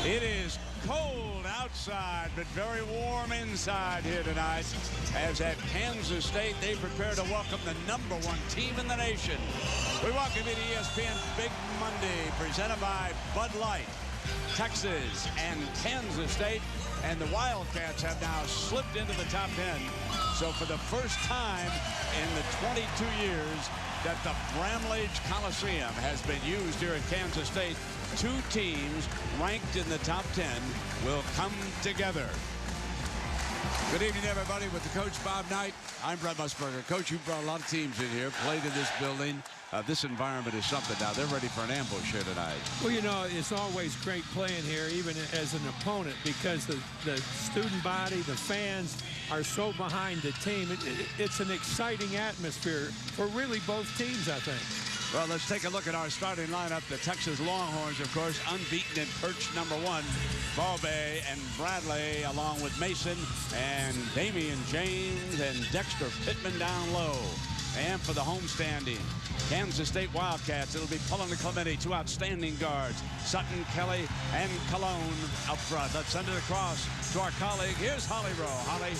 It is cold outside, but very warm inside here tonight. As at Kansas State, they prepare to welcome the #1 team in the nation. We welcome you to ESPN Big Monday, presented by Bud Light. Texas and Kansas State, and the Wildcats have now slipped into the top 10. So for the first time in the 22 years that the Bramlage Coliseum has been used here at Kansas State, two teams ranked in the top 10 will come together. Good evening, everybody. With the coach, Bob Knight, I'm Brett Musburger. Coach, you brought a lot of teams in here, played in this building. This environment is something now. They're ready for an ambush here tonight. Well, you know, it's always great playing here, even as an opponent, because the student body, the fans are so behind the team. It's an exciting atmosphere for really both teams, I think. Well, let's take a look at our starting lineup. The Texas Longhorns, of course, unbeaten in perch #1. Balbay and Bradley, along with Mason and Damian James and Dexter Pittman down low. And for the homestanding Kansas State Wildcats, it'll be Pullen and Clemente, two outstanding guards. Sutton, Kelly, and Cologne up front. Let's send it across to our colleague. Here's Holly Rowe. Holly.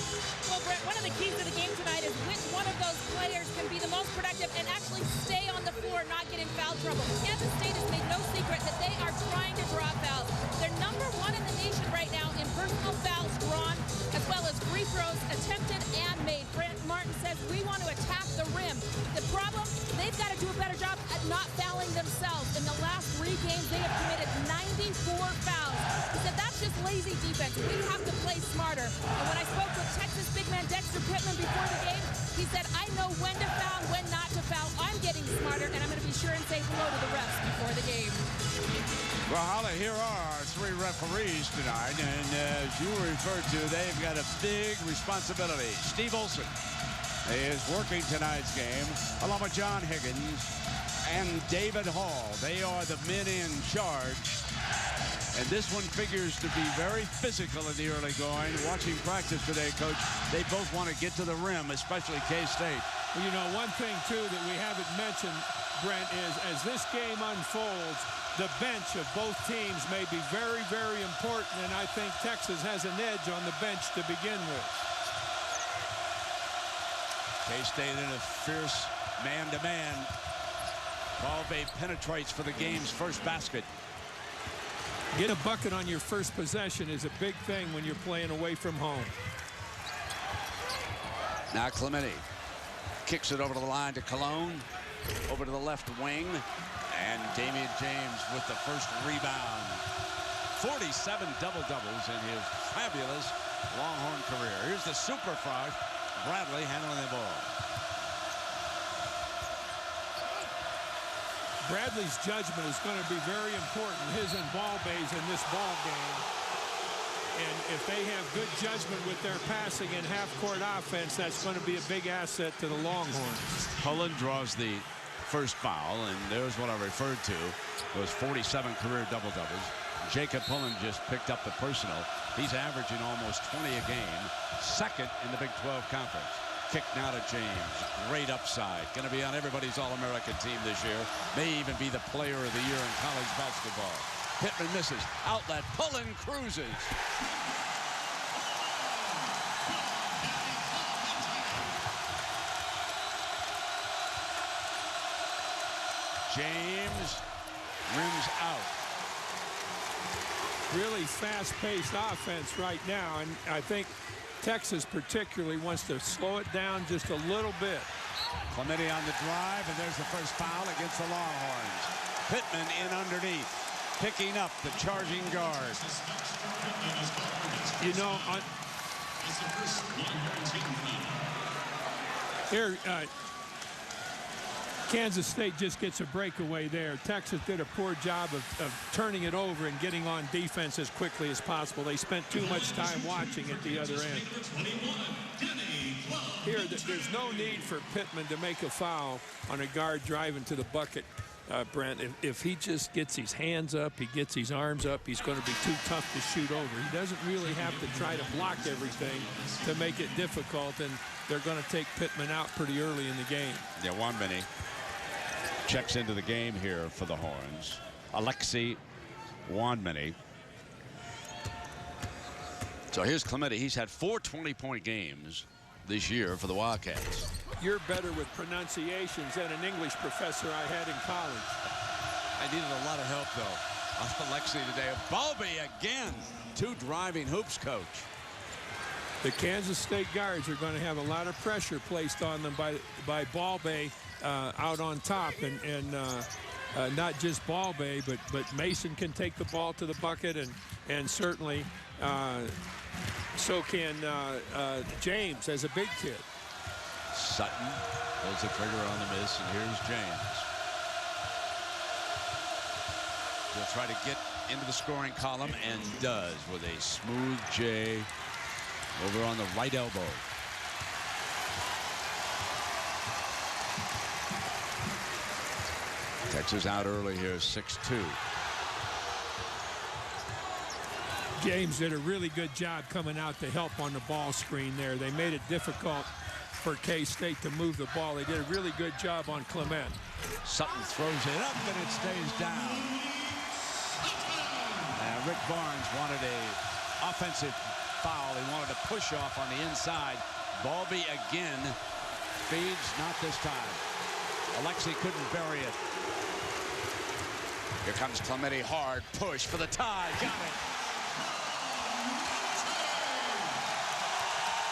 Well, Brett, one of the keys to the game tonight is which one of those players can be the most productive and actually stay on the floor, not get in foul trouble. Kansas State has made no secret that they are trying to draw fouls. They're #1 in the nation right now in personal fouls drawn, as well as free throws attempted and made. Brent Martin says we want to attack the rim. The problem, they've got to do a better job at not fouling themselves. In the last 3 games, they have committed 94 fouls. He said that's just lazy defense. We have to play smarter. And when I spoke with Texas big man Dexter Pittman before the game, he said, I know when to foul, when not to foul. I'm getting smarter, and I'm going to be sure and say hello to the refs before the game. Well, Holly, here are our 3 referees tonight, and as you referred to, they've got a big responsibility. Steve Olson is working tonight's game, along with John Higgins and David Hall. They are the men in charge. And this one figures to be very physical in the early going. Watching practice today, Coach, they both want to get to the rim, especially K-State. Well, you know, one thing, too, that we haven't mentioned, Brent, is as this game unfolds, the bench of both teams may be very, very important, and I think Texas has an edge on the bench to begin with. K-State in a fierce man-to-man. Balbay penetrates for the game's first basket. Get a bucket on your first possession is a big thing when you're playing away from home. Now Clemente kicks it over to the line to Cologne, over to the left wing, and Damian James with the first rebound. 47 double-doubles in his fabulous Longhorn career. Here's the super fresh Bradley handling the ball. Bradley's judgment is going to be very important, his and Balbay's in this ball game. And if they have good judgment with their passing and half-court offense, that's going to be a big asset to the Longhorns. Pullen draws the first foul, and there's what I referred to. Those 47 career double-doubles. Jacob Pullen just picked up the personal. He's averaging almost 20 a game, second in the Big 12 Conference. Kick now to James. Great upside. Going to be on everybody's All-American team this year. May even be the player of the year in college basketball. Pittman misses. Outlet. Pullen cruises. James rims out. Really fast-paced offense right now, and I think Texas particularly wants to slow it down just a little bit. Clemente on the drive, and there's the first foul against the Longhorns. Pittman in underneath, picking up the charging guard. You know, here, Kansas State just gets a breakaway there. Texas did a poor job of turning it over and getting on defense as quickly as possible. They spent too much time watching at the other end. Here, there's no need for Pittman to make a foul on a guard driving to the bucket, Brent. If he just gets his hands up, he gets his arms up, he's going to be too tough to shoot over. He doesn't really have to try to block everything to make it difficult, and they're going to take Pittman out pretty early in the game. Yeah, 1 minute. Checks into the game here for the Horns. Alexi Wanmany. So here's Clemente. He's had 4 20-point games this year for the Wildcats. You're better with pronunciations than an English professor I had in college. I needed a lot of help, though, on Alexi today. Balby again. 2 driving hoops, coach. The Kansas State guards are going to have a lot of pressure placed on them by Balby out on top, and not just Balby, but Mason can take the ball to the bucket, and certainly so can James as a big kid. Sutton pulls the trigger on the miss, and here's James. He'll try to get into the scoring column, and does with a smooth J over on the right elbow. Texas out early here, 6-2. James did a really good job coming out to help on the ball screen there. They made it difficult for K-State to move the ball. They did a really good job on Clement. Sutton throws it up, and it stays down. And Rick Barnes wanted a offensive foul. He wanted a push off on the inside. Balby again feeds, not this time. Alexi couldn't bury it. Here comes Clemente, hard push for the tie. Got it.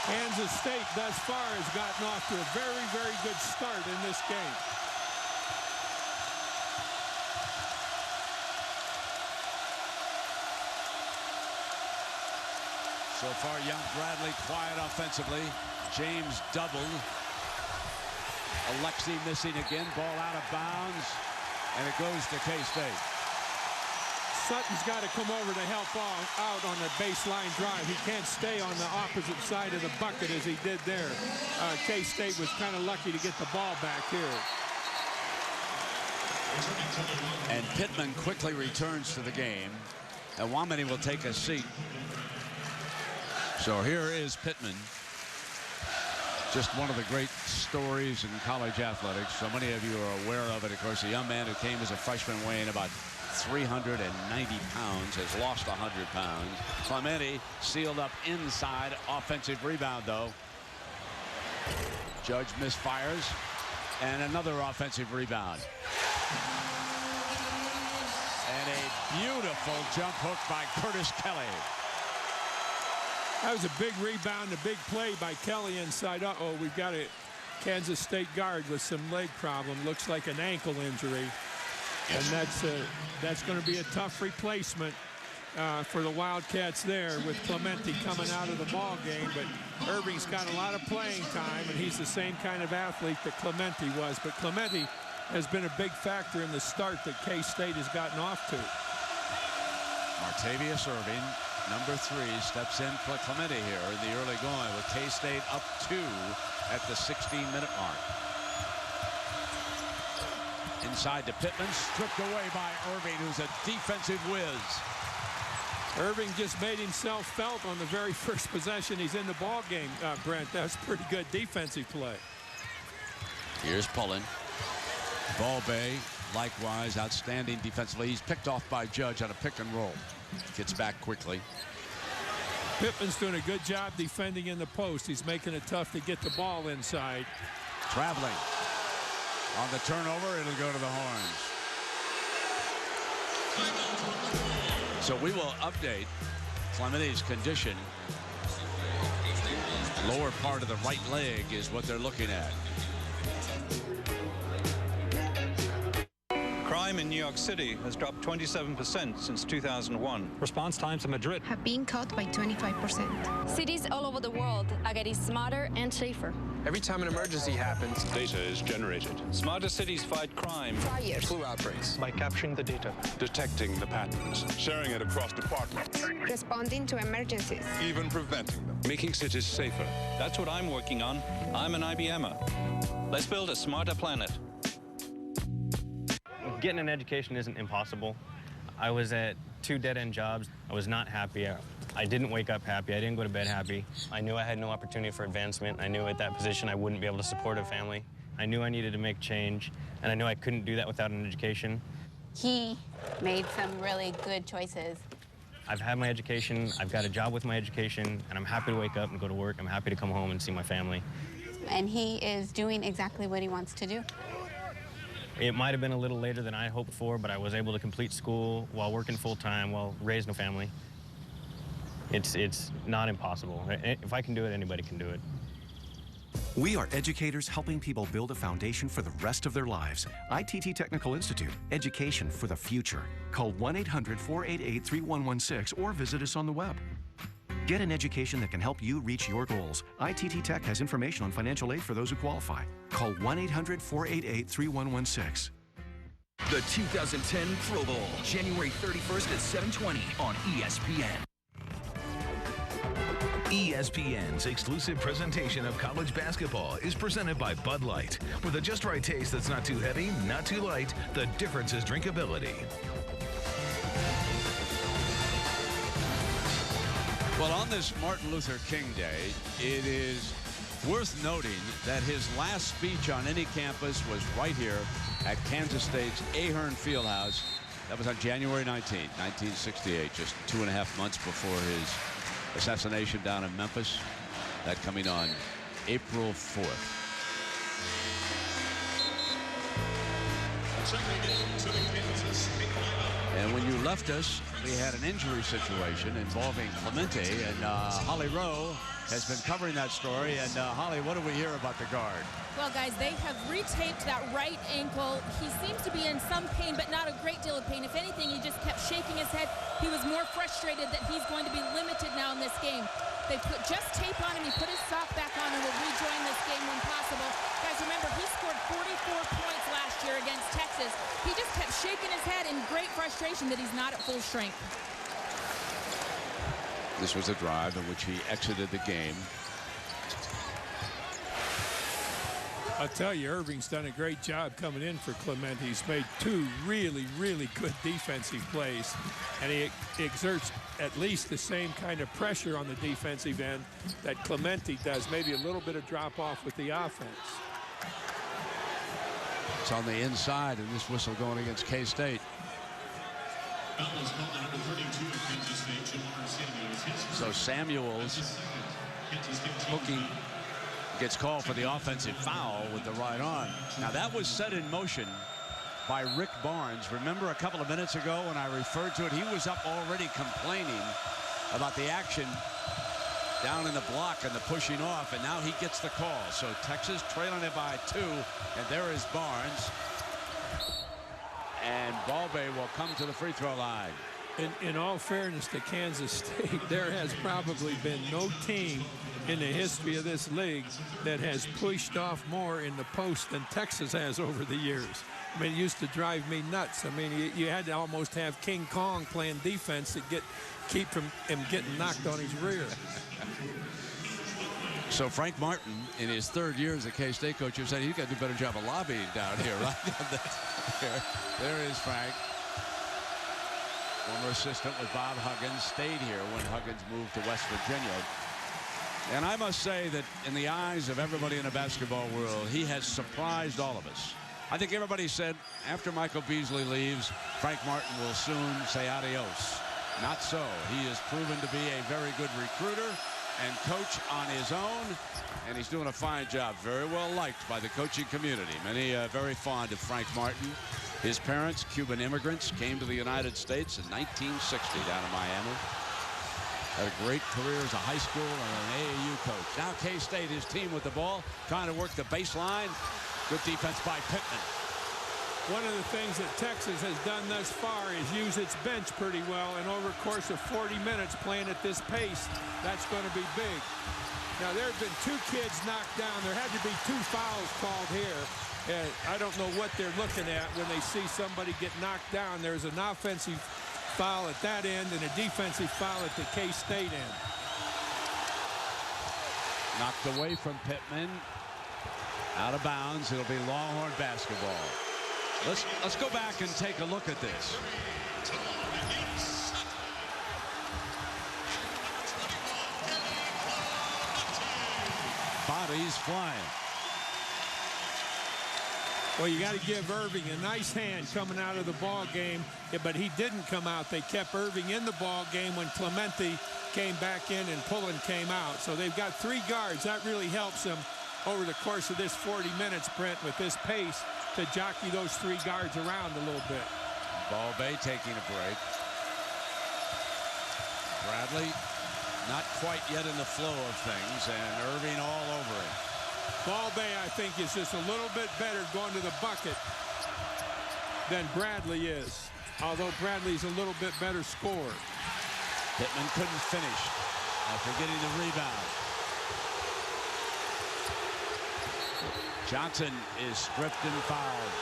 Kansas State thus far has gotten off to a very, very good start in this game. So far, young Bradley quiet offensively. James doubled. Alexi missing again. Ball out of bounds. And it goes to K-State. Sutton's got to come over to help out on the baseline drive. He can't stay on the opposite side of the bucket as he did there. K-State was kind of lucky to get the ball back here. And Pittman quickly returns to the game. And Wamini will take a seat. So here is Pittman. Just one of the great stories in college athletics. So many of you are aware of it. Of course, a young man who came as a freshman weighing about 390 pounds, has lost 100 pounds. Clemente sealed up inside. Offensive rebound, though. Judge misfires. And another offensive rebound. And a beautiful jump hook by Curtis Kelly. That was a big rebound, a big play by Kelly inside. Uh-oh, we've got a Kansas State guard with some leg problem. Looks like an ankle injury. And that's going to be a tough replacement for the Wildcats there with Clemente coming out of the ball game. But Irving's got a lot of playing time, and he's the same kind of athlete that Clemente was. But Clemente has been a big factor in the start that K-State has gotten off to. Martavius Irving, number 3, steps in for Clemente here in the early going with K-State up 2 at the 16-minute mark. Inside to Pittman, stripped away by Irving, who's a defensive whiz. Irving just made himself felt on the very first possession he's in the ball game, Brent. That's pretty good defensive play. Here's Pullen. Balby, likewise, outstanding defensively. He's picked off by Judge on a pick and roll. Gets back quickly. Pittman's doing a good job defending in the post. He's making it tough to get the ball inside. Traveling. On the turnover, it'll go to the Horns. So we will update Clemente's condition. Lower part of the right leg is what they're looking at. Crime in New York City has dropped 27% since 2001. Response times in Madrid have been cut by 25%. Cities all over the world are getting smarter and safer. Every time an emergency happens, data is generated. Smarter cities fight crime. Fires. Flu outbreaks. by capturing the data, Detecting the patterns. Sharing it across departments. Responding to emergencies. Even preventing them. Making cities safer. That's what I'm working on. I'm an IBMer. Let's build a smarter planet. Getting an education isn't impossible. I was at 2 dead-end jobs. I was not happy. I didn't wake up happy. I didn't go to bed happy. I knew I had no opportunity for advancement. I knew at that position I wouldn't be able to support a family. I knew I needed to make change, and I knew I couldn't do that without an education. He made some really good choices. I've had my education, I've got a job with my education, and I'm happy to wake up and go to work. I'm happy to come home and see my family. And he is doing exactly what he wants to do. It might have been a little later than I hoped for, but I was able to complete school while working full-time, while raising a family. It's not impossible. If I can do it, anybody can do it. We are educators helping people build a foundation for the rest of their lives. ITT Technical Institute, education for the future. Call 1-800-488-3116 or visit us on the web. Get an education that can help you reach your goals. ITT Tech has information on financial aid for those who qualify. Call 1-800-488-3116. The 2010 Pro Bowl, January 31st at 7:20 on ESPN. ESPN's exclusive presentation of college basketball is presented by Bud Light. With a just right taste that's not too heavy, not too light, the difference is drinkability. Well, on this Martin Luther King Day, it is worth noting that his last speech on any campus was right here at Kansas State's Ahern Fieldhouse. That was on January 19, 1968, just 2.5 months before his assassination down in Memphis. That coming on April 4th. And when you left us, we had an injury situation involving Clemente, and Holly Rowe has been covering that story. And Holly, what do we hear about the guard? Well, guys, they have retaped that right ankle. He seems to be in some pain, but not a great deal of pain. If anything, he just kept shaking his head. He was more frustrated that he's going to be limited now in this game. They put just tape on him. He put his sock back on and will rejoin this game when possible. Guys, remember, he scored 44 points last year against Texas. He just kept shaking his head in great frustration that he's not at full strength. This was a drive in which he exited the game. I'll tell you, Irving's done a great job coming in for Clemente. He's made 2 really, really good defensive plays, and he exerts at least the same kind of pressure on the defensive end that Clemente does, maybe a little bit of drop-off with the offense. It's on the inside, and this whistle going against K-State. So Samuels hooking gets called for the offensive foul with the right arm. Now that was set in motion by Rick Barnes. Remember a couple of minutes ago when I referred to it, he was up already complaining about the action down in the block and the pushing off, and now he gets the call. So Texas trailing it by 2, and there is Barnes. And Balbay will come to the free throw line. In all fairness to Kansas State, there has probably been no team in the history of this league that has pushed off more in the post than Texas has over the years. I mean, it used to drive me nuts. I mean, you had to almost have King Kong playing defense to keep him getting knocked on his rear. So Frank Martin, in his 3rd year as a K-State coach, has said he's got to do a better job of lobbying down here, right? There is Frank. Former assistant with Bob Huggins, stayed here when Huggins moved to West Virginia. And I must say that in the eyes of everybody in the basketball world, he has surprised all of us. I think everybody said after Michael Beasley leaves, Frank Martin will soon say adios. Not so. He has proven to be a very good recruiter and coach on his own, and he's doing a fine job. Very well liked by the coaching community. Many very fond of Frank Martin. His parents, Cuban immigrants, came to the United States in 1960 down in Miami. Had a great career as a high school and an AAU coach. Now K-State, his team with the ball, trying to work the baseline. Good defense by Pittman. One of the things that Texas has done thus far is use its bench pretty well, and over the course of 40 minutes playing at this pace, that's going to be big. Now, there have been 2 kids knocked down. There had to be 2 fouls called here. And I don't know what they're looking at when they see somebody get knocked down. There's an offensive foul at that end and a defensive foul at the K-State end. Knocked away from Pittman. Out of bounds. It'll be Longhorn basketball. Let's go back and take a look at this. Bodies flying. Well, you got to give Irving a nice hand coming out of the ball game, but he didn't come out. They kept Irving in the ball game when Clemente came back in and Pullen came out. So they've got 3 guards. That really helps them over the course of this 40 minutes, Brent, with this pace to jockey those 3 guards around a little bit. Ball Bay taking a break. Bradley not quite yet in the flow of things, and Irving all over it. Ball Bay, I think, is just a little bit better going to the bucket than Bradley is, although Bradley's a little bit better scorer. Pittman couldn't finish after getting the rebound. Johnson is stripped and fouled.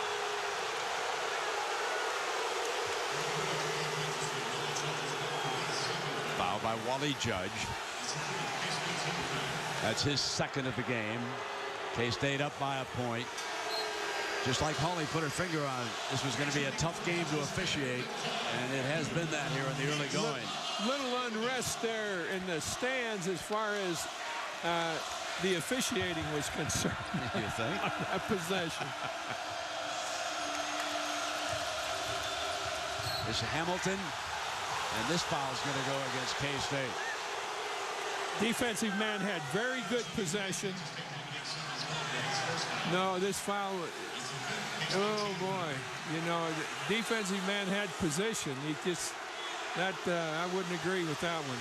Foul by Wally Judge. That's his 2nd of the game. K-State up by a point. Just like Holly put her finger on it, this was going to be a tough game to officiate, and it has been that here in the early going. Little unrest there in the stands as far as the officiating was concerned. You think? On that possession. It's Hamilton, and this foul is going to go against K-State. Defensive man had very good possession. No, this foul, oh boy, you know, the defensive man had position. He just, that, I wouldn't agree with that one.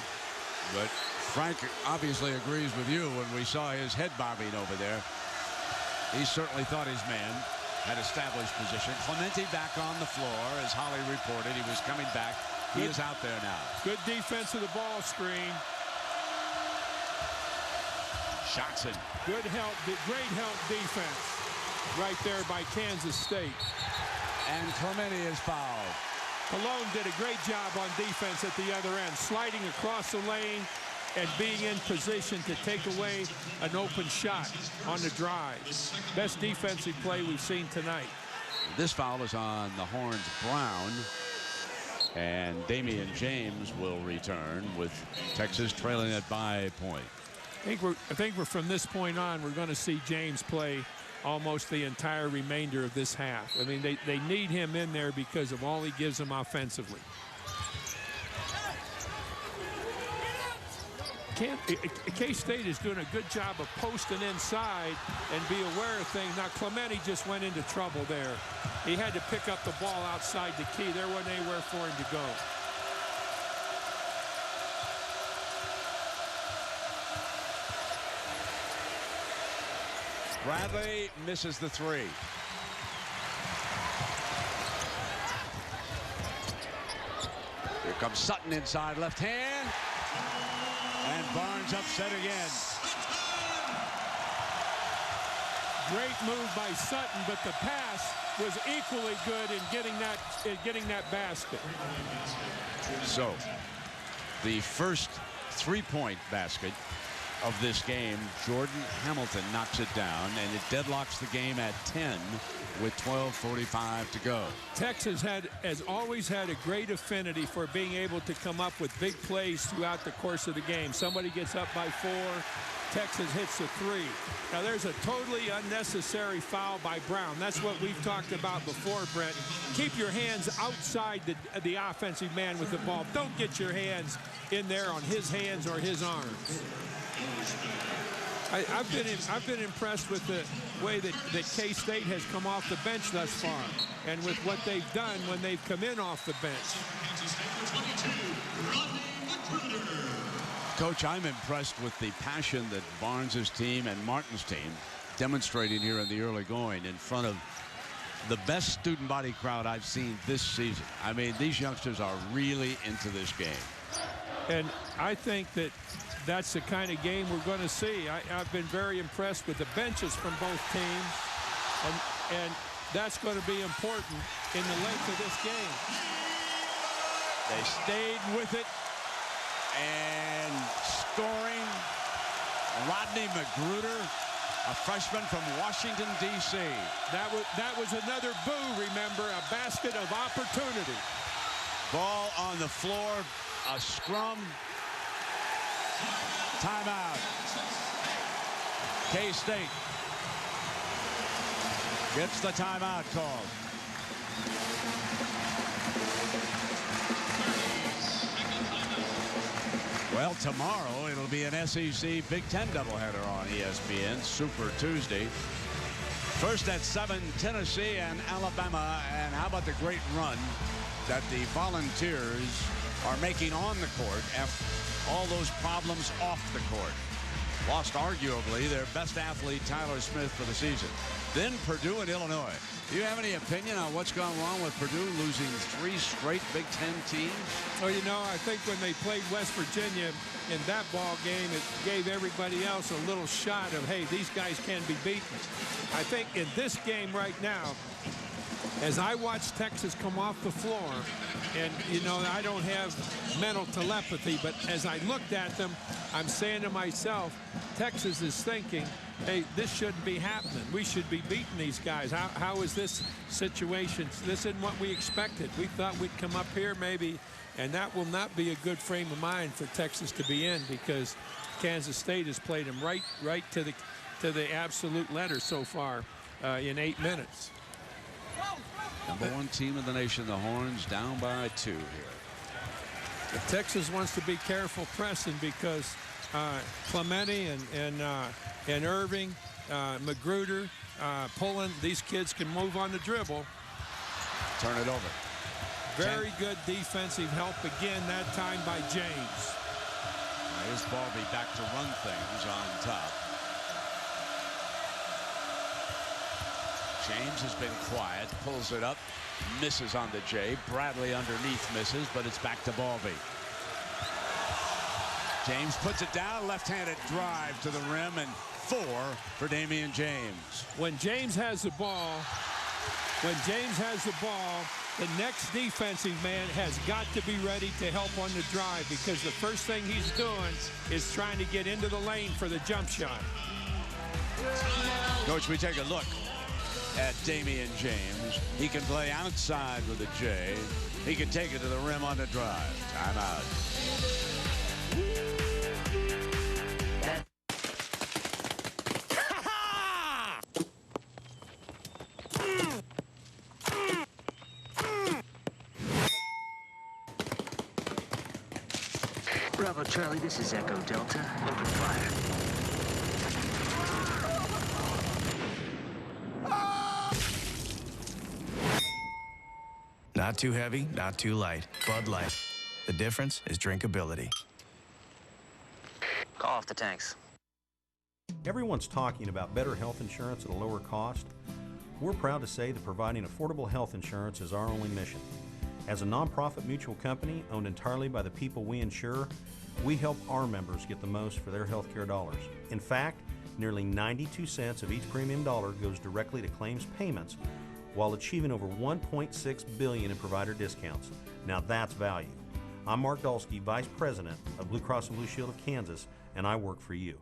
But Frank obviously agrees with you when we saw his head bobbing over there. He certainly thought his man had established position. Clemente back on the floor, as Holly reported. He was coming back. He is out there now. Good defense of the ball screen. Johnson. Good help, great help defense right there by Kansas State. And Clemente is fouled. Cologne did a great job on defense at the other end, sliding across the lane and being in position to take away an open shot on the drive. Best defensive play we've seen tonight. This foul is on the Horns' Brown. And Damian James will return with Texas trailing it by a point. I think we're from this point on, we're going to see James play almost the entire remainder of this half. I mean, they need him in there because of all he gives them offensively. K-State is doing a good job of posting inside and be aware of things. Now, Clemente just went into trouble there. He had to pick up the ball outside the key. There wasn't anywhere for him to go. Bradley misses the 3. Here comes Sutton inside, left hand. And Barnes upset again. Great move by Sutton, but the pass was equally good in getting that basket. So, the first 3-point basket of this game, Jordan Hamilton knocks it down, and it deadlocks the game at 10 with 12:45 to go. Texas has always had a great affinity for being able to come up with big plays throughout the course of the game. Somebody gets up by 4, Texas hits a 3. Now there's a totally unnecessary foul by Brown. That's what we've talked about before, Brent. Keep your hands outside the offensive man with the ball. Don't get your hands in there on his hands or his arms. I've been impressed with the way that K-State has come off the bench thus far, and with what they've done when they've come in off the bench. Coach, I'm impressed with the passion that Barnes's team and Martin's team demonstrating here in the early going in front of the best student body crowd I've seen this season. I mean, these youngsters are really into this game. And I think that's the kind of game we're going to see. I've been very impressed with the benches from both teams, and that's going to be important in the length of this game. They stayed with it, and scoring, Rodney Magruder, a freshman from Washington, D.C. That was another boo, remember, a basket of opportunity. Ball on the floor, a scrum. Timeout. K-State. gets the timeout called. Well, tomorrow it'll be an SEC Big Ten doubleheader on ESPN, Super Tuesday. First at 7, Tennessee and Alabama. And how about the great run that the Volunteers are making on the court after all those problems off the court. Lost arguably their best athlete, Tyler Smith, for the season. Then Purdue and Illinois. Do you have any opinion on what's gone wrong with Purdue losing 3 straight Big Ten teams? Well, you know, I think when they played West Virginia in that ball game, it gave everybody else a little shot of, hey, these guys can be beaten. I think in this game right now, as I watch Texas come off the floor, and, you know, I don't have mental telepathy, but as I looked at them, I'm saying to myself, Texas is thinking, hey, this shouldn't be happening. We should be beating these guys. How is this situation? This isn't what we expected. We thought we'd come up here maybe, and that will not be a good frame of mind for Texas to be in, because Kansas State has played them right to the absolute letter so far in 8 minutes. Number 1 team in the nation, the Horns, down by 2 here. But Texas wants to be careful pressing, because Clemente and Irving, Magruder, Pullen, these kids can move on the dribble. Turn it over. Very good defensive help again, that time by James. Here's Balby back to run things on top. James has been quiet, pulls it up, misses on the J. Bradley underneath misses, but it's back to Balby. James puts it down, left-handed drive to the rim, and 4 for Damian James. When James has the ball, the next defensive man has got to be ready to help on the drive, because the first thing he's doing is trying to get into the lane for the jump shot. Coach, we take a look at Damian James. He can play outside with a J. He can take it to the rim on the drive. Timeout. Bravo, Charlie. This is Echo Delta. Open fire. Not too heavy, not too light. Bud Light. The difference is drinkability. Call off the tanks. Everyone's talking about better health insurance at a lower cost. We're proud to say that providing affordable health insurance is our only mission. As a nonprofit mutual company owned entirely by the people we insure, we help our members get the most for their health care dollars. In fact, nearly 92 cents of each premium dollar goes directly to claims payments, while achieving over $1.6 billion in provider discounts. Now that's value. I'm Mark Dolsky, Vice President of Blue Cross and Blue Shield of Kansas, and I work for you.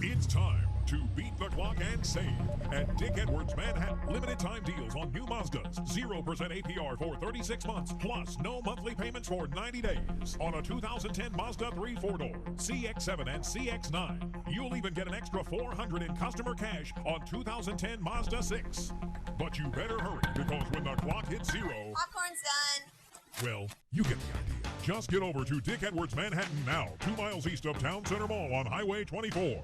It's time to beat the clock and save at Dick Edwards Manhattan. Limited time deals on new Mazdas. 0% APR for 36 months, plus no monthly payments for 90 days. On a 2010 Mazda 3 4-door, CX-7 and CX-9. You'll even get an extra $400 in customer cash on 2010 Mazda 6. But you better hurry, because when the clock hits 0... Popcorn's done. Well, you get the idea. Just get over to Dick Edwards Manhattan now, 2 miles east of Town Center Mall on Highway 24.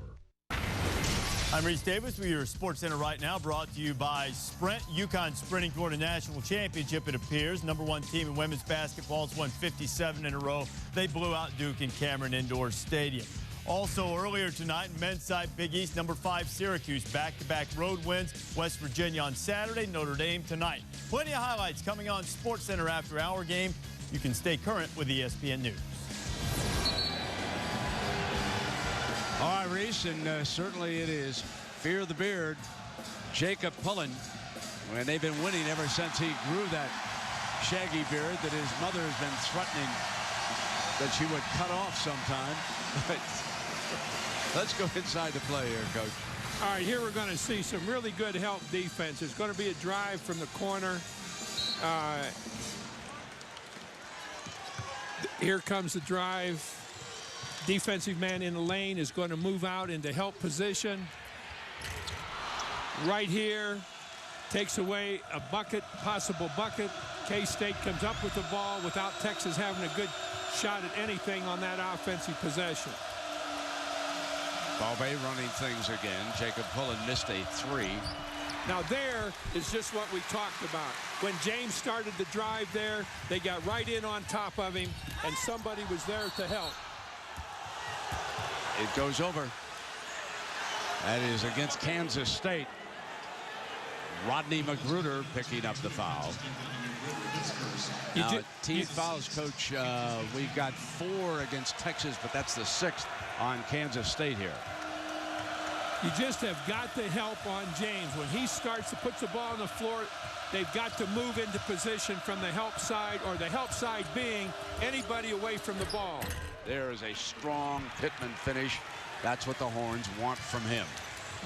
I'm Reese Davis with your Sports Center right now, brought to you by Sprint. UConn sprinting toward a national championship, it appears. #1 team in women's basketball has won 57 in a row. They blew out Duke in Cameron Indoor Stadium. Also earlier tonight, men's side Big East, #5 Syracuse, back-to-back road wins. West Virginia on Saturday, Notre Dame tonight. Plenty of highlights coming on Sports Center after our game. You can stay current with ESPN News. All right, Reese, and certainly it is Fear the Beard, Jacob Pullen, when they've been winning ever since he grew that shaggy beard that his mother has been threatening that she would cut off sometime. Let's go inside the play here, Coach. All right, here we're going to see some really good help defense. It's going to be a drive from the corner. Here comes the drive. Defensive man in the lane is going to move out into help position. Right here, takes away a bucket, possible bucket. K-State comes up with the ball without Texas having a good shot at anything on that offensive possession. Balvay running things again. Jacob Pullen missed a 3. Now there is just what we talked about. When James started the drive there, they got right in on top of him, and somebody was there to help. It goes over. That is against Kansas State. Rodney Magruder picking up the foul. Now, team fouls, Coach. We've got 4 against Texas, but that's the 6th on Kansas State here. You just have got to help on James. When he starts to put the ball on the floor, they've got to move into position from the help side, or the help side being anybody away from the ball. There is a strong Pittman finish. That's what the Horns want from him.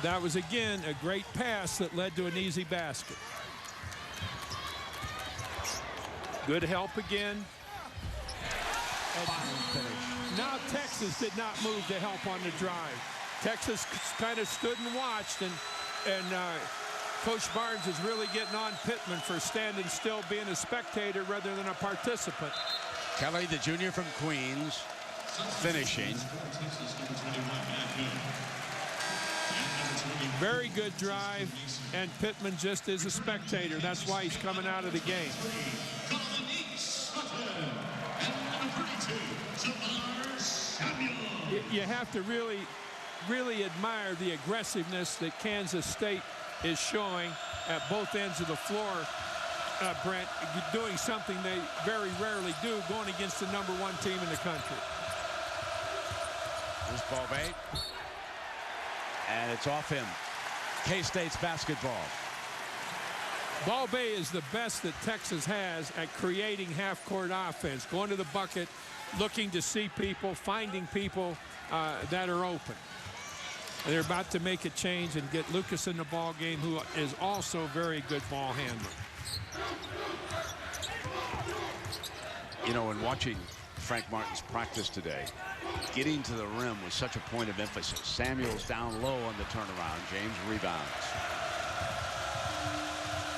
That was, again, a great pass that led to an easy basket. Good help again. And now Texas did not move to help on the drive. Texas kind of stood and watched, and Coach Barnes is really getting on Pittman for standing still, being a spectator rather than a participant. Kelly, the junior from Queens, finishing. Very good drive, and Pittman just is a spectator. That's why he's coming out of the game. You have to really admire the aggressiveness that Kansas State is showing at both ends of the floor. Brent, doing something they very rarely do, going against the #1 team in the country. This ball bait. And it's off him. K-State's basketball. Balvay is the best that Texas has at creating half-court offense, going to the bucket, looking to see people, finding people that are open. They're about to make a change and get Lucas in the ball game, who is also a very good ball handler. You know, in watching Frank Martin's practice today, getting to the rim was such a point of emphasis. Samuels down low on the turnaround. James rebounds.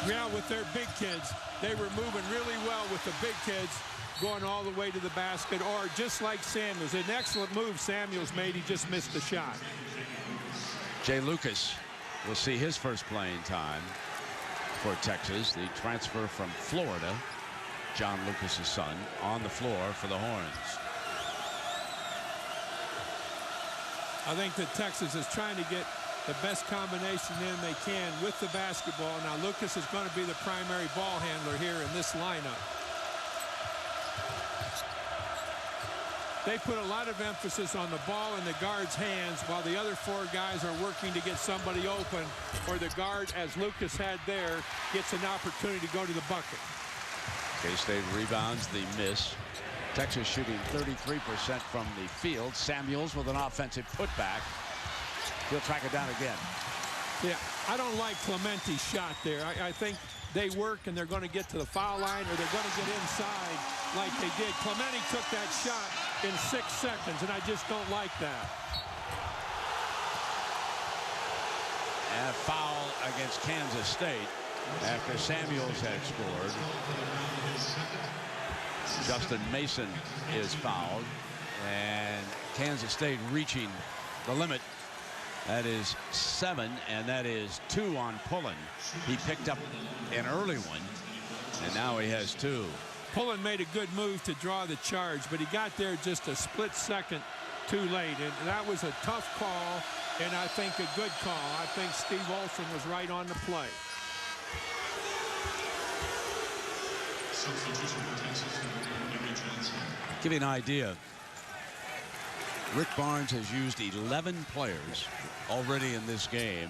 Yeah, with their big kids, they were moving really well with the big kids, going all the way to the basket, or just like Samuels. An excellent move Samuels made. He just missed the shot. Jay Lucas will see his first playing time for Texas. The transfer from Florida, John Lucas's son, on the floor for the Horns. I think that Texas is trying to get the best combination in they can with the basketball. Now Lucas is going to be the primary ball handler here in this lineup. They put a lot of emphasis on the ball in the guard's hands while the other 4 guys are working to get somebody open, or the guard, as Lucas had there, gets an opportunity to go to the bucket. K-State rebounds the miss. Texas shooting 33% from the field. Samuels with an offensive putback. He'll track it down again. Yeah, I don't like Clementi's shot there. I think they work and they're going to get to the foul line, or they're going to get inside like they did. Clementi took that shot in 6 seconds, and I just don't like that. And a foul against Kansas State after Samuels had scored. Justin Mason is fouled, and Kansas State reaching the limit. That is 7, and that is 2 on Pullen. He picked up an early one, and now he has 2. Pullen made a good move to draw the charge, but he got there just a split second too late, and that was a tough call, and I think a good call. I think Steve Olson was right on the play. Give you an idea. Rick Barnes has used 11 players already in this game,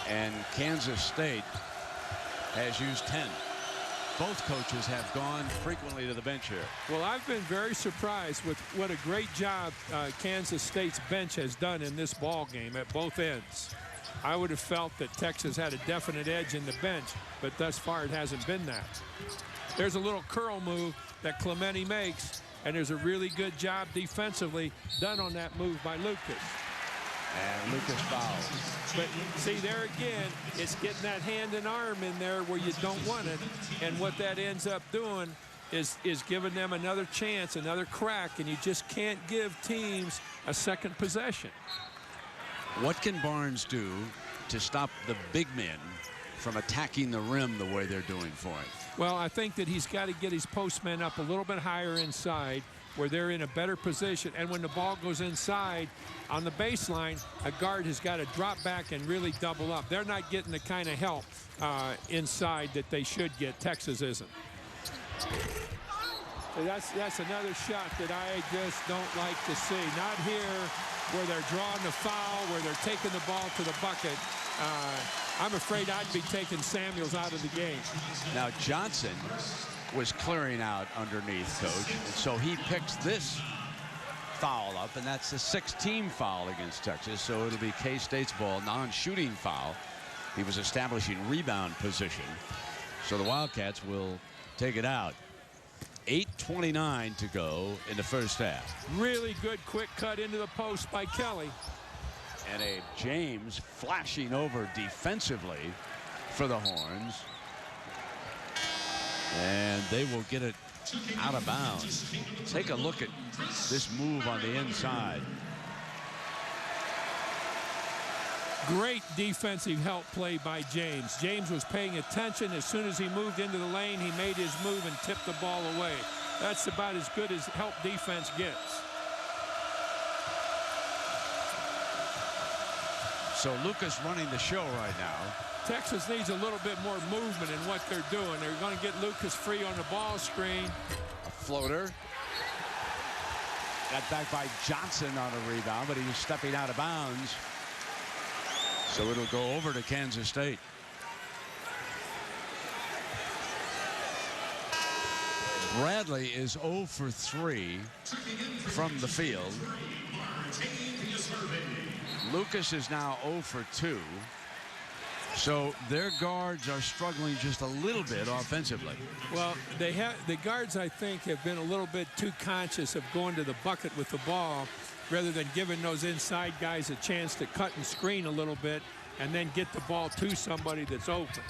and Kansas State has used 10. Both coaches have gone frequently to the bench here. Well, I've been very surprised with what a great job Kansas State's bench has done in this ball game at both ends. I would have felt that Texas had a definite edge in the bench, but thus far it hasn't been that. There's a little curl move that Clementi makes, and there's a really good job defensively done on that move by Lucas. And Lucas fouls. But see, there again, it's getting that hand and arm in there where you don't want it. And what that ends up doing is giving them another chance, another crack, and you just can't give teams a second possession. What can Barnes do to stop the big men from attacking the rim the way they're doing for him? Well, I think that he's got to get his postmen up a little bit higher inside where they're in a better position. And when the ball goes inside on the baseline, a guard has got to drop back and really double up. They're not getting the kind of help inside that they should get. Texas isn't. So that's another shot that I just don't like to see. Not here where they're drawing the foul, where they're taking the ball to the bucket. I'm afraid I'd be taking Samuels out of the game. Now Johnson was clearing out underneath, Coach, and so he picks this foul up, and that's the 6th-team foul against Texas, so it'll be K-State's ball, non-shooting foul. He was establishing rebound position, so the Wildcats will take it out. 8:29 to go in the first half. Really good quick cut into the post by Kelly. And a James flashing over defensively for the Horns. And they will get it out of bounds. Take a look at this move on the inside. Great defensive help play by James. James was paying attention. As soon as he moved into the lane, he made his move and tipped the ball away. That's about as good as help defense gets. So Lucas running the show right now. Texas needs a little bit more movement in what they're doing. They're going to get Lucas free on the ball screen. A floater. Got back by Johnson on a rebound, but he was stepping out of bounds. So it'll go over to Kansas State. Bradley is 0 for 3 from the field. Lucas is now 0 for 2. So their guards are struggling just a little bit offensively. Well, the guards, I think, have been a little bit too conscious of going to the bucket with the ball rather than giving those inside guys a chance to cut and screen a little bit and then get the ball to somebody that's open.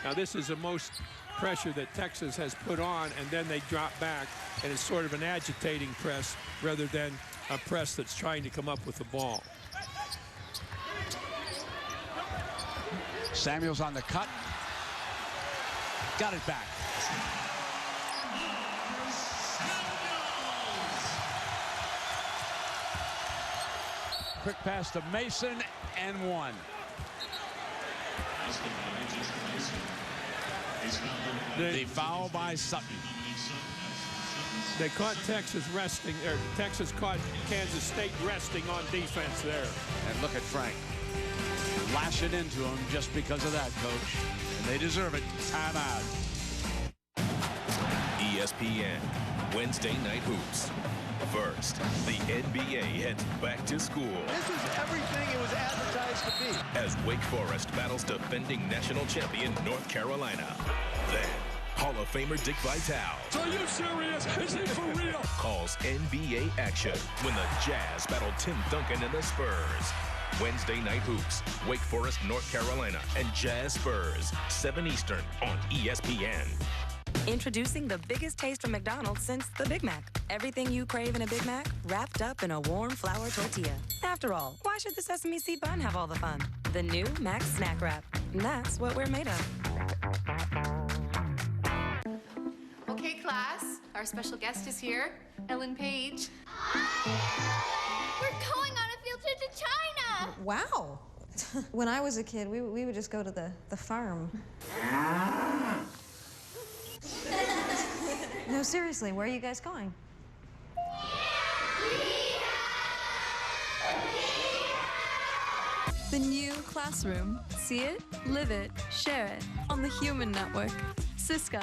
Now, this is the most pressure that Texas has put on, and then they drop back, and it's sort of an agitating press rather than a press that's trying to come up with the ball. Samuels on the cut. Got it back. Quick pass to Mason and one. The foul by Sutton. They caught Texas resting, or Texas caught Kansas State resting on defense there. And look at Frank. Lash it into him just because of that, Coach. And they deserve it. Timeout. ESPN, Wednesday Night Hoops. First, the NBA heads back to school. This was everything it was advertised to be. As Wake Forest battles defending national champion North Carolina. Then, Hall of Famer Dick Vitale. Are you serious? Is he for real? Calls NBA action when the Jazz battle Tim Duncan and the Spurs. Wednesday Night Hoops, Wake Forest, North Carolina, and Jazz Spurs, 7 Eastern on ESPN. Introducing the biggest taste from McDonald's since the Big Mac. Everything you crave in a Big Mac, wrapped up in a warm flour tortilla. After all, why should the sesame seed bun have all the fun? The new Mac Snack Wrap. That's what we're made of. Okay, class, our special guest is here, Ellen Page. We're going on a field trip to China! Wow. When I was a kid, we would just go to the farm. No, seriously, where are you guys going? The new classroom. See it, live it, share it on the Human Network. Cisco.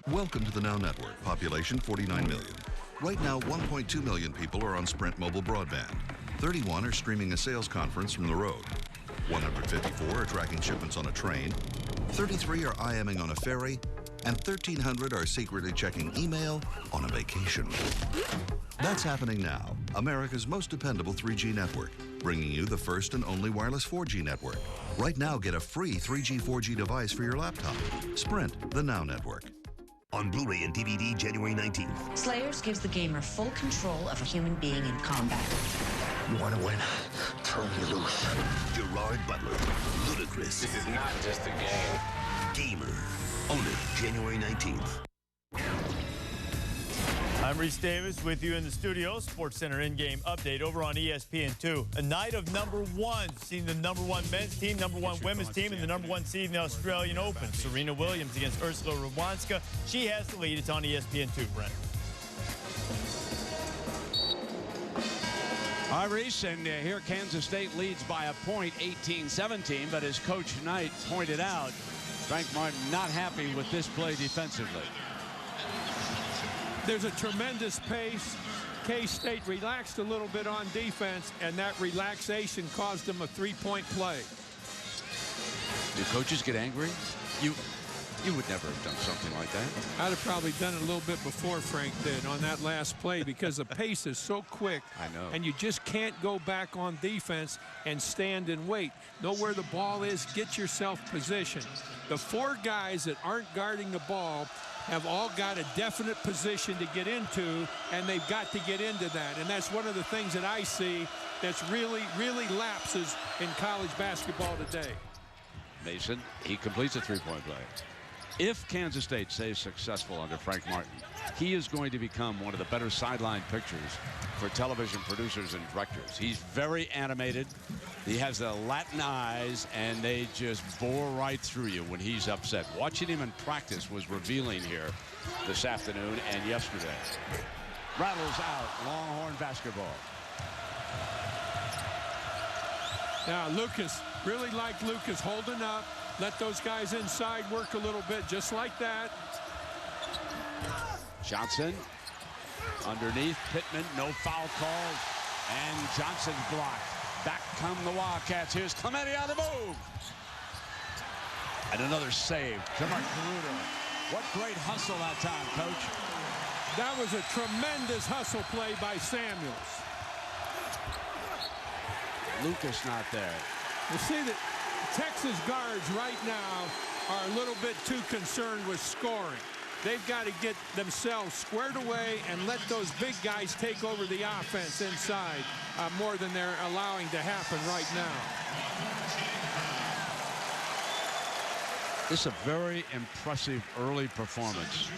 Welcome to the Now Network, population 49 million. Right now, 1.2 million people are on Sprint mobile broadband. 31 are streaming a sales conference from the road. 154 are tracking shipments on a train. 33 are IMing on a ferry. And 1,300 are secretly checking email on a vacation. That's happening now. America's most dependable 3G network. bringing you the first and only wireless 4G network. Right now, get a free 3G, 4G device for your laptop. Sprint, the Now Network. On Blu-ray and DVD, January 19th. Slayers gives the gamer full control of a human being in combat. You want to win? Turn me loose. Gerard Butler. Ludicrous. This is not just a game. Gamer. Own it, January 19th. I'm Reese Davis with you in the studio. Sports Center in-game update over on ESPN2. A night of number ones, seeing the number one men's team, number one women's team, and the number one seed in the Australian Open. Serena Williams against Ursula Radwanska. She has the lead. It's on ESPN2, Brent. All right, Reese, and here Kansas State leads by a point, 18-17. But as Coach Knight pointed out, Frank Martin not happy with this play defensively. There's a tremendous pace. K-State relaxed a little bit on defense, and that relaxation caused them a three-point play. Do coaches get angry? You would never have done something like that. I'd have probably done it a little bit before Frank did on that last play because the pace is so quick. I know. And you just can't go back on defense and stand and wait. Know where the ball is, get yourself positioned. The four guys that aren't guarding the ball have all got a definite position to get into, and they've got to get into that. And that's one of the things that I see that's really lapses in college basketball today. Mason, he completes a three-point play. If Kansas State stays successful under Frank Martin, he is going to become one of the better sideline pictures for television producers and directors. He's very animated. He has the Latin eyes, and they just bore right through you when he's upset. Watching him in practice was revealing here this afternoon and yesterday. Rattles out Longhorn basketball. Now, Lucas, really like Lucas holding up. Let those guys inside work a little bit, just like that. Johnson underneath Pittman, no foul calls, and Johnson's blocked. Back come the Wildcats. Here's Clemente on the move. And another save. Jamar Caruto. What great hustle that time, Coach. That was a tremendous hustle play by Samuels. Lucas not there. You see that Texas guards right now are a little bit too concerned with scoring. They've got to get themselves squared away and let those big guys take over the offense inside more than they're allowing to happen right now. This is a very impressive early performance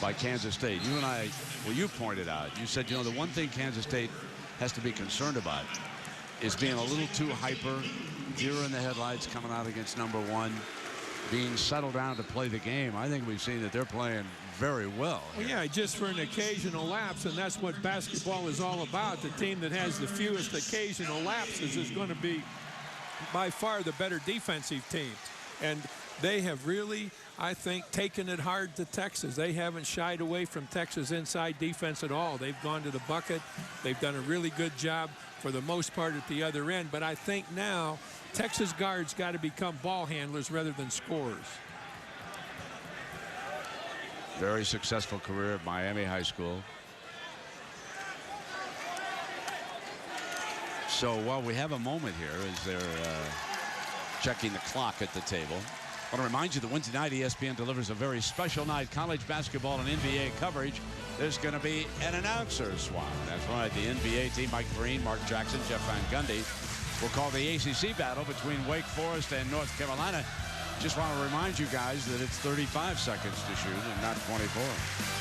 by Kansas State. You and I, well, you pointed out, you said, you know, the one thing Kansas State has to be concerned about is being a little too hyper, deer in the headlights coming out against number one, being settled down to play the game. I think we've seen that they're playing very well. Well, yeah, just for an occasional lapse, and that's what basketball is all about. The team that has the fewest occasional lapses is going to be by far the better defensive team. And they have really, I think, taken it hard to Texas. They haven't shied away from Texas inside defense at all. They've gone to the bucket. They've done a really good job for the most part at the other end. But I think now Texas guards got to become ball handlers rather than scorers. Very successful career at Miami High School. So while we have a moment here as they're checking the clock at the table, I want to remind you that Wednesday night ESPN delivers a very special night, college basketball and NBA coverage. There's going to be an announcer swap. That's right, the NBA team, Mike Breen, Mark Jackson, Jeff Van Gundy, will call the ACC battle between Wake Forest and North Carolina. Just want to remind you guys that it's 35 seconds to shoot and not 24.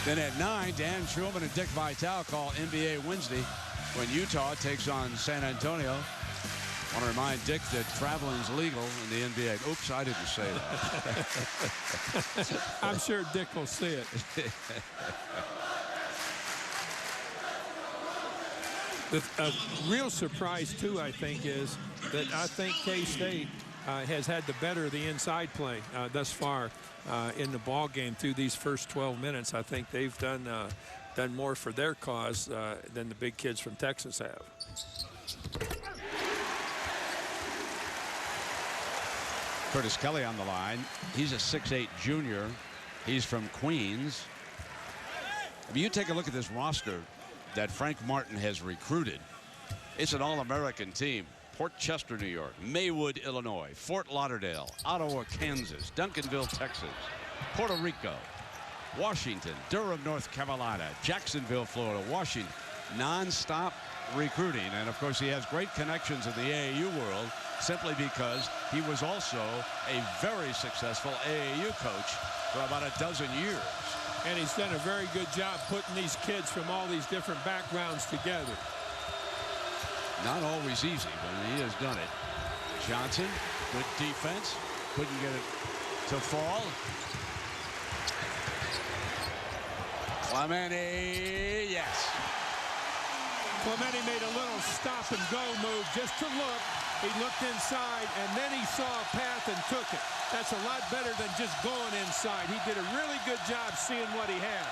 Then at 9, Dan Schulman and Dick Vitale call NBA Wednesday when Utah takes on San Antonio. I want to remind Dick that traveling is legal in the NBA. Oops, I didn't say that. I'm sure Dick will see it. A real surprise, too, I think, is that I think K-State has had the better of the inside play thus far in the ball game through these first 12 minutes. I think they've done more for their cause than the big kids from Texas have. Curtis Kelly on the line. He's a 6'8" junior. He's from Queens. I mean, you take a look at this roster that Frank Martin has recruited. It's an all-American team. Port Chester, New York, Maywood, Illinois, Fort Lauderdale, Ottawa, Kansas, Duncanville, Texas, Puerto Rico, Washington, Durham, North Carolina, Jacksonville, Florida, Washington. Non-stop recruiting, and of course he has great connections in the AAU world simply because he was also a very successful AAU coach for about a dozen years. And he's done a very good job putting these kids from all these different backgrounds together. Not always easy, but he has done it. Johnson, good defense, couldn't get it to fall. Clemente, yes. Clemente made a little stop-and-go move just to look. He looked inside, and then he saw a path and took it. That's a lot better than just going inside. He did a really good job seeing what he had.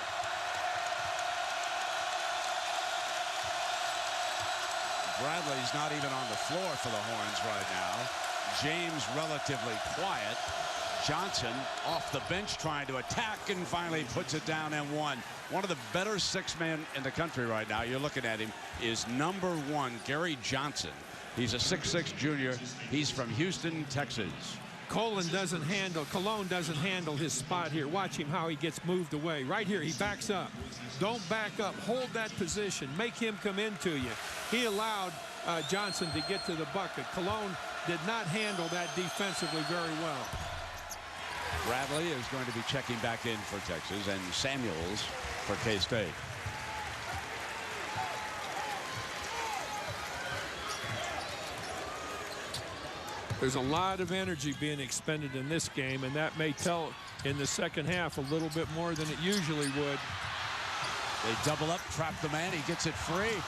Bradley's not even on the floor for the Horns right now. James relatively quiet. Johnson off the bench trying to attack and finally puts it down and one. One of the better six-men in the country right now, you're looking at him, is number 1, Gary Johnson. He's a 6'6" junior. He's from Houston, Texas. Cologne doesn't handle his spot here. Watch him how he gets moved away. Right here, he backs up. Don't back up. Hold that position. Make him come into you. He allowed Johnson to get to the bucket. Cologne did not handle that defensively very well. Bradley is going to be checking back in for Texas, and Samuels for K-State. There's a lot of energy being expended in this game, and that may tell in the second half a little bit more than it usually would. They double up, trap the man, he gets it free.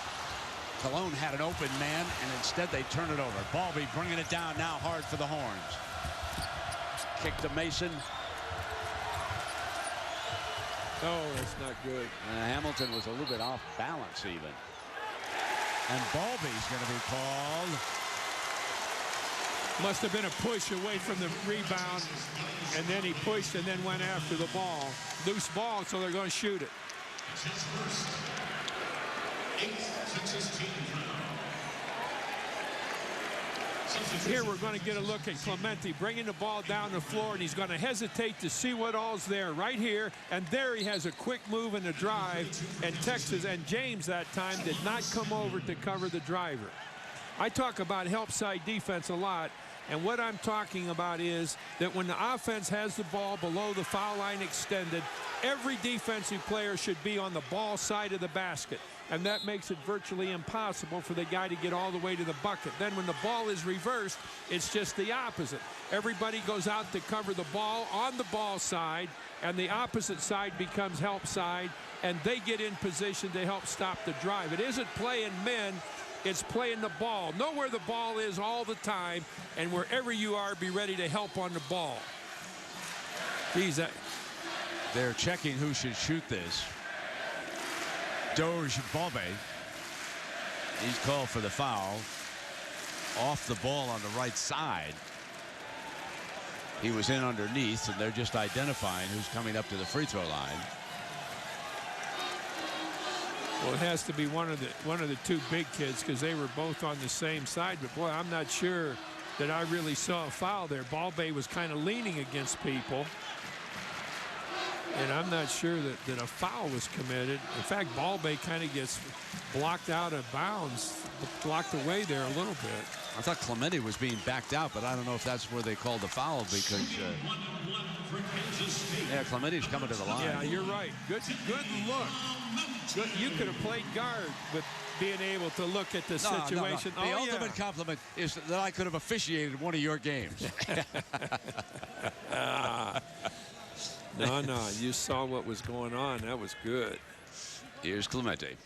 Cologne had an open man, and instead they turn it over. Balby bringing it down now hard for the Horns. Kick to Mason. Oh, that's not good. Hamilton was a little bit off balance even. And Balby's going to be called. Must have been a push away from the rebound, and then he pushed and then went after the ball. Loose ball, so they're going to shoot it. Here we're going to get a look at Clemente bringing the ball down the floor, and he's going to hesitate to see what all's there right here. And there he has a quick move in the drive, and Texas and James that time did not come over to cover the driver. I talk about help side defense a lot, and what I'm talking about is that when the offense has the ball below the foul line extended, every defensive player should be on the ball side of the basket, and that makes it virtually impossible for the guy to get all the way to the bucket. Then when the ball is reversed, it's just the opposite. Everybody goes out to cover the ball on the ball side, and the opposite side becomes help side, and they get in position to help stop the drive. It isn't playing men. It's playing the ball. Know where the ball is all the time, and wherever you are, be ready to help on the ball. Geez, they're checking who should shoot this. Doge Balbe. He's called for the foul. Off the ball on the right side. He was in underneath, and they're just identifying who's coming up to the free throw line. Well, it has to be one of the two big kids because they were both on the same side. But boy, I'm not sure that I really saw a foul there. Balbe was kind of leaning against people, and I'm not sure that a foul was committed. In fact, Balbe kind of gets blocked out of bounds, blocked away there a little bit. I thought Clemente was being backed out, but I don't know if that's where they called the foul because yeah, Clemente's coming to the line. Yeah, you're right. Good look. Good. You could have played guard with being able to look at the situation. No. The ultimate compliment is that I could have officiated one of your games. No, you saw what was going on. That was good. Here's Clemente.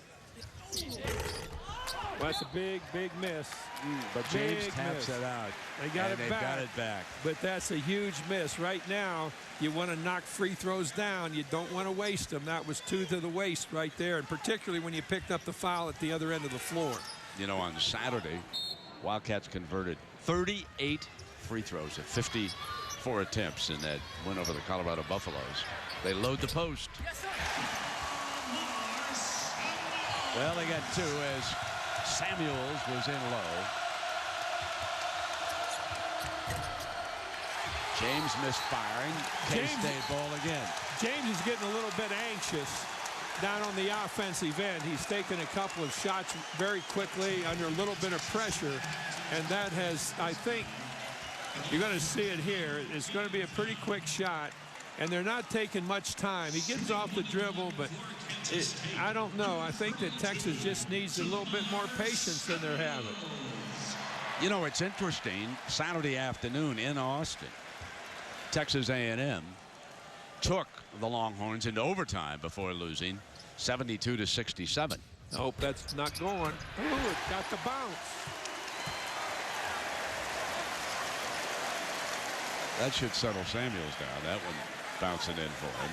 Well, that's a big miss. But James taps it out. They got it back. But that's a huge miss. Right now, you want to knock free throws down. You don't want to waste them. That was 2 to the waist right there, and particularly when you picked up the foul at the other end of the floor. You know, on Saturday, Wildcats converted 38 free throws at 54 attempts in that win over the Colorado Buffaloes. They load the post. Well, they got 2 as Samuels was in low. James misfiring. K-State ball again. James is getting a little bit anxious down on the offensive end. He's taken a couple of shots very quickly under a little bit of pressure, and that has, I think, you're going to see it here. It's going to be a pretty quick shot, and they're not taking much time. He gets off the dribble, but I don't know. I think that Texas just needs a little bit more patience than they're having. You know, it's interesting. Saturday afternoon in Austin, Texas A&M took the Longhorns into overtime before losing 72-67. Nope, that's not going. Ooh, it got the bounce. That should settle Samuels down. That one bouncing in for him.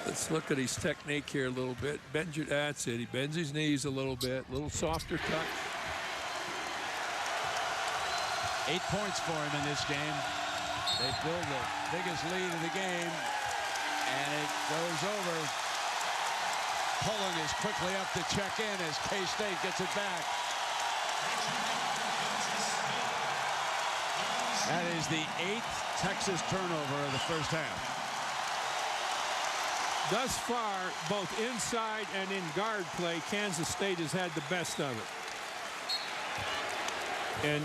Let's look at his technique here a little bit. That's it. He bends his knees a little bit. A little softer touch. 8 points for him in this game. They build the biggest lead of the game, and it goes over. Pullen is quickly up to check in as K-State gets it back. That is the 8th Texas turnover of the first half. Thus far, both inside and in guard play, Kansas State has had the best of it. And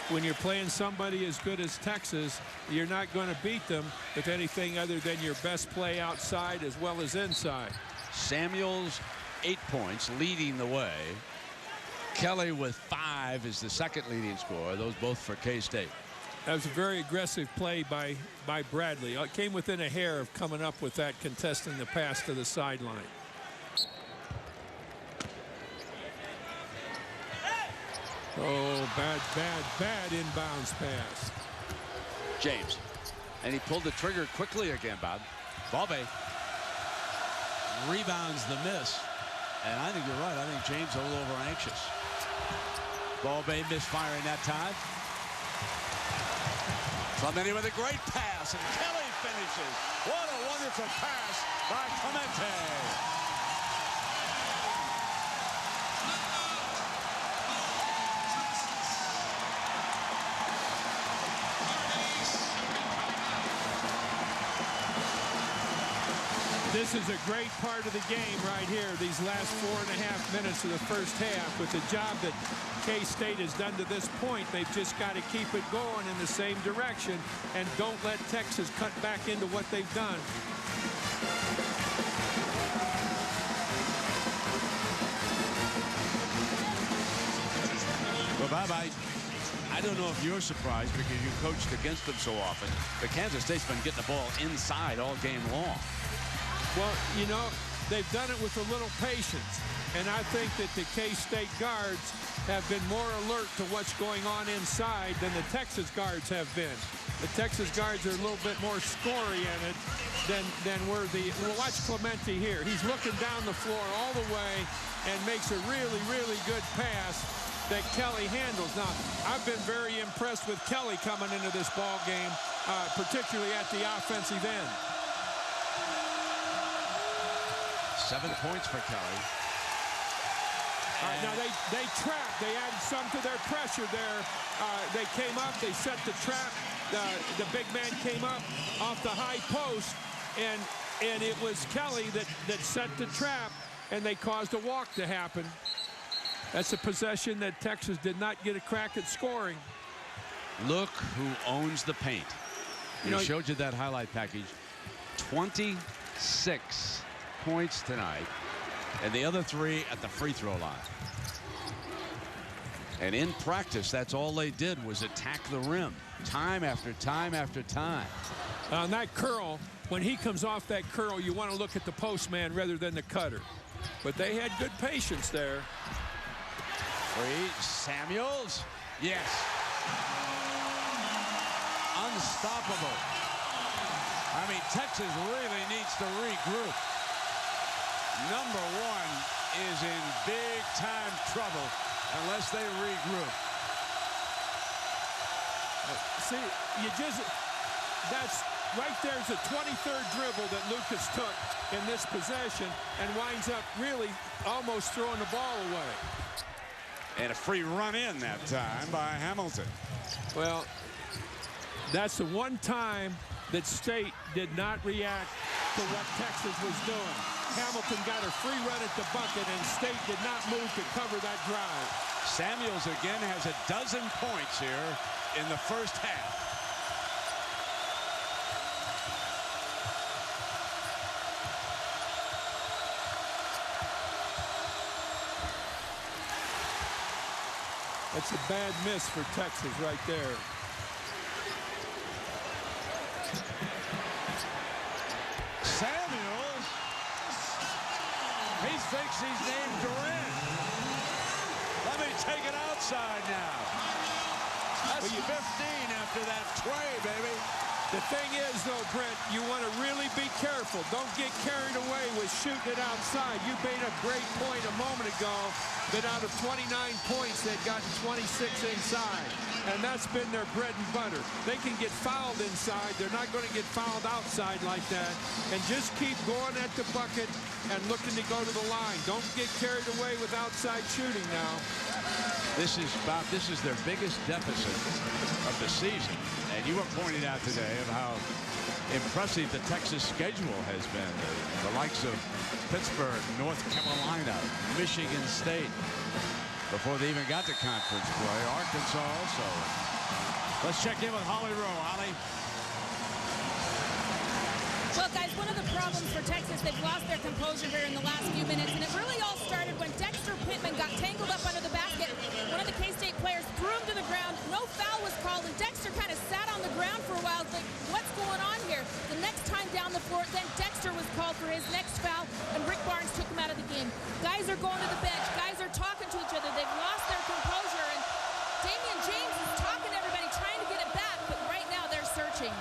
when you're playing somebody as good as Texas, you're not going to beat them with anything other than your best play outside as well as inside. Samuels, 8 points, leading the way. Kelly with 5 is the second leading scorer. Those both for K-State. That was a very aggressive play by Bradley. It came within a hair of coming up with that, contesting the pass to the sideline. Oh, bad inbounds pass. James. And he pulled the trigger quickly again, Bob. Balbe rebounds the miss. And I think you're right. I think James a little over anxious. Balbe misfiring that time. Clemente with a great pass, and Kelly finishes. What a wonderful pass by Clemente. This is a great part of the game right here, these last 4.5 minutes of the first half. With the job that K-State has done to this point, they've just got to keep it going in the same direction and don't let Texas cut back into what they've done. Well, Bob, I don't know if you're surprised because you coached against them so often, but Kansas State's been getting the ball inside all game long. Well, you know, they've done it with a little patience, and I think that the K-State guards have been more alert to what's going on inside than the Texas guards have been. The Texas guards are a little bit more score-oriented than were the. Well, watch Clemente here. He's looking down the floor all the way and makes a really, really good pass that Kelly handles. Now, I've been very impressed with Kelly coming into this ball game, particularly at the offensive end. 7 points for Kelly. All right, now they trapped. They added some to their pressure there. They came up. They set the trap. The big man came up off the high post, and it was Kelly that set the trap, and they caused a walk to happen. That's a possession that Texas did not get a crack at scoring. Look who owns the paint. We showed you that highlight package. 26 points tonight, and the other 3 at the free throw line. And in practice, that's all they did was attack the rim time after time after time. On that curl, when he comes off that curl, you want to look at the postman rather than the cutter. But they had good patience there. Free Samuels. Yes. Unstoppable. I mean, Texas really needs to regroup. Number 1 is in big-time trouble unless they regroup. See, that's right there's a 23rd dribble that Lucas took in this possession and winds up really almost throwing the ball away. And a free run in that time by Hamilton. Well, that's the one time that State did not react to what Texas was doing. Hamilton got a free run at the bucket, and State did not move to cover that drive. Samuels again has 12 points here in the first half. That's a bad miss for Texas right there. Samuels, he thinks he's named Durant. Let me take it outside now. That's 15 after that tray, baby. The thing is, though, Brent, you want to really be careful. Don't get carried away with shooting it outside. You made a great point a moment ago that out of 29 points, they've gotten 26 inside. And that's been their bread and butter. They can get fouled inside. They're not going to get fouled outside like that. And just keep going at the bucket and looking to go to the line. Don't get carried away with outside shooting now. This is their biggest deficit of the season. And you were pointing out today of how impressive the Texas schedule has been. The likes of Pittsburgh, North Carolina, Michigan State, before they even got to conference play. Arkansas also. Let's check in with Holly Rowe. Holly. Well, guys, one of the problems for Texas, they've lost their composure here in the last few minutes, and it really all started when Dexter Pittman got tangled up under the basket. One of the K-State players threw him to the ground. No foul was called, and Dexter kind of sat on the ground for a while. It's like, what's going on here? The next time down the floor, then Dexter was called for his next foul, and Rick Barnes took him out of the game. Guys are going to the bench. Guys are talking to each other. They've lost their composure, and Damian James is talking to everybody, trying to get it back, but right now they're searching.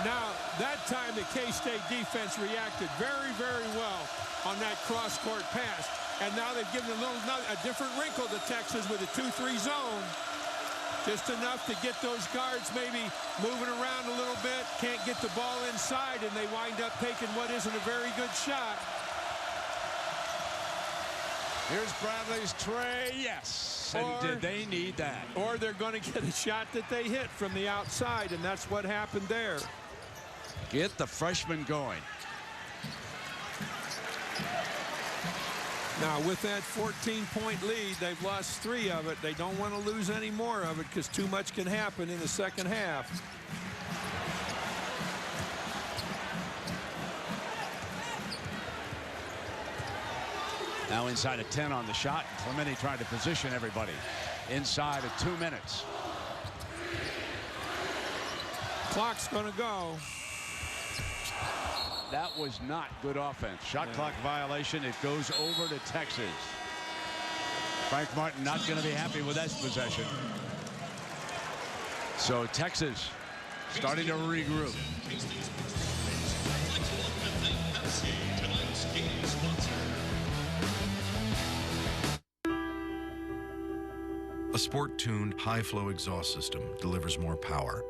Now, that time the K-State defense reacted very, very well on that cross-court pass. And now they've given a different wrinkle to Texas with a 2-3 zone. Just enough to get those guards maybe moving around a little bit. Can't get the ball inside, and they wind up taking what isn't a very good shot. Here's Bradley's tray. Yes. And did they need that? Or they're going to get a shot that they hit from the outside, and that's what happened there. Get the freshman going. Now, with that 14-point lead, they've lost 3 of it. They don't want to lose any more of it because too much can happen in the second half. Now inside of 10 on the shot. Clemente trying to position everybody inside of 2 minutes. Clock's going to go. That was not good offense. Shot clock violation. It goes over to Texas. Frank Martin not going to be happy with that possession. So Texas starting to regroup. A sport-tuned, high-flow exhaust system delivers more power.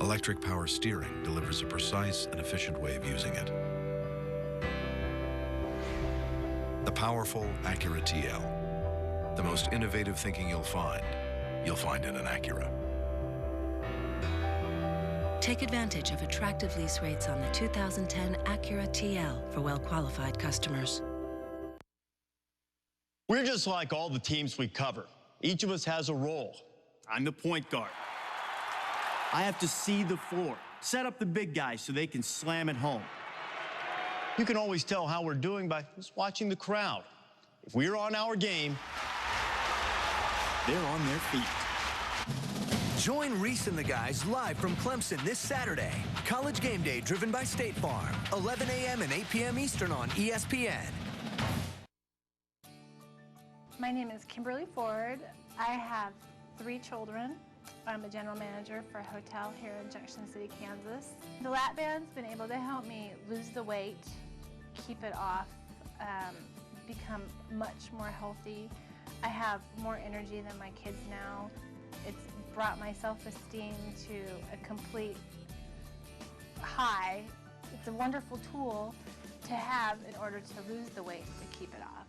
Electric power steering delivers a precise and efficient way of using it. The powerful Acura TL. The most innovative thinking you'll find in an Acura. Take advantage of attractive lease rates on the 2010 Acura TL for well-qualified customers. We're just like all the teams we cover. Each of us has a role. I'm the point guard. I have to see the floor, set up the big guys so they can slam it home. You can always tell how we're doing by just watching the crowd. If we're on our game, they're on their feet. Join Reese and the guys live from Clemson this Saturday. College Game Day driven by State Farm. 11 a.m. and 8 p.m. Eastern on ESPN. My name is Kimberly Ford. I have 3 children. I'm a general manager for a hotel here in Junction City, Kansas. The lap band's been able to help me lose the weight, keep it off, become much more healthy. I have more energy than my kids now. It's brought my self-esteem to a complete high. It's a wonderful tool to have in order to lose the weight, to keep it off.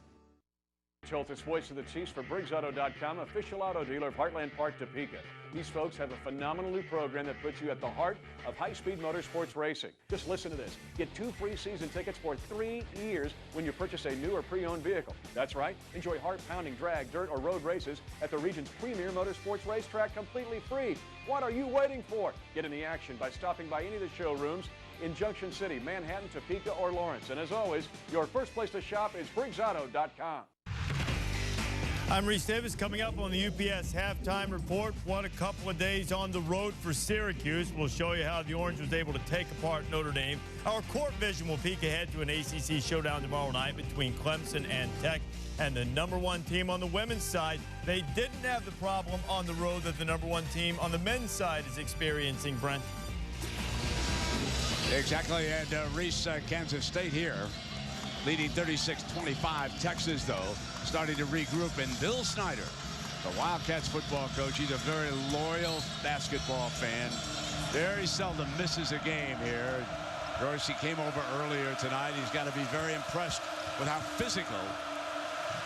Schultz, voice of the Chiefs for BriggsAuto.com, official auto dealer of Heartland Park, Topeka. These folks have a phenomenal new program that puts you at the heart of high-speed motorsports racing. Just listen to this. Get 2 free season tickets for 3 years when you purchase a new or pre-owned vehicle. That's right. Enjoy heart-pounding drag, dirt, or road races at the region's premier motorsports racetrack completely free. What are you waiting for? Get in the action by stopping by any of the showrooms in Junction City, Manhattan, Topeka, or Lawrence. And as always, your first place to shop is BriggsAuto.com. I'm Reese Davis. Coming up on the UPS halftime report, what a couple of days on the road for Syracuse. We'll show you how the Orange was able to take apart Notre Dame. Our court vision will peek ahead to an ACC showdown tomorrow night between Clemson and Tech. And the #1 team on the women's side, they didn't have the problem on the road that the #1 team on the men's side is experiencing, Brent. Exactly, and Reese, Kansas State here, leading 36-25. Texas, though, starting to regroup. And Bill Snyder, the Wildcats football coach, he's a very loyal basketball fan. Very seldom misses a game here. Of course, he came over earlier tonight. He's got to be very impressed with how physical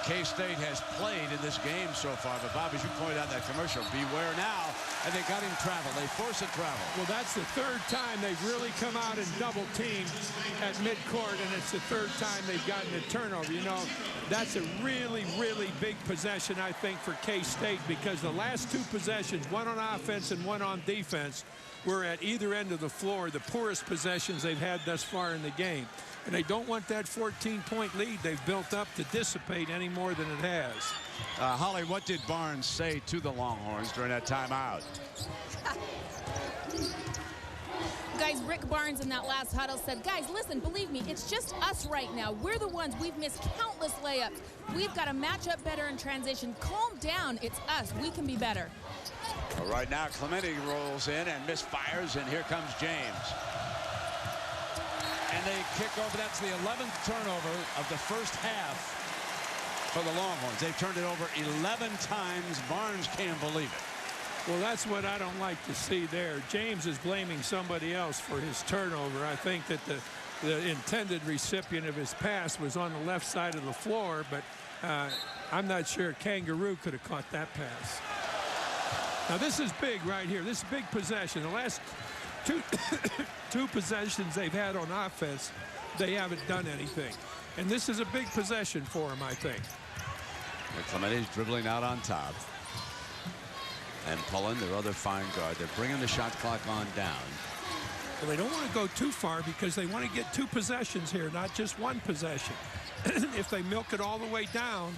K-State has played in this game so far. But, Bob, as you pointed out in that commercial, beware now. And they got him travel. They force it travel. Well, that's the 3rd time they've really come out and double teamed at midcourt, and it's the 3rd time they've gotten a turnover. You know, that's a really, really big possession, I think, for K-State, because the last 2 possessions, one on offense and one on defense, were at either end of the floor, the poorest possessions they've had thus far in the game. And they don't want that 14-point lead they've built up to dissipate any more than it has. Holly, what did Barnes say to the Longhorns during that timeout? Guys, Rick Barnes in that last huddle said, guys, listen, believe me, it's just us right now. We're the ones. We've missed countless layups. We've got to match up better in transition. Calm down. It's us. We can be better. Well, right now, Clemente rolls in and misfires, and here comes James. And they kick over. That's the 11th turnover of the first half for the Longhorns. They've turned it over 11 times. Barnes can't believe it. Well, that's what I don't like to see there. James is blaming somebody else for his turnover. I think that the intended recipient of his pass was on the left side of the floor, but I'm not sure Kangaroo could have caught that pass. Now, this is big right here. This is a big possession. The last two possessions they've had on offense, they haven't done anything. And this is a big possession for them, I think. Clemente's dribbling out on top. And pulling their other fine guard. They're bringing the shot clock on down. Well, they don't want to go too far because they want to get 2 possessions here, not just 1 possession. If they milk it all the way down.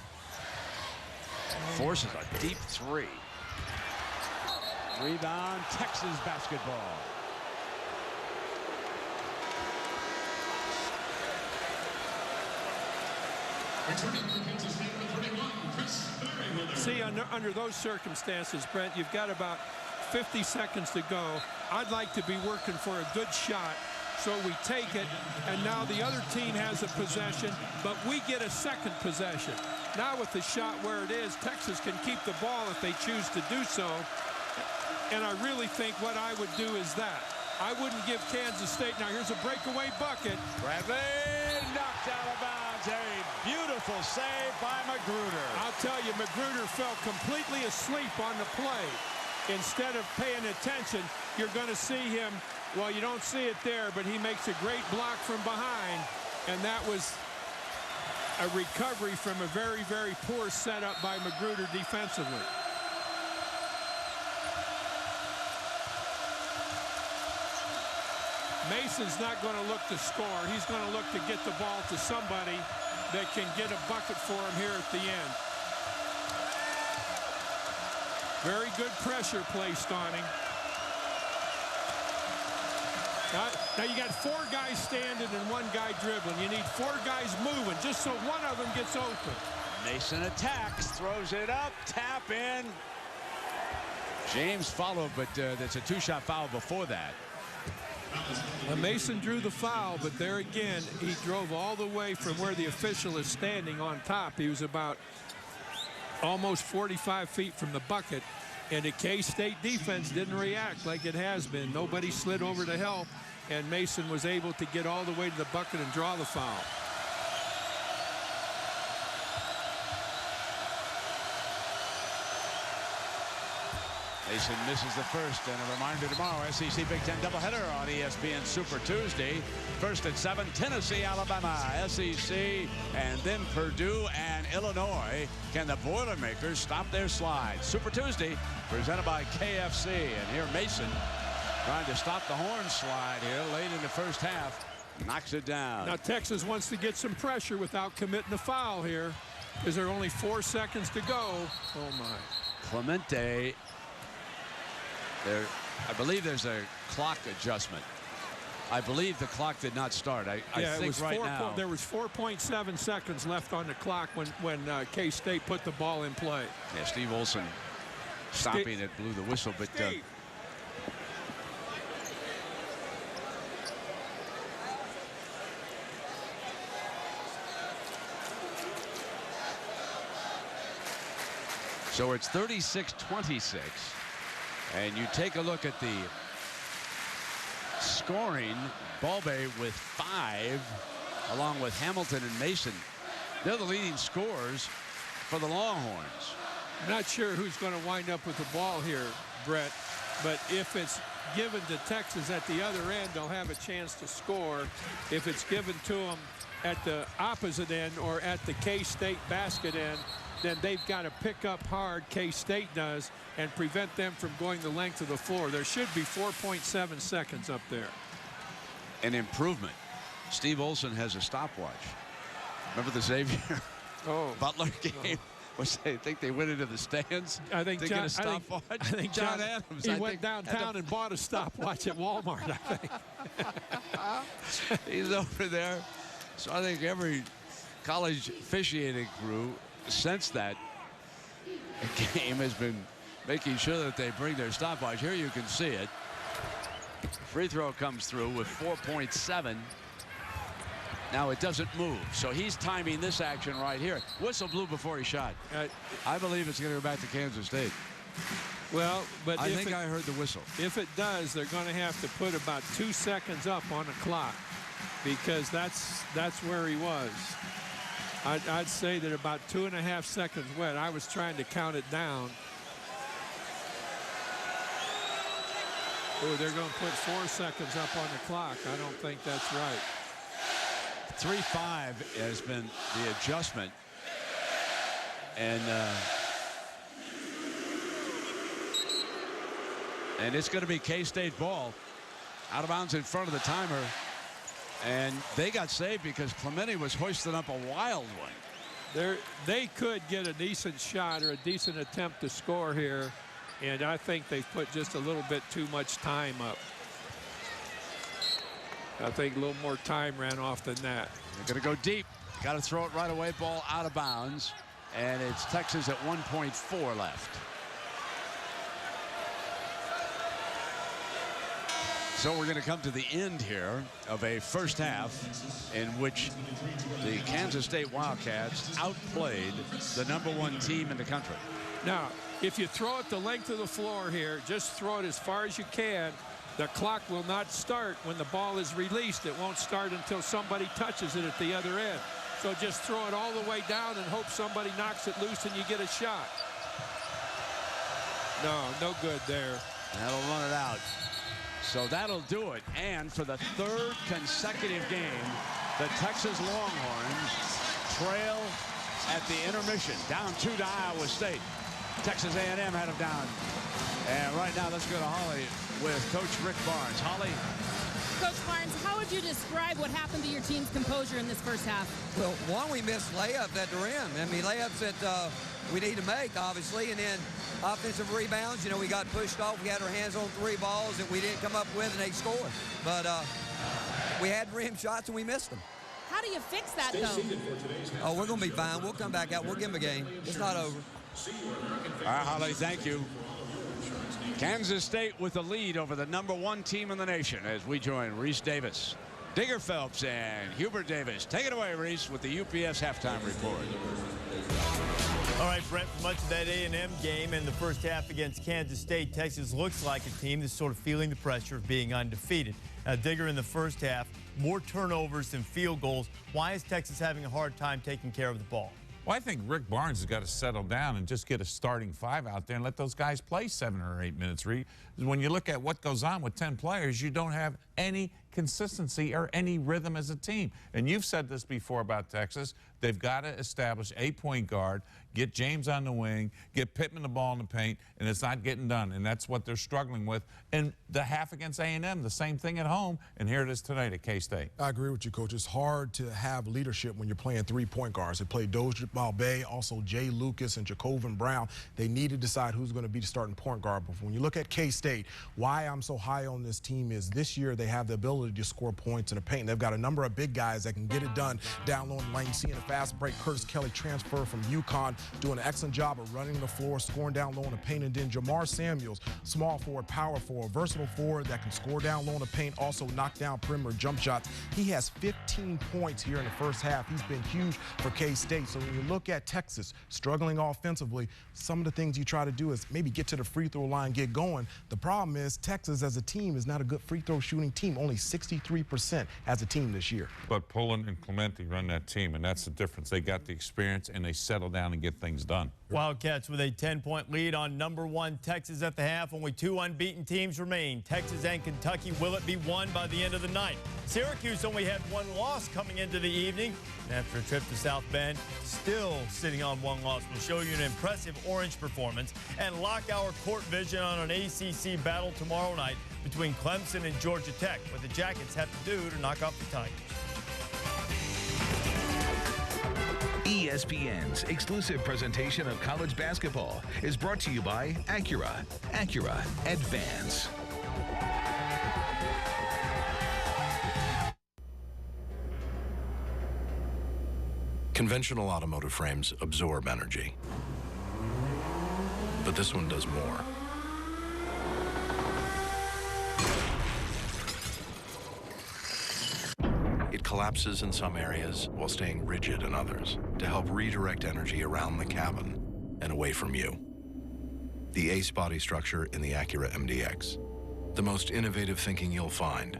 Forces a deep 3. Rebound, Texas basketball. See, under those circumstances, Brent, you've got about 50 seconds to go. I'd like to be working for a good shot, so we take it, and now the other team has a possession, but we get a second possession. Now with the shot where it is, Texas can keep the ball if they choose to do so, and I really think what I would do is that. I wouldn't give Kansas State. Now here's a breakaway bucket. Bradley knocked out of bounds. A beautiful save by Magruder. I'll tell you, Magruder fell completely asleep on the play. Instead of paying attention, you're going to see him, well, you don't see it there, but he makes a great block from behind, and that was a recovery from a very, very poor setup by Magruder defensively. Mason's not going to look to score. He's going to look to get the ball to somebody that can get a bucket for him here at the end. Very good pressure placed on him. Now you got 4 guys standing and 1 guy dribbling. You need 4 guys moving just so one of them gets open. Mason attacks, throws it up, tap in. James followed, but that's a 2-shot foul before that. Mason drew the foul, but there again, he drove all the way from where the official is standing on top. He was about almost 45 feet from the bucket, and the K-State defense didn't react like it has been. Nobody slid over to help, and Mason was able to get all the way to the bucket and draw the foul. Mason misses the first, and a reminder tomorrow, SEC Big Ten doubleheader on ESPN Super Tuesday. First at 7, Tennessee, Alabama, SEC, and then Purdue and Illinois. Can the Boilermakers stop their slide? Super Tuesday, presented by KFC. And here Mason trying to stop the Horns slide here late in the first half. Knocks it down. Now Texas wants to get some pressure without committing a foul here, because there are only 4 seconds to go. Oh, my. Clemente. I believe there's a clock adjustment. I believe the clock did not start. I think it was right now. There was 4.7 seconds left on the clock when K-State put the ball in play. Yeah, Steve Olson stopping it, blew the whistle, but so it's 36-26. And you take a look at the scoring. Balbe with 5, along with Hamilton and Mason. They're the leading scorers for the Longhorns. I'm not sure who's going to wind up with the ball here, Brett, but if it's given to Texas at the other end, they'll have a chance to score. If it's given to them at the opposite end or at the K-State basket end, then they've got to pick up hard, K-State does, and prevent them from going the length of the floor. There should be 4.7 seconds up there. An improvement. Steve Olson has a stopwatch. Remember the Xavier Butler game? Which they think they went into the stands. I think John, a stopwatch. I think John Adams. He went downtown and bought a stopwatch at Walmart, I think. He's over there. So I think every college officiating crew, since that game, has been making sure that they bring their stopwatch. Here you can see it. Free throw comes through with 4.7. Now it doesn't move, so he's timing this action right here. Whistle blew before he shot. I believe it's going to go back to Kansas State. Well, but I think I heard the whistle. If it does, they're going to have to put about 2 seconds up on the clock, because that's where he was. I'd say that about 2.5 seconds went. I was trying to count it down. Oh, they're going to put 4 seconds up on the clock. I don't think that's right. 3-5 has been the adjustment. And it's going to be K-State ball. Out of bounds in front of the timer. And they got saved because Clemente was hoisting up a wild one. They could get a decent shot or a decent attempt to score here. And I think they put just a little bit too much time up. I think a little more time ran off than that. They're going to go deep. Got to throw it right away. Ball out of bounds. And it's Texas at 1.4 left. So we're going to come to the end here of a first half in which the Kansas State Wildcats outplayed the #1 team in the country. Now, if you throw it the length of the floor here, just throw it as far as you can. The clock will not start when the ball is released. It won't start until somebody touches it at the other end. So just throw it all the way down and hope somebody knocks it loose and you get a shot. No good there. That'll run it out. So that'll do it. And for the 3rd consecutive game, the Texas Longhorns trail at the intermission. Down 2 to Iowa State. Texas A&M had them down. And right now, let's go to Holly with Coach Rick Barnes. Holly. Coach Barnes, how would you describe what happened to your team's composure in this first half? Well, one, we missed layups at the rim. I mean, layups that we need to make, obviously. And then offensive rebounds, you know, we got pushed off. We had our hands on 3 balls that we didn't come up with, and they scored. But we had rim shots, and we missed them. How do you fix that, though? Oh, we're going to be fine. We'll come back out. We'll give them a game. It's not over. All right, Holly, thank you. Kansas State with the lead over the #1 team in the nation as we join Reese Davis, Digger Phelps, and Hubert Davis. Take it away, Reese, with the UPS halftime report. All right, Brent, for much of that A&M game in the first half against Kansas State, Texas looks like a team that's sort of feeling the pressure of being undefeated. Digger, in the first half, more turnovers than field goals. Why is Texas having a hard time taking care of the ball? Well, I think Rick Barnes has got to settle down and just get a starting 5 out there and let those guys play 7 or 8 minutes. When you look at what goes on with 10 players, you don't have any consistency or any rhythm as a team. And you've said this before about Texas. They've got to establish a point guard, get James on the wing, get Pittman the ball in the paint, and it's not getting done. And that's what they're struggling with. And the half against A&M, the same thing at home, and here it is tonight at K-State. I agree with you, Coach. It's hard to have leadership when you're playing 3 point guards. They play Doja Balbay, also Jay Lucas and Jacobin Brown. They need to decide who's going to be the starting point guard. But when you look at K-State, why I'm so high on this team is this year they have the ability to score points in the paint. They've got a number of big guys that can get it done down low in the lane. Seeing a fast break, Curtis Kelly transfer from UConn, doing an excellent job of running the floor, scoring down low in the paint. And then Jamar Samuels, small forward, power forward, versatile forward that can score down low in the paint, also knock down perimeter jump shots. He has 15 points here in the first half. He's been huge for K-State. So when you look at Texas struggling offensively, some of the things you try to do is maybe get to the free throw line, get going. The problem is Texas as a team is not a good free throw shooting team, only 63% as a team this year. But Pullen and Clemente run that team, and that's the difference. They got the experience, and they settle down and get things done. Wildcats with a 10-point lead on #1 Texas at the half. Only 2 unbeaten teams remain, Texas and Kentucky. Will it be won by the end of the night? Syracuse only had 1 loss coming into the evening. And after a trip to South Bend, still sitting on 1 loss. We'll show you an impressive Orange performance and lock our court vision on an ACC battle tomorrow night between Clemson and Georgia Tech. What the Jackets have to do to knock off the Tigers. ESPN's exclusive presentation of college basketball is brought to you by Acura. Acura Advance. Conventional automotive frames absorb energy, but this one does more. It collapses in some areas while staying rigid in others to help redirect energy around the cabin and away from you. The ACE body structure in the Acura MDX. The most innovative thinking you'll find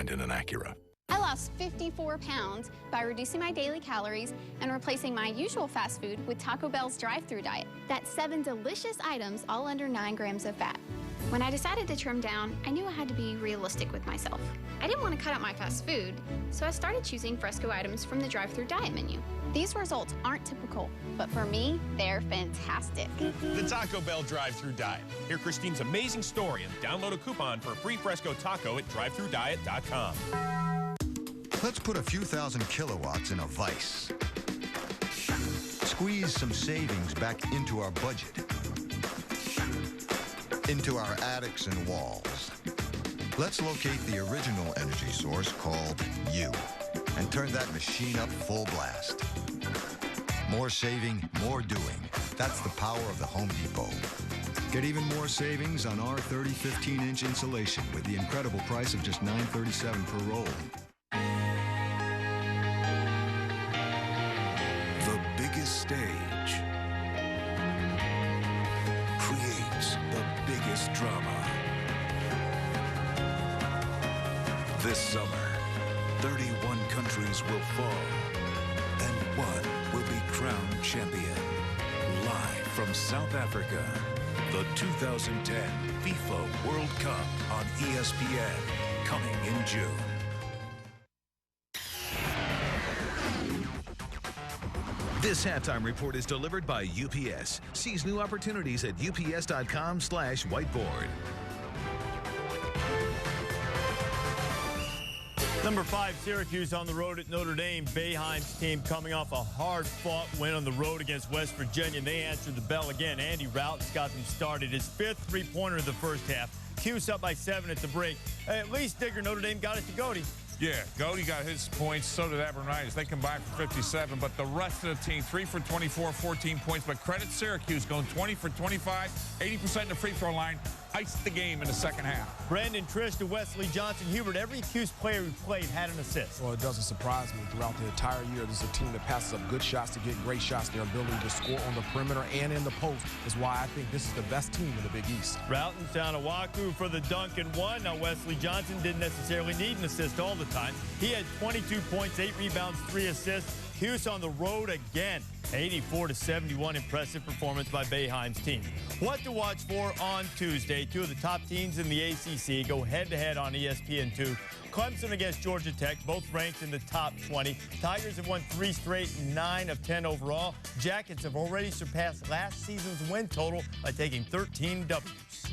in an Acura. I lost 54 pounds by reducing my daily calories and replacing my usual fast food with Taco Bell's drive-thru diet. That's 7 delicious items, all under 9 grams of fat. When I decided to trim down, I knew I had to be realistic with myself. I didn't want to cut out my fast food, so I started choosing Fresco items from the drive-thru diet menu. These results aren't typical, but for me, they're fantastic. The Taco Bell drive-thru diet. Hear Christine's amazing story and download a coupon for a free Fresco taco at drivethruddiet.com. Let's put a few thousand kilowatts in a vise. Squeeze some savings back into our budget, into our attics and walls. Let's locate the original energy source called you and turn that machine up full blast. More saving, more doing. That's the power of the Home Depot. Get even more savings on our 30 15-inch insulation with the incredible price of just $9.37 per roll. The biggest stage creates the biggest drama. This summer, 31 countries will fall, and one will be crowned champion. Live from South Africa, the 2010 FIFA World Cup on ESPN, coming in June. This halftime report is delivered by UPS. Seize new opportunities at ups.com/whiteboard. #5, Syracuse on the road at Notre Dame. Boeheim's team coming off a hard-fought win on the road against West Virginia. And they answered the bell again. Andy Routen's got them started. His 5th three-pointer of the first half. Cuse up by 7 at the break. At least Digger, Notre Dame got it to Goody. Yeah, Goody got his points, so did Abernitis. They combined for 57, but the rest of the team, 3 for 24, 14 points. But credit Syracuse, going 20 for 25, 80% in the free throw line. Iced the game in the second half. Brandon Trish to Wesley Johnson. Hubert, every Cuse player who played had an assist. Well, it doesn't surprise me. Throughout the entire year, this is a team that passes up good shots to get great shots. Their ability to score on the perimeter and in the post is why I think this is the best team in the Big East. Routen's down to Waku for the dunk and one. Now, Wesley Johnson didn't necessarily need an assist all the time. He had 22 points, 8 rebounds, 3 assists. Cuse on the road again. 84-71, impressive performance by Boeheim's team. What to watch for on Tuesday? Two of the top teams in the ACC go head-to-head on ESPN2. Clemson against Georgia Tech, both ranked in the top 20. Tigers have won 3 straight, 9 of 10 overall. Jackets have already surpassed last season's win total by taking 13 W's.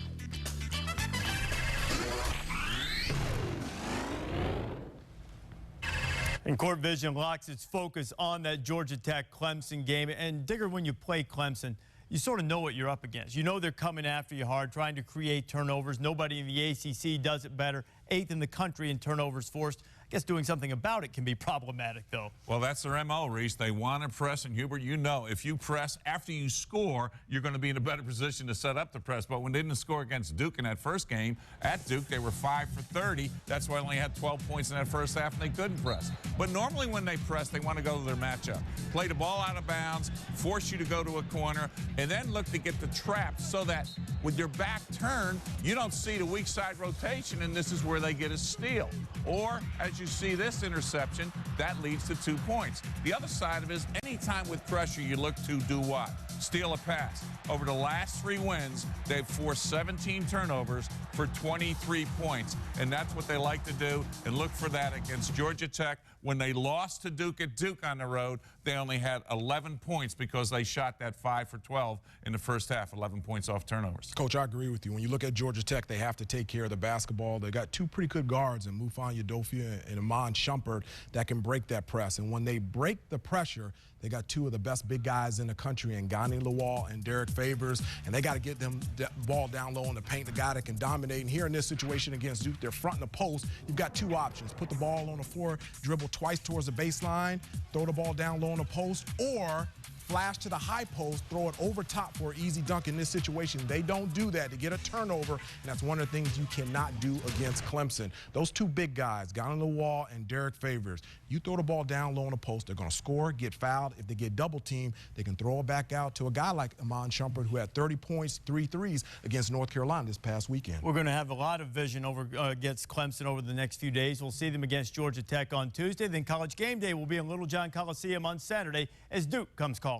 And Court Vision locks its focus on that Georgia Tech-Clemson game. And, Digger, when you play Clemson, you sort of know what you're up against. You know they're coming after you hard, trying to create turnovers. Nobody in the ACC does it better. 8th in the country in turnovers forced. I guess doing something about it can be problematic, though. Well, that's their MO, Reese. They want to press, and Hubert, you know, if you press after you score, you're going to be in a better position to set up the press. But when they didn't score against Duke in that first game, at Duke, they were 5 for 30. That's why they only had 12 points in that first half, and they couldn't press. But normally when they press, they want to go to their matchup. Play the ball out of bounds, force you to go to a corner, and then look to get the trap so that with your back turned, you don't see the weak side rotation, and this is where they get a steal. Or, as you see this interception, that leads to 2 points. The other side of it is anytime with pressure, you look to do what? Steal a pass. Over the last 3 wins, they've forced 17 turnovers for 23 points, and that's what they like to do, and look for that against Georgia Tech. When they lost to Duke at Duke on the road, they only had 11 points because they shot that 5 for 12 in the first half, 11 points off turnovers. Coach, I agree with you. When you look at Georgia Tech, they have to take care of the basketball. They got 2 pretty good guards in Mufon Yadofia and Amon Shumpert that can break that press. And when they break the pressure, they got 2 of the best big guys in the country, in Ngani Lawal and Derek Favors, and they got to get them ball down low in the paint, the guy that can dominate. And here in this situation against Duke, they're fronting the post. You've got 2 options. Put the ball on the floor, dribble twice towards the baseline, throw the ball down low on the post, or flash to the high post, throw it over top for an easy dunk in this situation. They don't do that to get a turnover, and that's one of the things you cannot do against Clemson. Those 2 big guys, Ngani Lawal and Derek Favors, you throw the ball down low on the post, they're going to score, get fouled. If they get double teamed, they can throw it back out to a guy like Amon Shumpert, who had 30 points, 3 threes against North Carolina this past weekend. We're going to have a lot of vision over against Clemson over the next few days. We'll see them against Georgia Tech on Tuesday. Then College Game Day will be in Little John Coliseum on Saturday as Duke comes calling.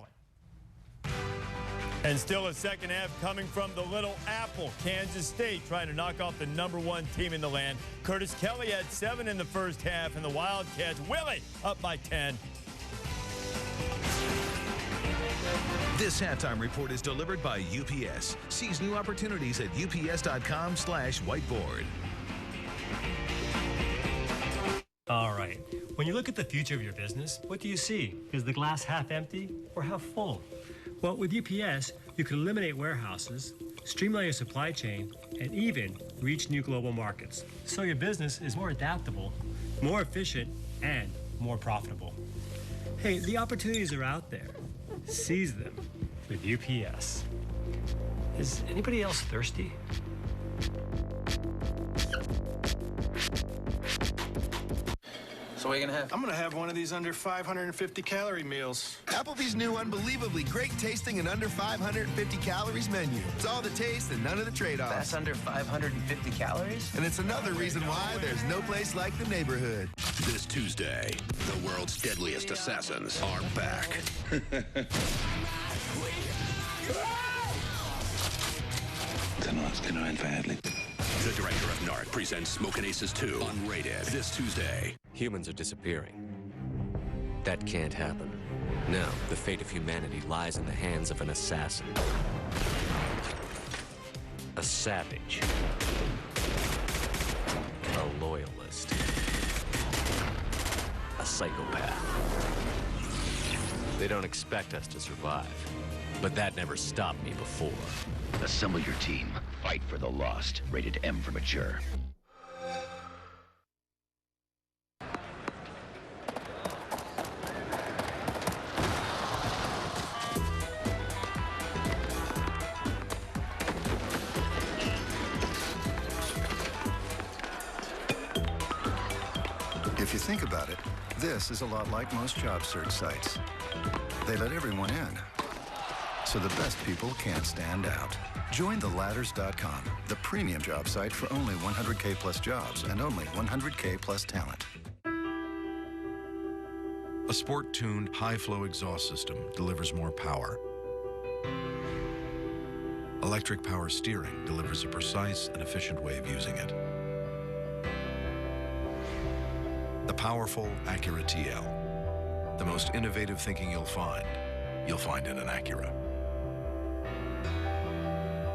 And still a second half coming from the Little Apple. Kansas State trying to knock off the #1 team in the land. Curtis Kelly had 7 in the first half, and the Wildcats, Willie, up by 10. This halftime report is delivered by UPS. Seize new opportunities at ups.com/whiteboard. All right. When you look at the future of your business, what do you see? Is the glass half empty or half full? Well, with UPS, you can eliminate warehouses, streamline your supply chain, and even reach new global markets. So your business is more adaptable, more efficient, and more profitable. Hey, the opportunities are out there. Seize them with UPS. Is anybody else thirsty? So what are you gonna have? I'm gonna have one of these under 550 calorie meals. Applebee's new unbelievably great tasting and under 550 calories menu. It's all the taste and none of the trade-offs. That's under 550 calories? And it's another reason why there's no place like the neighborhood. This Tuesday, the world's deadliest assassins are back. Tonight's gonna end badly. The director of Narc presents Smokin' Aces 2 unrated this Tuesday. Humans are disappearing. That can't happen. No, the fate of humanity lies in the hands of an assassin. A savage. A loyalist. A psychopath. They don't expect us to survive, but that never stopped me before. Assemble your team. Fight for the lost. Rated M for mature. If you think about it, this is a lot like most job search sites. They let everyone in, so the best people can't stand out. Join theladders.com, the premium job site for only 100K plus jobs and only 100K plus talent. A sport-tuned, high-flow exhaust system delivers more power. Electric power steering delivers a precise and efficient way of using it. The powerful Acura TL. The most innovative thinking you'll find in an Acura.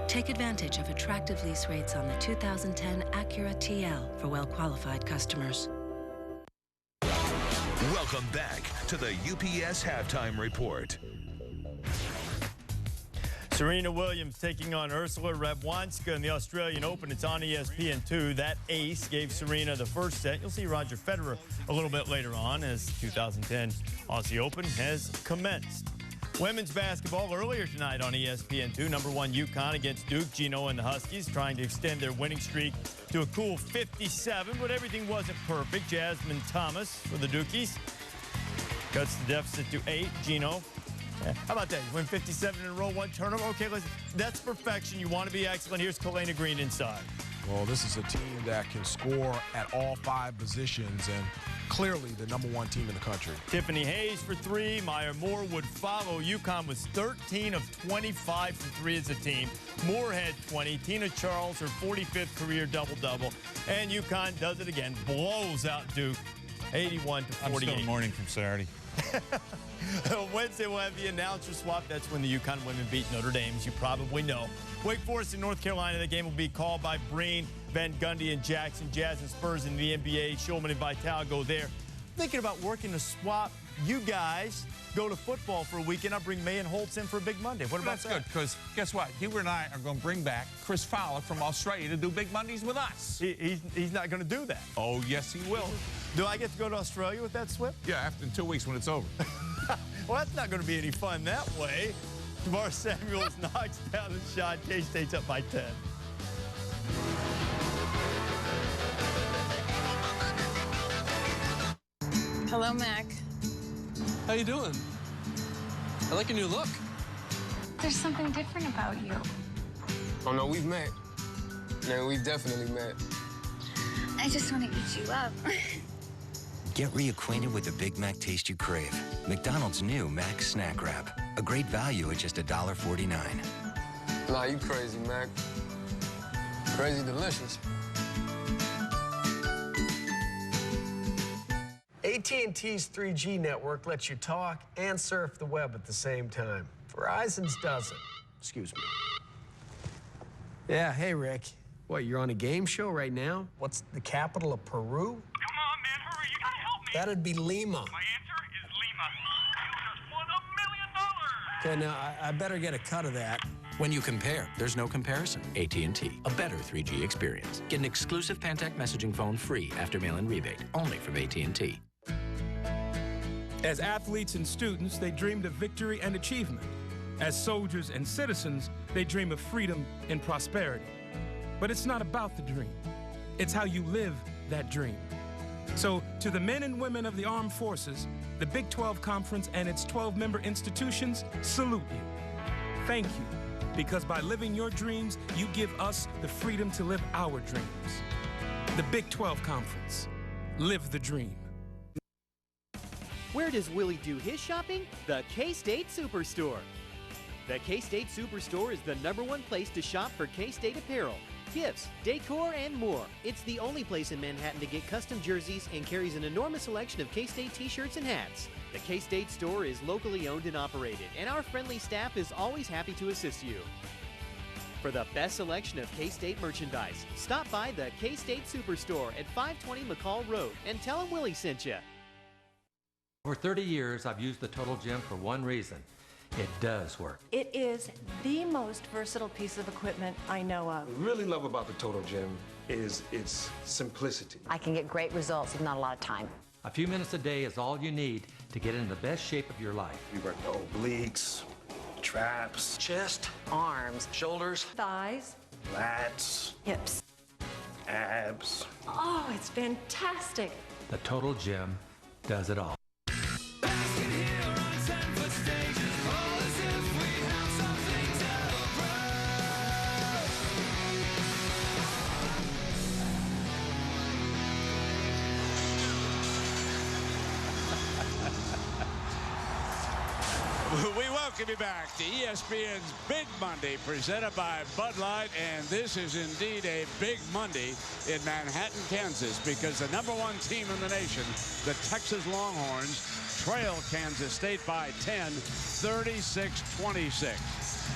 Take advantage of attractive lease rates on the 2010 Acura TL for well-qualified customers. Welcome back to the UPS Halftime Report. Serena Williams taking on Ursula Radwanska in the Australian Open. It's on ESPN2. That ace gave Serena the first set. You'll see Roger Federer a little bit later on as 2010 Aussie Open has commenced. Women's basketball earlier tonight on ESPN2. Number 1 UConn against Duke. Gino and the Huskies trying to extend their winning streak to a cool 57, but everything wasn't perfect. Jasmine Thomas for the Dukies cuts the deficit to 8. Gino, how about that? You win 57 in a row, 1 turnover. Okay, listen, that's perfection. You want to be excellent. Here's Kalena Green inside. Well, this is a team that can score at all 5 positions and clearly the number 1 team in the country. Tiffany Hayes for 3. Maya Moore would follow. UConn was 13 of 25 from 3 as a team. Moore had 20. Tina Charles, her 45th career double-double. And UConn does it again. Blows out Duke, 81 to 48. I'm still mourning from Saturday. Wednesday, we'll have the announcer swap. That's when the UConn women beat Notre Dame, as you probably know. Wake Forest in North Carolina. The game will be called by Breen, Van Gundy, and Jackson. Jazz and Spurs in the NBA. Shulman and Vitale go there. Thinking about working a swap. You guys go to football for a weekend. I'll bring May and Holtz in for a big Monday. What about that? That's good, because guess what? You and I are going to bring back Chris Fowler from Australia to do Big Mondays with us. He's not going to do that. Oh, yes, he will. Do I get to go to Australia with that Swift? Yeah, after 2 weeks when it's over. Well, that's not going to be any fun that way. Jamar Samuels knocks down the shot. K-State's up by 10. Hello, Mac. How you doing? I like your new look. There's something different about you. Oh, no, we've met. No, we've definitely met. I just want to eat you up. Get reacquainted with the Big Mac taste you crave. McDonald's new Mac Snack Wrap. A great value at just $1.49. Nah, you crazy, Mac. Crazy delicious. AT&T's 3G network lets you talk and surf the web at the same time. Verizon's doesn't. Excuse me. Yeah, hey, Rick. What, you're on a game show right now? What's the capital of Peru? Come on, man, hurry. You gotta help me. That'd be Lima. My answer is Lima. You just won $1 million. Okay, now, I better get a cut of that. When you compare, there's no comparison. AT&T, a better 3G experience. Get an exclusive Pantech messaging phone free after mail-in rebate, only from AT&T. As athletes and students, they dreamed of victory and achievement. As soldiers and citizens, they dream of freedom and prosperity. But it's not about the dream. It's how you live that dream. So, to the men and women of the armed forces, the Big 12 Conference and its 12-member institutions salute you. Thank you, because by living your dreams, you give us the freedom to live our dreams. The Big 12 Conference. Live the dream. Where does Willie do his shopping? The K-State Superstore. The K-State Superstore is the #1 place to shop for K-State apparel, gifts, decor, and more. It's the only place in Manhattan to get custom jerseys and carries an enormous selection of K-State t-shirts and hats. The K-State store is locally owned and operated, and our friendly staff is always happy to assist you. For the best selection of K-State merchandise, stop by the K-State Superstore at 520 McCall Road and tell them Willie sent you. For 30 years, I've used the Total Gym for one reason. It does work. It is the most versatile piece of equipment I know of. What I really love about the Total Gym is its simplicity. I can get great results with not a lot of time. A few minutes a day is all you need to get in the best shape of your life. We work the obliques, traps, chest, arms, shoulders, thighs, lats, hips, abs. Oh, it's fantastic. The Total Gym does it all. We welcome you back to ESPN's Big Monday, presented by Bud Light. And this is indeed a big Monday in Manhattan, Kansas, because the #1 team in the nation, the Texas Longhorns, trail Kansas State by 10, 36-26.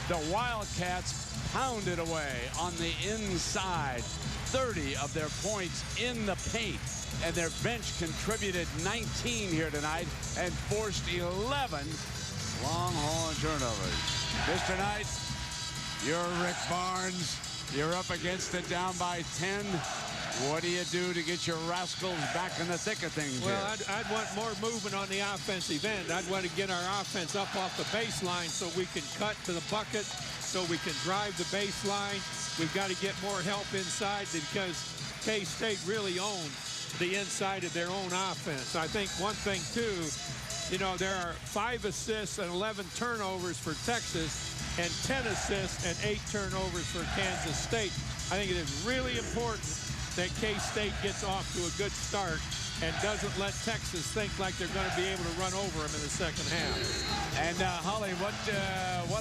The Wildcats pounded away on the inside, 30 of their points in the paint. And their bench contributed 19 here tonight and forced 11 Longhorn turnovers. Mr. Knight, you're Rick Barnes. You're up against it, down by 10. What do you do to get your rascals back in the thick of things well, here? I'd want more movement on the offensive end. I'd want to get our offense up off the baseline so we can cut to the bucket, so we can drive the baseline. We've got to get more help inside because K-State really owns the inside of their own offense. I think one thing, too, you know, there are 5 assists and 11 turnovers for Texas and 10 assists and 8 turnovers for Kansas State. I think it is really important that K-State gets off to a good start and doesn't let Texas think like they're going to be able to run over them in the second half. And Holly, what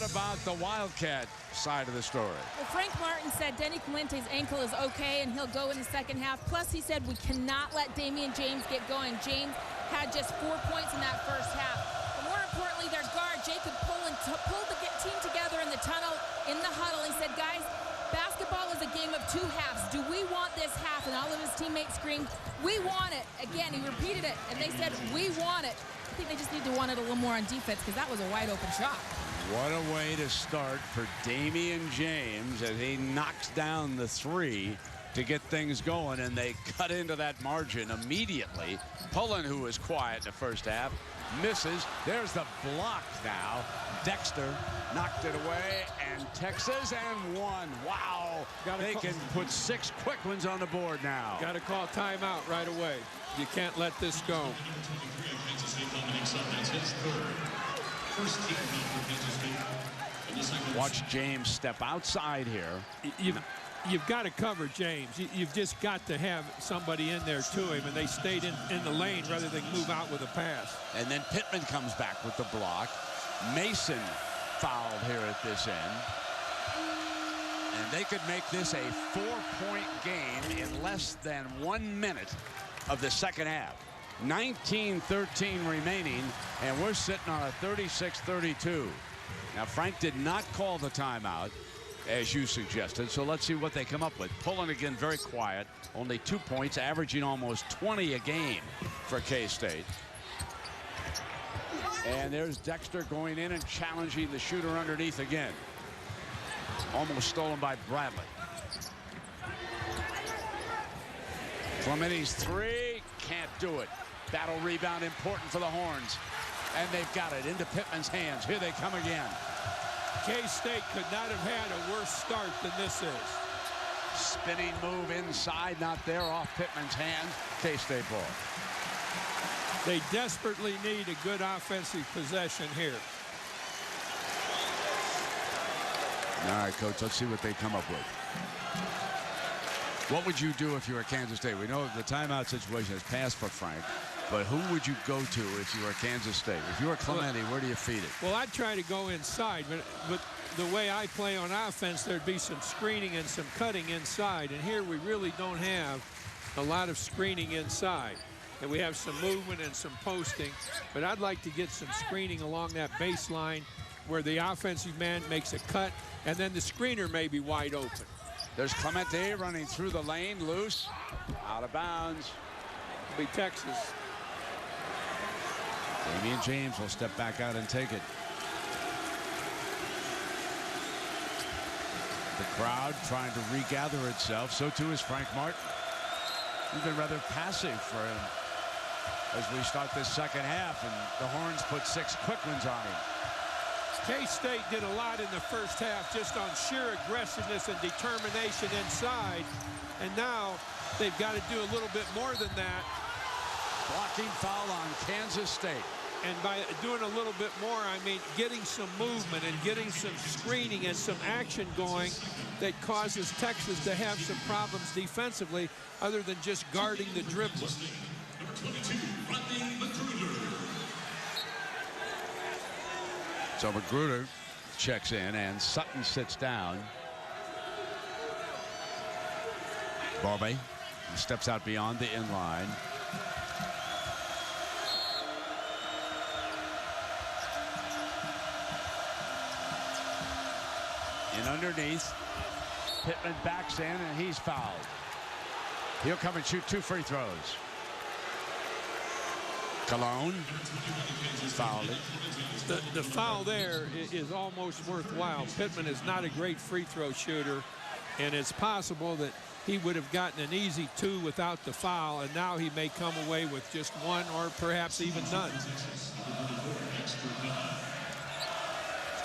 about the Wildcat side of the story? Well, Frank Martin said Denny Calente's ankle is okay and he'll go in the second half. Plus, he said we cannot let Damian James get going. James had just 4 points in that first half. But more importantly, their guard, Jacob Pullen, pulled the team together in the tunnel, in the huddle, and said, guys, basketball is a game of 2 halves. Do we want this half? And all of his teammates screamed, we want it. Again, he repeated it, and they said, we want it. I think they just need to want it a little more on defense because that was a wide open shot. What a way to start for Damian James as he knocks down the 3 to get things going, and they cut into that margin immediately. Pullen, who was quiet in the first half, misses. There's the block now. Dexter knocked it away, and Texas and 1. Wow. They can put 6 quick ones on the board now. Got to call timeout right away. You can't let this go. Watch James step outside here. You've got to cover James. You've just got to have somebody in there to him, and they stayed in the lane rather than move out with a pass. And then Pittman comes back with the block. Mason fouled here at this end. And they could make this a 4-point game in less than 1 minute of the second half. 19-13 remaining, and we're sitting on a 36-32. Now, Frank did not call the timeout, as you suggested, so let's see what they come up with. Pullen again very quiet, only 2 points, averaging almost 20 a game for K-State. And there's Dexter going in and challenging the shooter underneath again. Almost stolen by Bradley. Clemente's 3, can't do it. Battle rebound important for the Horns. And they've got it into Pittman's hands. Here they come again. K-State could not have had a worse start than this is. Spinning move inside, not there, off Pittman's hands. K-State ball. They desperately need a good offensive possession here. All right, Coach, let's see what they come up with. What would you do if you were Kansas State? We know the timeout situation has passed for Frank, but who would you go to if you were Kansas State? If you were Clemente, where do you feed it? Well, I'd try to go inside, but the way I play on offense, there'd be some screening and some cutting inside, and here we really don't have a lot of screening inside. And we have some movement and some posting, but I'd like to get some screening along that baseline where the offensive man makes a cut, and then the screener may be wide open. There's Clemente running through the lane, loose, out of bounds. It'll be Texas. Damian James will step back out and take it. The crowd trying to regather itself. So too is Frank Martin. He's been rather passive for him as we start this second half, and the Horns put 6 quick ones on him. K-State did a lot in the first half just on sheer aggressiveness and determination inside, and now they've got to do a little bit more than that. Blocking foul on Kansas State. And by doing a little bit more, I mean getting some movement and getting some screening and some action going that causes Texas to have some problems defensively other than just guarding the dribbler. So Magruder checks in, and Sutton sits down. Bobby steps out beyond the inline. And underneath, Pittman backs in, and he's fouled. He'll come and shoot 2 free throws. Cologne fouled it. The foul there is almost worthwhile. Pittman is not a great free throw shooter, and it's possible that he would have gotten an easy 2 without the foul, and now he may come away with just 1 or perhaps even none. It's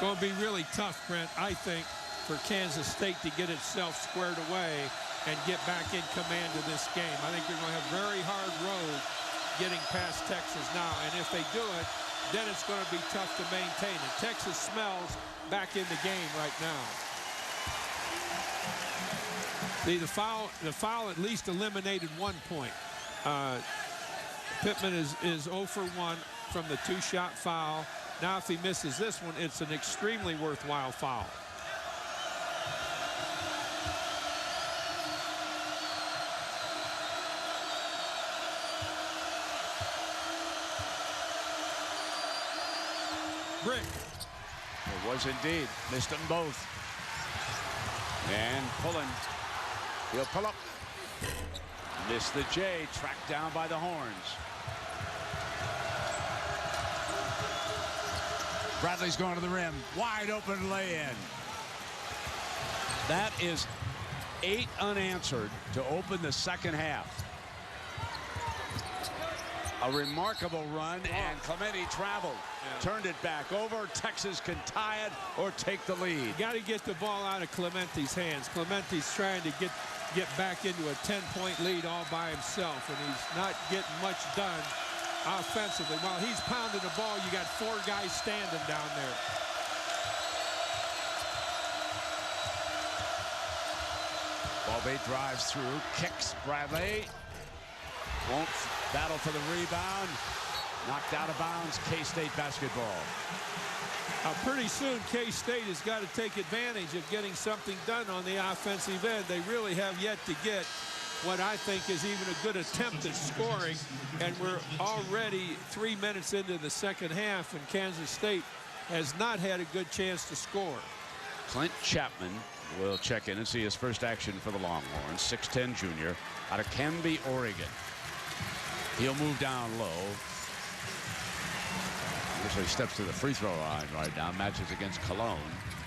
going to be really tough, Brent, I think, for Kansas State to get itself squared away and get back in command of this game. I think they're going to have very hard road getting past Texas now, and if they do it, then it's going to be tough to maintain. And Texas smells back in the game right now. See, the foul at least eliminated 1 point. Pittman is 0 for 1 from the 2-shot foul. Now if he misses this one, it's an extremely worthwhile foul. Brick. It was indeed. Missed them both. And pulling. He'll pull up. Missed the J. Tracked down by the Horns. Bradley's going to the rim. Wide open lay-in. That is 8 unanswered to open the second half. A remarkable run, and Clemente traveled. Turned it back over. Texas can tie it or take the lead. You got to get the ball out of Clemente's hands. Clemente's trying to get back into a 10-point lead all by himself, and he's not getting much done offensively. While he's pounding the ball, you got 4 guys standing down there. Bobby drives through, kicks Bradley. Won't battle for the rebound. Knocked out of bounds. K-State basketball. Pretty soon, K-State has got to take advantage of getting something done on the offensive end. They really have yet to get what I think is even a good attempt at scoring. And we're already 3 minutes into the second half, and Kansas State has not had a good chance to score. Clint Chapman will check in and see his first action for the Longhorns. 6'10" junior out of Canby, Oregon. He'll move down low. Usually steps to the free throw line right now. Matches against Cologne.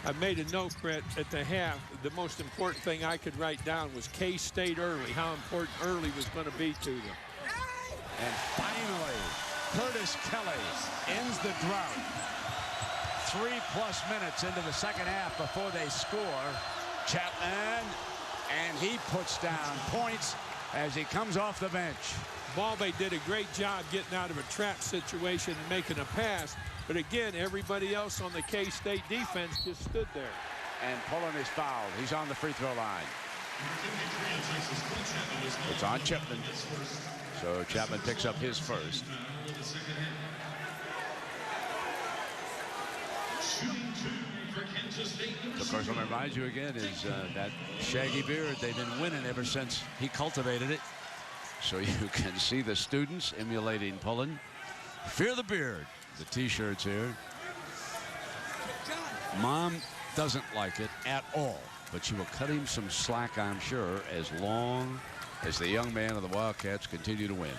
I made a note, Brett, at the half. The most important thing I could write down was K-State early, how important early was going to be to them. And finally, Curtis Kelly ends the drought. 3+ minutes into the second half before they score. Chapman, and he puts down points as he comes off the bench. Balbe did a great job getting out of a trap situation and making a pass. But again, everybody else on the K-State defense just stood there. And Pullen is fouled. He's on the free throw line. It's on Chapman. So Chapman picks up his first. Of course, what I remind you again is that shaggy beard. They've been winning ever since he cultivated it. So you can see the students emulating Pullen. Fear the beard. The T-shirts here. Mom doesn't like it at all, but she will cut him some slack, I'm sure, as long as the young man of the Wildcats continue to win.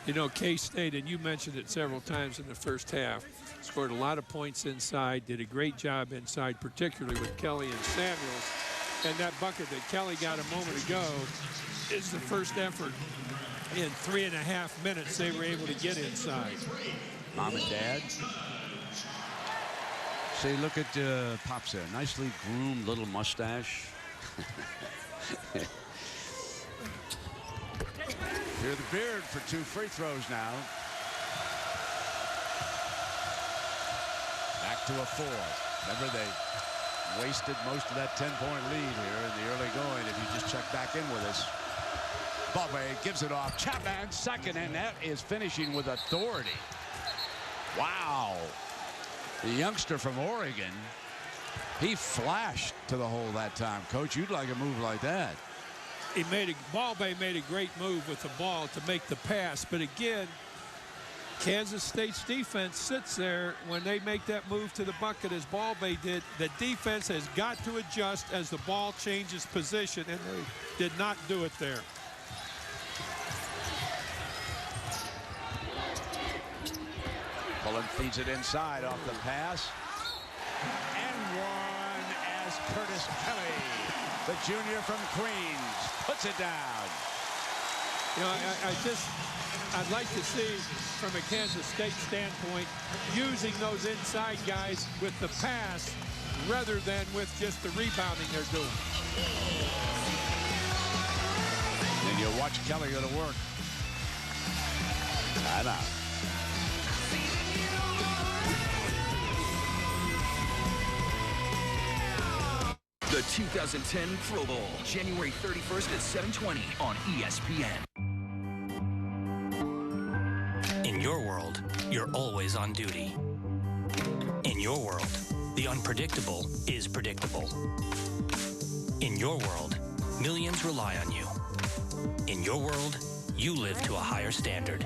You know, K-State, and you mentioned it several times in the first half, scored a lot of points inside, did a great job inside, particularly with Kelly and Samuels. And that bucket that Kelly got a moment ago is the first effort in 3.5 minutes they were able to get inside. Mom and Dad. See, look at Pops there. Nicely groomed little mustache. Here's the beard for 2 free throws now. Back to a 4. Remember, they wasted most of that 10-point lead here in the early going. If you just check back in with us. Bobby gives it off. Chapman second, and that is finishing with authority. Wow. The youngster from Oregon, he flashed to the hole that time. Coach, you'd like a move like that. Ball Bay made a great move with the ball to make the pass, but again, Kansas State's defense sits there when they make that move to the bucket as Ball Bay did. The defense has got to adjust as the ball changes position, and they did not do it there. Pullen feeds it inside off the pass. And one as Curtis Kelly, the junior from Queens, puts it down. You know, I'd like to see, from a Kansas State standpoint, using those inside guys with the pass rather than with just the rebounding they're doing. And you watch Kelly go to work. Time out. The 2010 Pro Bowl, January 31st at 7:20 on ESPN. In your world, you're always on duty. In your world, the unpredictable is predictable. In your world, millions rely on you. In your world, you live to a higher standard.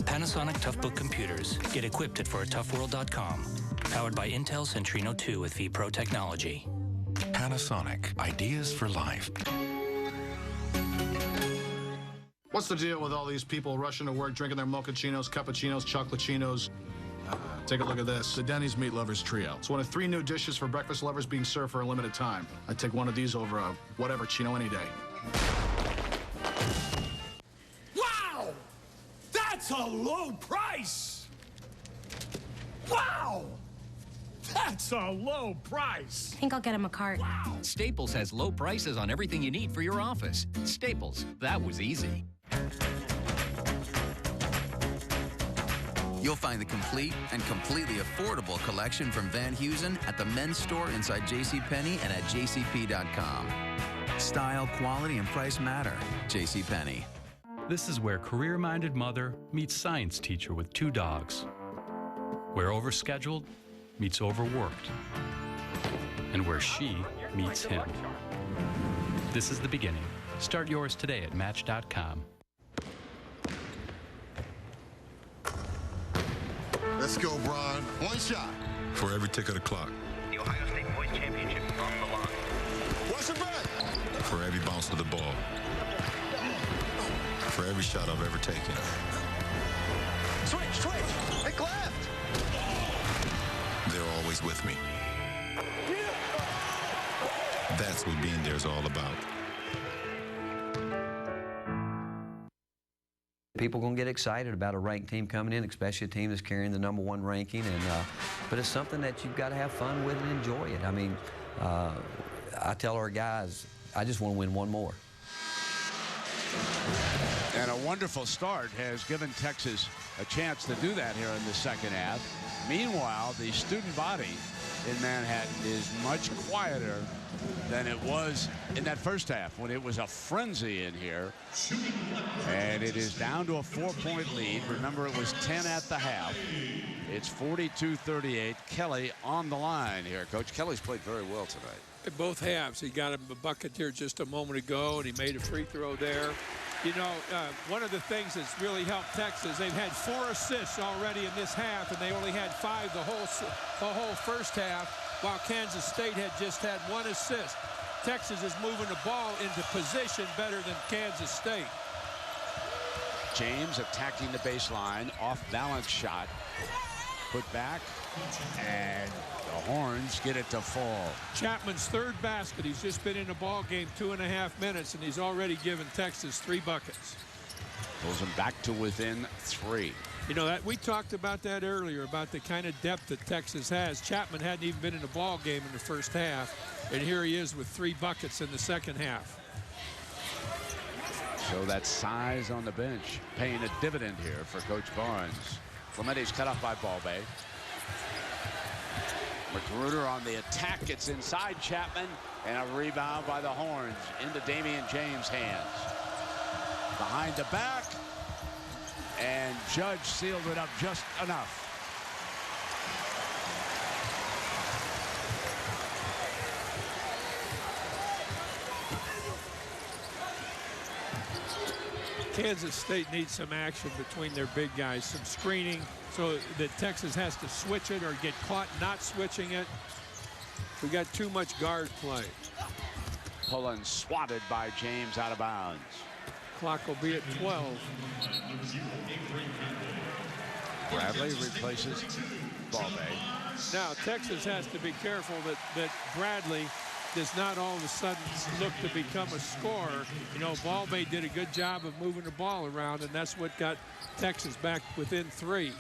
Panasonic Toughbook computers. Get equipped at foratoughworld.com. Powered by Intel Centrino 2 with vPro technology. Panasonic, ideas for life. What's the deal with all these people rushing to work, drinking their mochachinos, cappuccinos, chocolatinos? Take a look at this. The Denny's Meat Lovers Trio. It's one of 3 new dishes for breakfast lovers being served for a limited time. I'd take one of these over a whatever chino any day. Wow! That's a low price! Wow! That's a low price. I think I'll get him a cart. Wow. Staples has low prices on everything you need for your office. Staples, that was easy. You'll find the complete and completely affordable collection from Van Heusen at the men's store inside JCPenney and at jcp.com. Style, quality, and price matter. JCPenney. This is where career-minded mother meets science teacher with 2 dogs. Where overscheduled meets overworked, and where she meets him. This is the beginning. Start yours today at Match.com. Let's go, Bron. One shot. For every tick of the clock. The Ohio State Boys Championship on the line. What's your bet? For every bounce of the ball. For every shot I've ever taken. Switch. Pick left. They're always with me. That's what being there is all about. People going to get excited about a ranked team coming in, especially a team that's carrying the #1 ranking. But it's something that you've got to have fun with and enjoy it. I mean, I tell our guys, I just want to win one more. And a wonderful start has given Texas a chance to do that here in the second half. Meanwhile, the student body in Manhattan is much quieter than it was in that first half when it was a frenzy in here. And it is down to a 4-point lead. Remember, it was 10 at the half. It's 42-38. Kelly on the line here. Coach Kelly's played very well tonight. In both halves. He got a bucket here just a moment ago, and he made a free throw there. You know, one of the things that's really helped Texas, they've had 4 assists already in this half, and they only had 5 the whole first half, while Kansas State had just had 1 assist. Texas is moving the ball into position better than Kansas State. James attacking the baseline, off-balance shot, put back, and the Horns get it to fall. Chapman's 3rd basket. He's just been in the ball game 2.5 minutes, and he's already given Texas 3 buckets. Pulls them back to within 3. You know, that we talked about that earlier, about the kind of depth that Texas has. Chapman hadn't even been in the ball game in the first half, and here he is with 3 buckets in the second half. So that size on the bench paying a dividend here for Coach Barnes. Clemente's cut off by Ball Bay. Magruder on the attack, gets inside Chapman, and a rebound by the Horns into Damian James' hands. Behind the back, and Judge sealed it up just enough. Kansas State needs some action between their big guys, some screening, so that Texas has to switch it or get caught not switching it. We got too much guard play. Pullen swatted by James out of bounds. Clock will be at 12. Bradley replaces Balbay. Now, Texas has to be careful that Bradley does not all of a sudden look to become a scorer. You know, Balbay did a good job of moving the ball around, and that's what got Texas back within 3.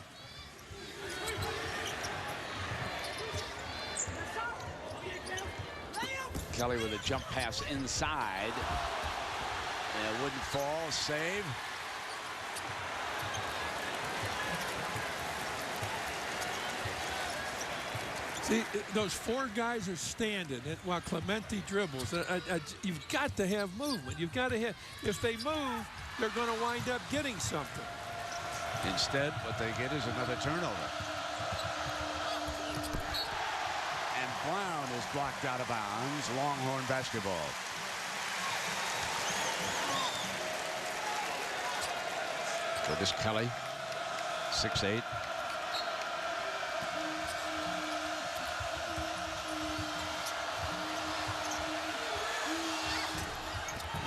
Kelly with a jump pass inside. And it wouldn't fall. Save. See, those 4 guys are standing while Clemente dribbles. You've got to have movement. You've got to have. If they move, they're going to wind up getting something. Instead, what they get is another turnover. And Brown is blocked out of bounds. Longhorn basketball. Curtis Kelly, 6'8".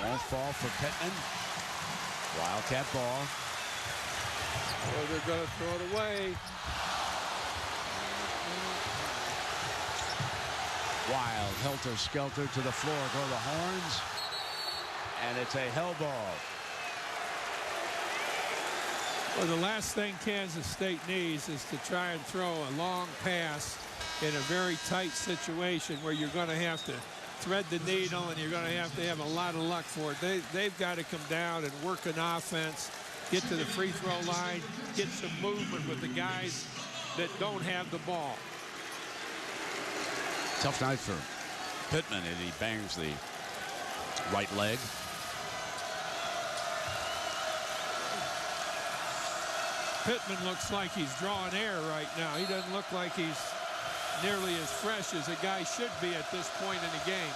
Won't fall for Pittman. Wildcat ball. Oh, they're going to throw it away. Wild, helter-skelter to the floor go the Horns. And it's a hell ball. Well, the last thing Kansas State needs is to try and throw a long pass in a very tight situation where you're going to have to thread the needle and you're going to have a lot of luck for it. They've got to come down and work an offense, get to the free throw line, get some movement with the guys that don't have the ball. Tough night for Pittman, and he bangs the right leg. Pittman looks like he's drawing air right now. He doesn't look like he's nearly as fresh as a guy should be at this point in the game.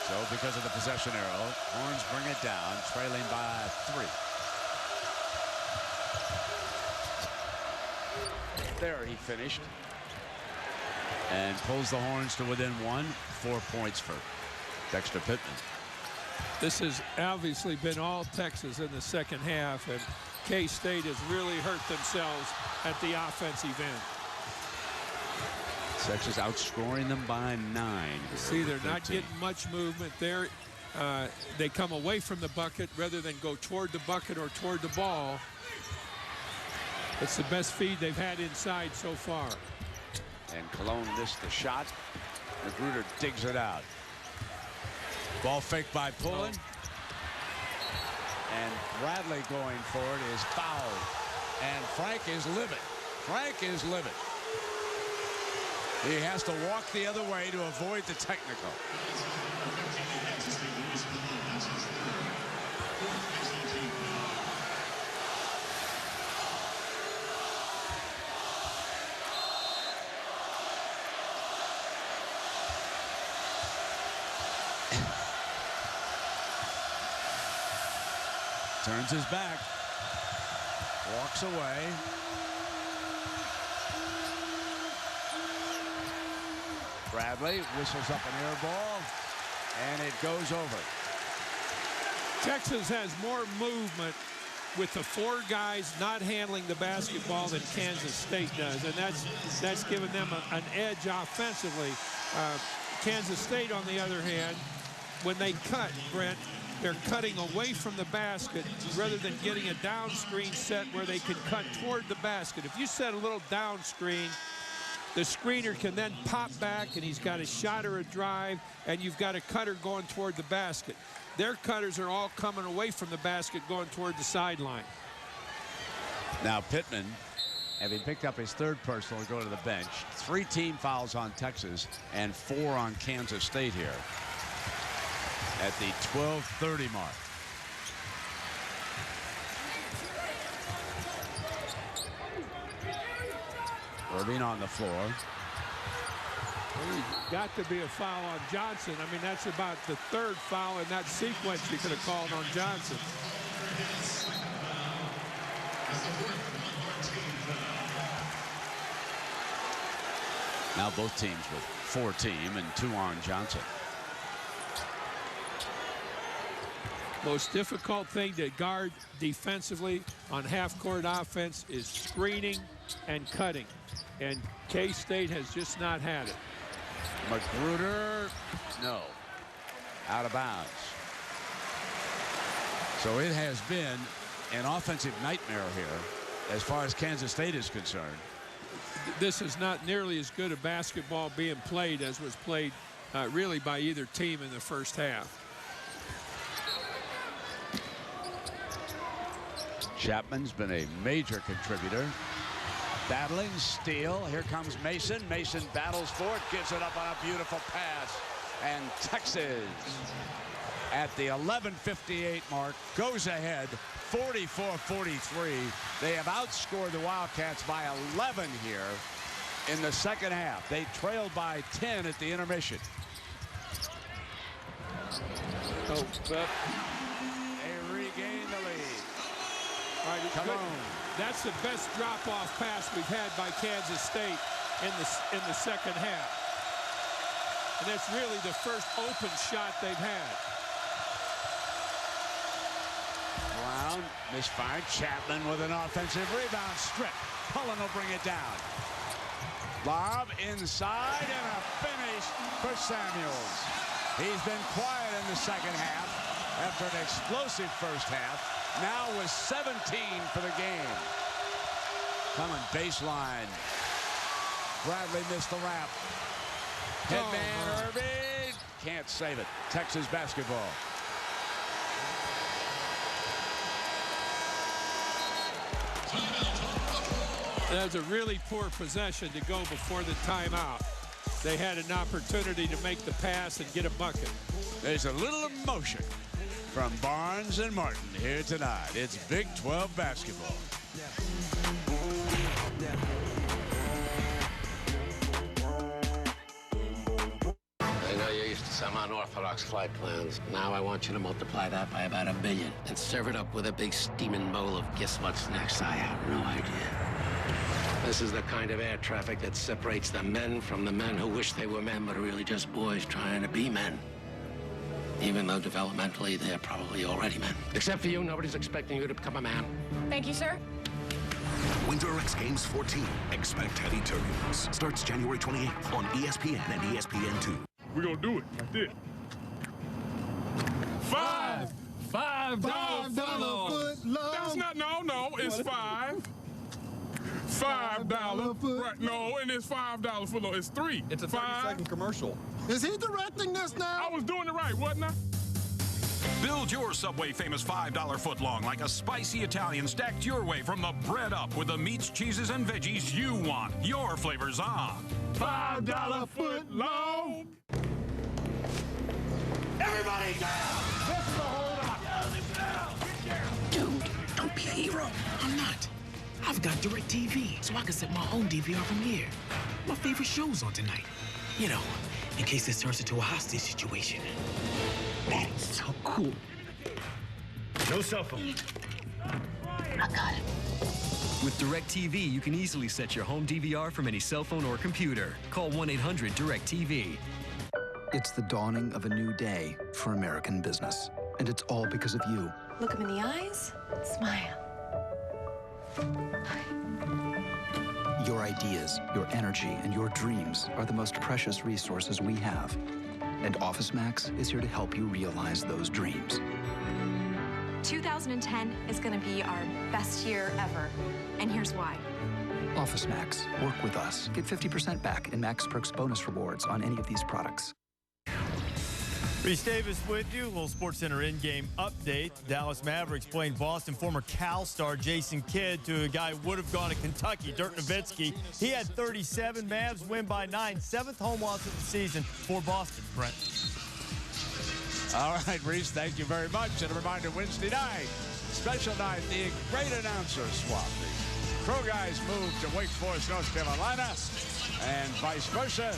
So because of the possession arrow, Horns bring it down, trailing by 3. There he finished. And pulls the Horns to within 1. 4 points for Dexter Pittman. This has obviously been all Texas in the second half, and K-State has really hurt themselves at the offensive end. Texas outscoring them by 9. See, they're not getting much movement there. They come away from the bucket rather than go toward the bucket or toward the ball. It's the best feed they've had inside so far. And Cologne missed the shot. Magruder digs it out. Ball faked by Pullen. And Bradley going for it is fouled. And Frank is livid. Frank is livid. He has to walk the other way to avoid the technical. Turns his back. Walks away. Bradley whistles up an air ball, and it goes over. Texas has more movement with the 4 guys not handling the basketball than Kansas State does, and that's given them an edge offensively. Kansas State, on the other hand, when they cut, Brent, they're cutting away from the basket rather than getting a down screen set where they can cut toward the basket. If you set a little down screen, the screener can then pop back, and he's got a shot or a drive, and you've got a cutter going toward the basket. Their cutters are all coming away from the basket, going toward the sideline. Now Pittman, having picked up his 3rd personal, go to the bench. 3 team fouls on Texas and 4 on Kansas State here at the 12:30 mark. Irving on the floor. Well, got to be a foul on Johnson. I mean, that's about the 3rd foul in that sequence you could have called on Johnson. Now both teams with 4-team and 2 on Johnson. Most difficult thing to guard defensively on half-court offense is screening and cutting. And K-State has just not had it. Magruder, no. Out of bounds. So it has been an offensive nightmare here as far as Kansas State is concerned. This is not nearly as good a basketball being played as was played really by either team in the first half. Chapman's been a major contributor. Battling, steal. Here comes Mason. Mason battles for it, gives it up on a beautiful pass. And Texas, at the 11:58 mark, goes ahead 44-43. They have outscored the Wildcats by 11 here in the second half. They trailed by 10 at the intermission. Oh, they regain the lead. All right, Come on. That's the best drop-off pass we've had by Kansas State in the second half. And that's really the first open shot they've had. Brown misfired. Chapman with an offensive rebound strip. Cullen will bring it down. Lob inside and a finish for Samuels. He's been quiet in the second half after an explosive first half. Now with 17 for the game. Coming baseline. Bradley missed the wrap. Headman Irving can't save it. Texas basketball. That was a really poor possession to go before the timeout. They had an opportunity to make the pass and get a bucket. There's a little emotion from Barnes and Martin here tonight. It's Big 12 basketball. I know you're used to some unorthodox flight plans. Now I want you to multiply that by about 1 billion and serve it up with a big steaming bowl of guess what's next. I have no idea. This is the kind of air traffic that separates the men from the men who wish they were men but are really just boys trying to be men. Even though developmentally they're probably already men. Except for you, nobody's expecting you to become a man. Thank you, sir. Winter X Games 14. Expect heavy turbulence. Starts January 28th on ESPN and ESPN2. We're gonna do it like this. $5 foot long. That's not, no, it's $5. $5 foot. Right, no, and it's $5 foot long. It's 3. It's a 30-second commercial. Is he directing this now? I was doing it right, wasn't I? Build your Subway famous $5 footlong like a spicy Italian stacked your way from the bread up with the meats, cheeses, and veggies you want. Your flavors on. $5 footlong. Everybody down. This is the hold up. Dude, don't be a hero. I'm not. I've got DirecTV, so I can set my own DVR from here. My favorite show's on tonight. You know, in case this turns into a hostage situation. That's so cool. No cell phone. I got it. With DirecTV, you can easily set your home DVR from any cell phone or computer. Call 1-800-DirecTV. It's the dawning of a new day for American business. And it's all because of you. Look him in the eyes, smile. Your ideas, your energy, and your dreams are the most precious resources we have. And OfficeMax is here to help you realize those dreams. 2010 is going to be our best year ever, and here's why. OfficeMax. Work with us. Get 50% back in Max Perks bonus rewards on any of these products. Reese Davis with you. A little SportsCenter in-game update. Dallas Mavericks playing Boston. Former Cal star Jason Kidd to a guy who would have gone to Kentucky, Dirk Nowitzki. He had 37. Mavs win by 9. 7th home loss of the season for Boston. Brent. All right, Reese, thank you very much. And a reminder, Wednesday night, special night, the great announcer swap. The Crow guys move to Wake Forest, North Carolina, and vice versa.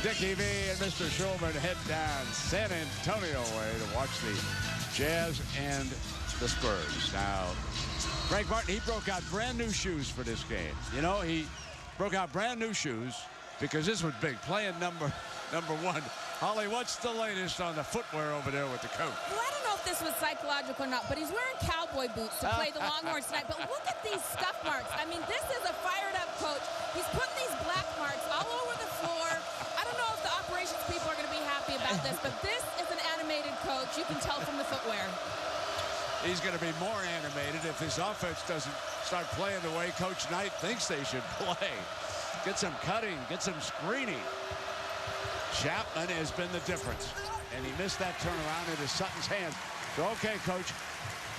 Dickie V and Mr. Schulman head down San Antonio way to watch the Jazz and the Spurs. Now, Frank Martin, he broke out brand new shoes for this game. You know, he broke out brand new shoes because this was big. Playing number one. Holly, what's the latest on the footwear over there with the coach? Well, I don't know if this was psychological or not, but he's wearing cowboy boots to play the Longhorns tonight. But look at these scuff marks. I mean, this is a fired-up coach. He's putting these black marks all over the floor. I don't know if the operations people are going to be happy about this, but this is an animated coach. You can tell from the footwear. He's going to be more animated if this offense doesn't start playing the way Coach Knight thinks they should play. Get some cutting, get some screening. Chapman has been the difference, and he missed that turnaround into Sutton's hands. So, okay, Coach,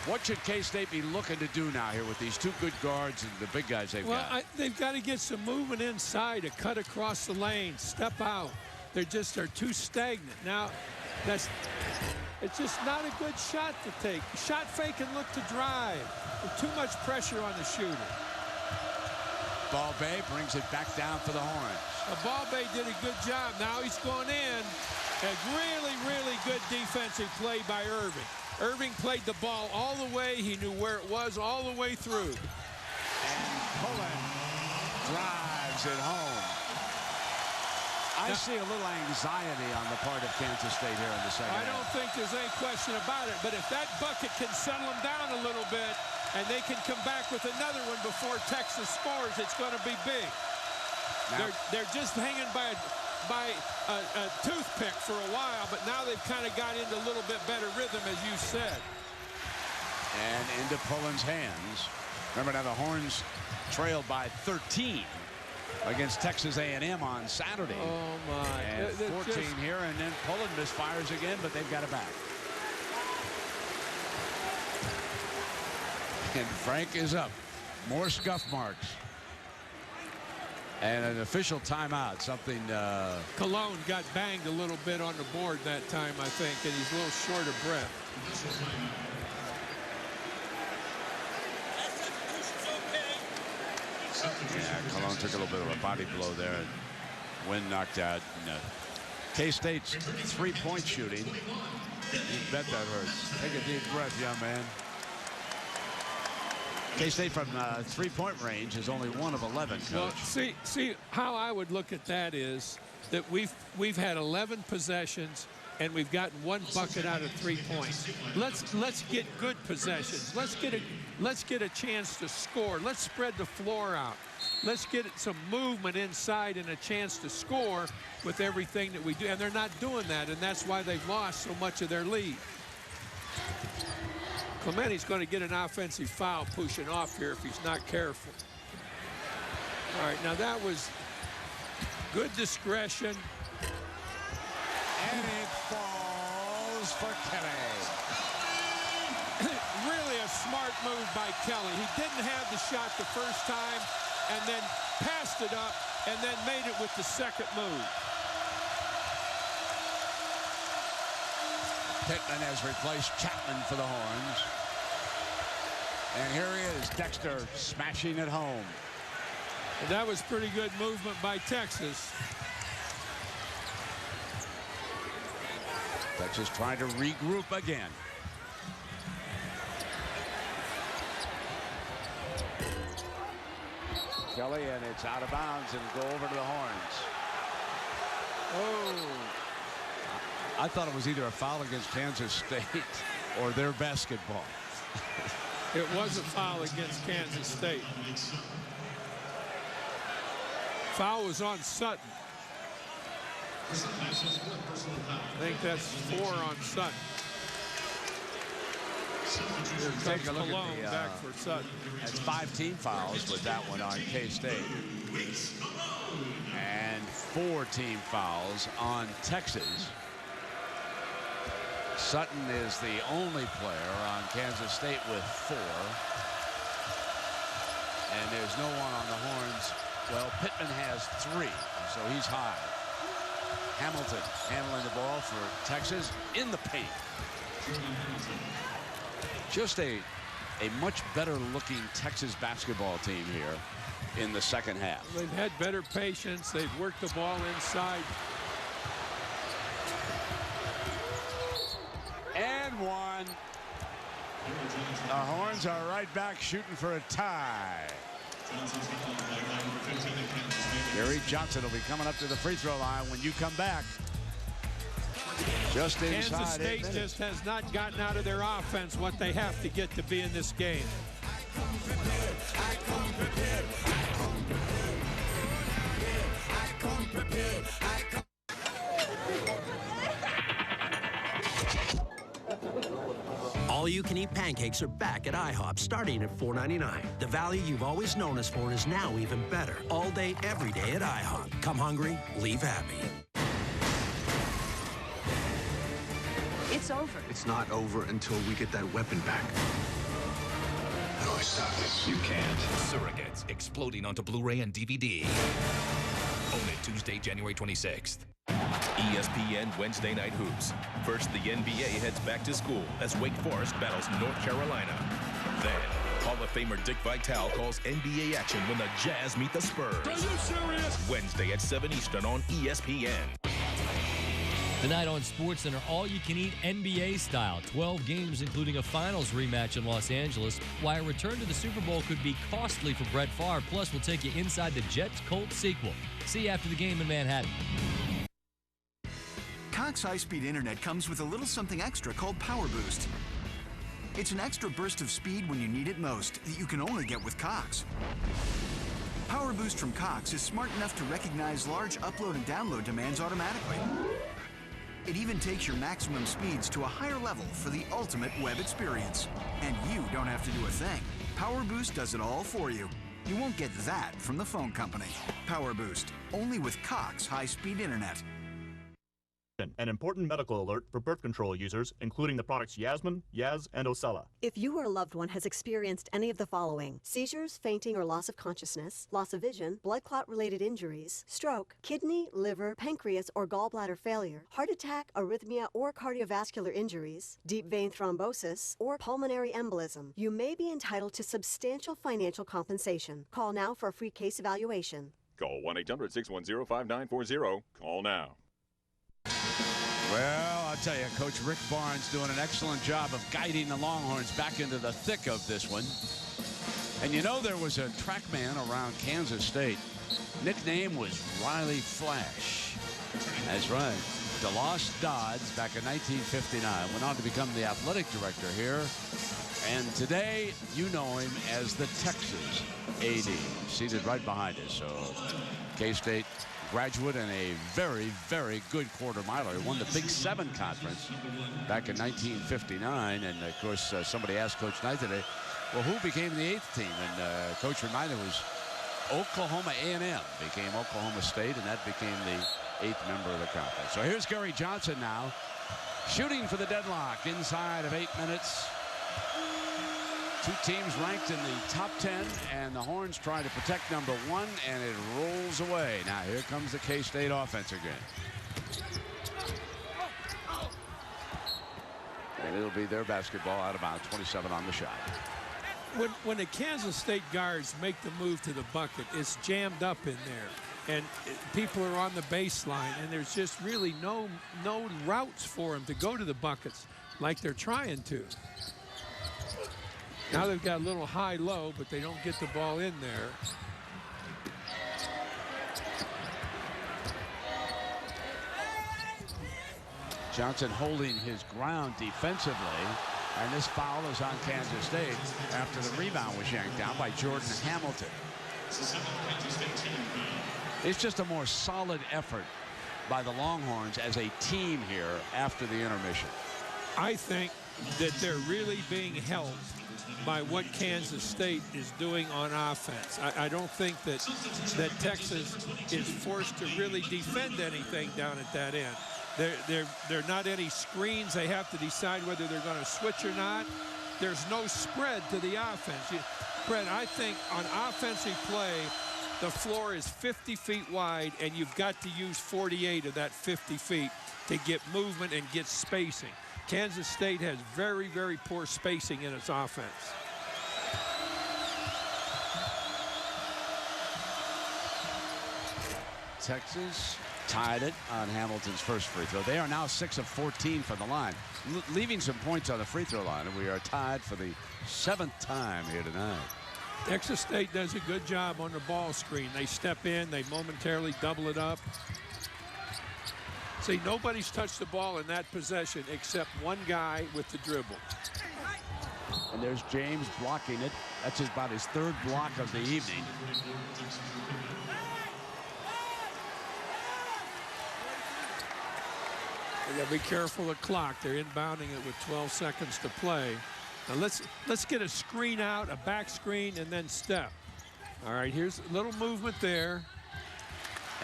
what should K-State be looking to do now here with these two good guards and the big guys they've got? Well, they've got to get some movement inside to cut across the lane, step out. They just are too stagnant. Now, it's just not a good shot to take. Shot fake and look to drive. With too much pressure on the shooter. Ball Bay brings it back down for the Horns. Ball Bay did a good job. Now he's going in. A really, really good defensive play by Irving. Irving played the ball all the way. He knew where it was all the way through. And Pullen drives it home. I see a little anxiety on the part of Kansas State here in the second half. I don't think there's any question about it. But if that bucket can settle them down a little bit, and they can come back with another one before Texas scores, it's going to be big. They're just hanging by a toothpick for a while, but now they've kind of got into a little bit better rhythm, as you said. And into Pullen's hands. Remember now the Horns trailed by 13 against Texas A&M on Saturday. Oh, my. And 14 here, and then Pullen misfires again, but they've got it back. And Frank is up. More scuff marks. And an official timeout, something... Cologne got banged a little bit on the board that time, I think, and he's a little short of breath. Yeah, Cologne took a little bit of a body blow there. And wind knocked out. K-State's three-point shooting. You bet that hurts. Take a deep breath, young man. K-State from three-point range is only 1 of 11, Coach. Well, see how I would look at that is that we've had 11 possessions and we've gotten 1 bucket out of 3 points. Let's get good possessions. Let's get a chance to score. Let's spread the floor out. Let's get some movement inside and a chance to score with everything that we do. And they're not doing that, and that's why they've lost so much of their lead. Clementi's going to get an offensive foul pushing off here if he's not careful. All right, now that was good discretion. And it falls for Kelly. Really a smart move by Kelly. He didn't have the shot the first time and then passed it up and then made it with the second move. Pittman has replaced Chapman for the Horns. And here he is, Dexter smashing it home. And that was pretty good movement by Texas. Texas trying to regroup again. Kelly, and it's out of bounds and go over to the Horns. Oh. I thought it was either a foul against Kansas State or their basketball. It was a foul against Kansas State. Foul was on Sutton. I think that's 4 on Sutton. Here comes Cologne back for Sutton. That's 5 team fouls with that one on K-State. And 4 team fouls on Texas. Sutton is the only player on Kansas State with 4. And there's no one on the Horns. Well, Pittman has 3, so he's high. Hamilton handling the ball for Texas in the paint. Just a much better looking Texas basketball team here in the second half. They've had better patience. They've worked the ball inside. And one. The Horns are right back shooting for a tie. Gary Johnson will be coming up to the free throw line when you come back. Just inside. Kansas State just has not gotten out of their offense what they have to get to be in this game. All-you-can-eat pancakes are back at IHOP, starting at $4.99. The value you've always known us for is now even better. All day, every day at IHOP. Come hungry, leave happy. It's over. It's not over until we get that weapon back. How do I stop this? You can't. Surrogates exploding onto Blu-ray and DVD. Only Tuesday, January 26th. ESPN Wednesday Night Hoops. First, the NBA heads back to school as Wake Forest battles North Carolina. Then, Hall of Famer Dick Vitale calls NBA action when the Jazz meet the Spurs. Are you serious? Wednesday at 7 Eastern on ESPN. Tonight on SportsCenter, all-you-can-eat NBA style. 12 games, including a finals rematch in Los Angeles. Why a return to the Super Bowl could be costly for Brett Favre. Plus, we'll take you inside the Jets-Colts sequel. See you after the game in Manhattan. Cox high-speed internet comes with a little something extra called Power Boost. It's an extra burst of speed when you need it most that you can only get with Cox. Power Boost from Cox is smart enough to recognize large upload and download demands automatically. It even takes your maximum speeds to a higher level for the ultimate web experience. And you don't have to do a thing. Power Boost does it all for you. You won't get that from the phone company. Power Boost, only with Cox high-speed internet. An important medical alert for birth control users, including the products Yasmin, Yaz, and Ocella. If you or a loved one has experienced any of the following: seizures, fainting, or loss of consciousness, loss of vision, blood clot-related injuries, stroke, kidney, liver, pancreas, or gallbladder failure, heart attack, arrhythmia, or cardiovascular injuries, deep vein thrombosis, or pulmonary embolism, you may be entitled to substantial financial compensation. Call now for a free case evaluation. Call 1-800-610-5940. Call now. Well, I'll tell you, Coach Rick Barnes doing an excellent job of guiding the Longhorns back into the thick of this one. And you know there was a track man around Kansas State. Nickname was Riley Flash. That's right. DeLoss Dodds back in 1959 went on to become the athletic director here. And today, you know him as the Texas AD, seated right behind us. So, K-State graduate and a very, very good quarter miler. He won the Big Seven Conference back in 1959. And, of course, somebody asked Coach Knight today, well, who became the 8th team? And Coach reminded was Oklahoma A&M became Oklahoma State, and that became the 8th member of the conference. So here's Gary Johnson now, shooting for the deadlock inside of 8 minutes. Two teams ranked in the top 10, and the Horns trying to protect number 1, and it rolls away. Now here comes the K-State offense again. And it'll be their basketball out of bounds, 27 on the shot. When the Kansas State guards make the move to the bucket, it's jammed up in there. And people are on the baseline, and there's just really no routes for them to go to the buckets like they're trying to. Now they've got a little high-low, but they don't get the ball in there. Johnson holding his ground defensively, and this foul is on Kansas State after the rebound was yanked down by Jordan Hamilton. It's just a more solid effort by the Longhorns as a team here after the intermission. I think that they're really being helped by what Kansas State is doing on offense. I don't think that Texas is forced to really defend anything down at that end. There not any screens. They have to decide whether they're going to switch or not. There's no spread to the offense. Brett, I think on offensive play, the floor is 50 feet wide, and you've got to use 48 of that 50 feet to get movement and get spacing. Kansas State has very, very poor spacing in its offense. Texas tied it on Hamilton's first free throw. They are now 6 of 14 from the line, leaving some points on the free throw line, and we are tied for the 7th time here tonight. Texas State does a good job on the ball screen. They step in, they momentarily double it up. See, nobody's touched the ball in that possession except one guy with the dribble. And there's James blocking it. That's about his 3rd block of the evening. You gotta be careful of the clock. They're inbounding it with 12 seconds to play. Now let's get a screen out, a back screen, and then step. All right, here's a little movement there.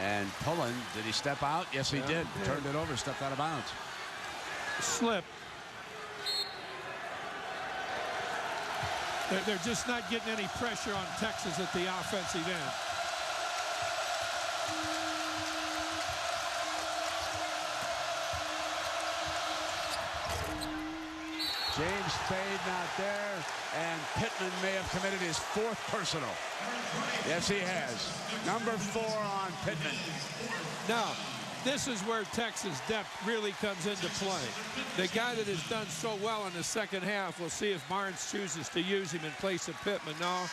And Pullen, did he step out? Yes, he did. Turned it over, stepped out of bounds. Slip. They're just not getting any pressure on Texas at the offensive end. James Spade not there, and Pittman may have committed his 4th personal. Yes, he has. Number 4 on Pittman. Now, this is where Texas depth really comes into play. The guy that has done so well in the second half, we'll see if Barnes chooses to use him in place of Pittman. No,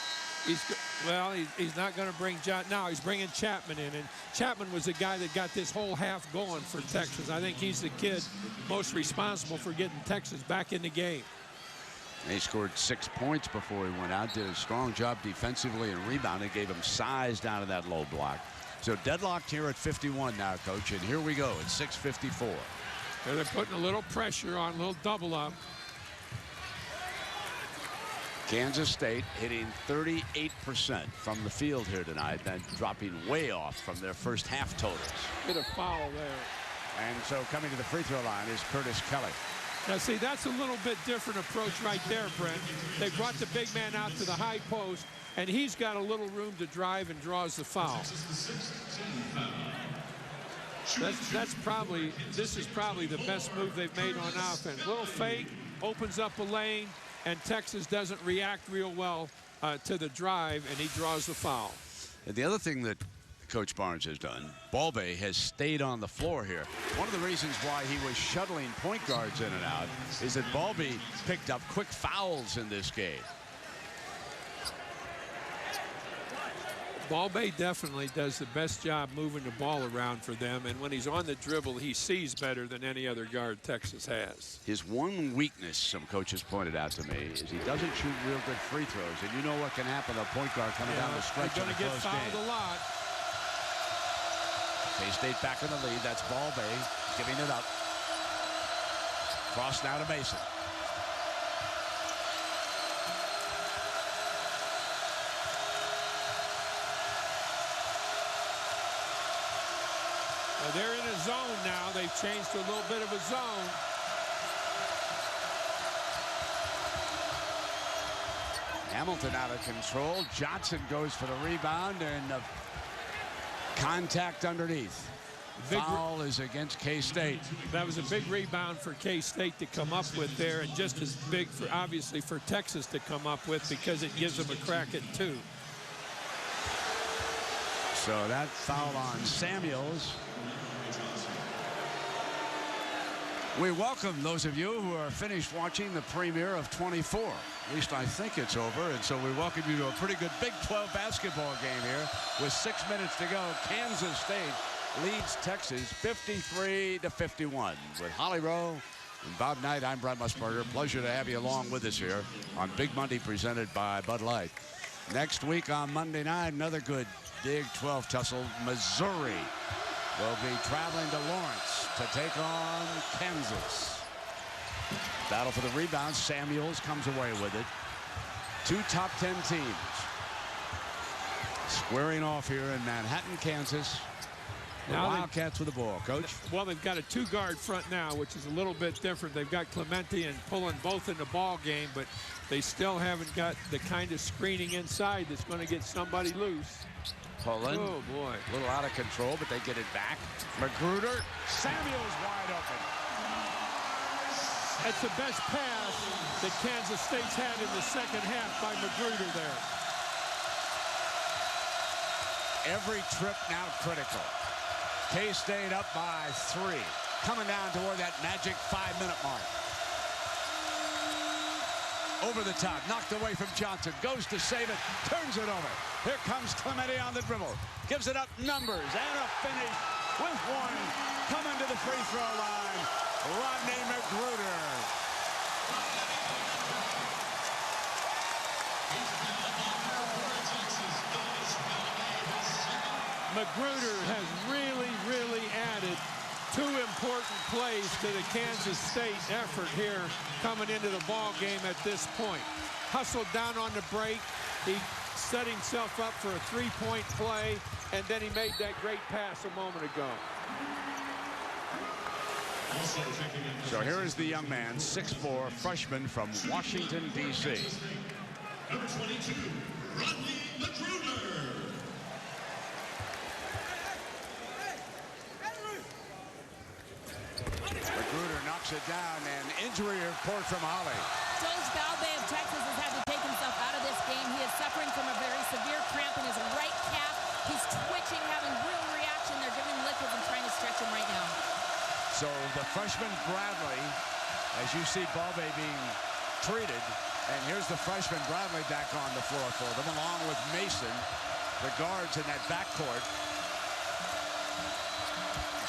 he's not going to bring John. Now he's bringing Chapman in, and Chapman was the guy that got this whole half going for Texas. I think he's the kid most responsible for getting Texas back in the game. He scored 6 points before he went out, did a strong job defensively and rebounding, gave him size down to that low block. So deadlocked here at 51 now, Coach, and here we go at 6:54. They're putting a little pressure on, a little double up. Kansas State hitting 38% from the field here tonight, then dropping way off from their first half totals. Get a foul there. And so coming to the free throw line is Curtis Kelly. Now, see, that's a little bit different approach right there, Brent. They brought the big man out to the high post, and he's got a little room to drive and draws the foul. This is probably the best move they've made on offense. Little fake, opens up a lane, and Texas doesn't react real well to the drive, and he draws the foul. And the other thing that Coach Barnes has done, Balbe has stayed on the floor here. One of the reasons why he was shuttling point guards in and out is that Balbe picked up quick fouls in this game. Balbe definitely does the best job moving the ball around for them, and when he's on the dribble, he sees better than any other guard Texas has. His one weakness, some coaches pointed out to me, is he doesn't shoot real good free throws, and you know what can happen to a point guard coming down the stretch in a close game. They're going to get fouled a lot. K-State back in the lead. That's Balbe giving it up. Cross now to Mason. They're in a zone now. They've changed to a little bit of a zone. Hamilton out of control. Johnson goes for the rebound, and contact underneath. Foul is against K-State. That was a big rebound for K-State to come up with there, and just as big, obviously, for Texas to come up with, because it gives them a crack at 2. So that foul on Samuels. We welcome those of you who are finished watching the premiere of 24. At least I think it's over, and so we welcome you to a pretty good Big 12 basketball game here with 6 minutes to go. Kansas State leads Texas 53-51. With Holly Rowe and Bob Knight, I'm Brent Musburger. Pleasure to have you along with us here on Big Monday presented by Bud Light. Next week on Monday night, another good Big 12 tussle. Missouri will be traveling to Lawrence to take on Kansas. Battle for the rebound. Samuels comes away with it. 2 top 10 teams squaring off here in Manhattan, Kansas. The Wildcats with the ball, Coach. Well, they've got a 2-guard front now, which is a little bit different. They've got Clemente and Pullen both in the ball game, but they still haven't got the kind of screening inside that's going to get somebody loose. Pullen. Oh, boy. A little out of control, but they get it back. Magruder. Samuels wide open. That's the best pass that Kansas State's had in the second half by Magruder there. Every trip now critical. K-State up by 3. Coming down toward that magic 5-minute mark. Over the top, knocked away from Johnson, goes to save it, turns it over. Here comes Clemente on the dribble, gives it up, numbers, and a finish with one. Coming to the free throw line, Rodney Magruder. Magruder has really added 2 important plays to the Kansas State effort here coming into the ball game at this point. Hustled down on the break. He set himself up for a 3-point play, and then he made that great pass a moment ago. So here is the young man, 6'4", freshman from Washington, D.C. Number 22, Rodney Magruder. Magruder knocks it down, and injury report from Holly. George Balbe of Texas has had to take himself out of this game. He is suffering from a very severe cramp in his right calf. He's twitching, having real reaction. They're giving him liquids and trying to stretch him right now. So the freshman Bradley, as you see Balbe being treated, and here's the freshman Bradley back on the floor for them, along with Mason, the guards in that backcourt.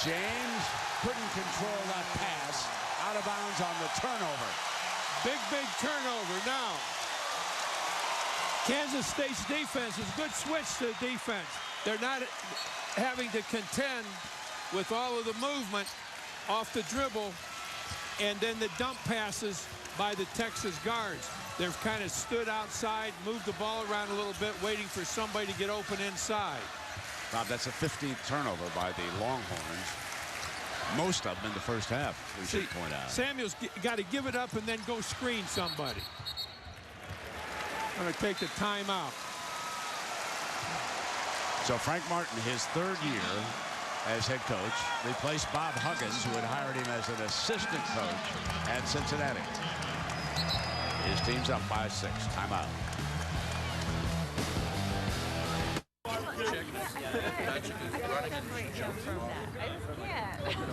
James couldn't control that pass. Out of bounds on the turnover. Big turnover now. Kansas State's defense is a good switch to defense. They're not having to contend with all of the movement off the dribble and then the dump passes by the Texas guards. They've kind of stood outside, moved the ball around a little bit, waiting for somebody to get open inside. Bob, that's a 15th turnover by the Longhorns. Most of them in the first half, we should point out. Samuel's got to give it up and then go screen somebody. Going to take the timeout. So Frank Martin, his 3rd year as head coach, replaced Bob Huggins, who had hired him as an assistant coach at Cincinnati. His team's up by 6. Timeout.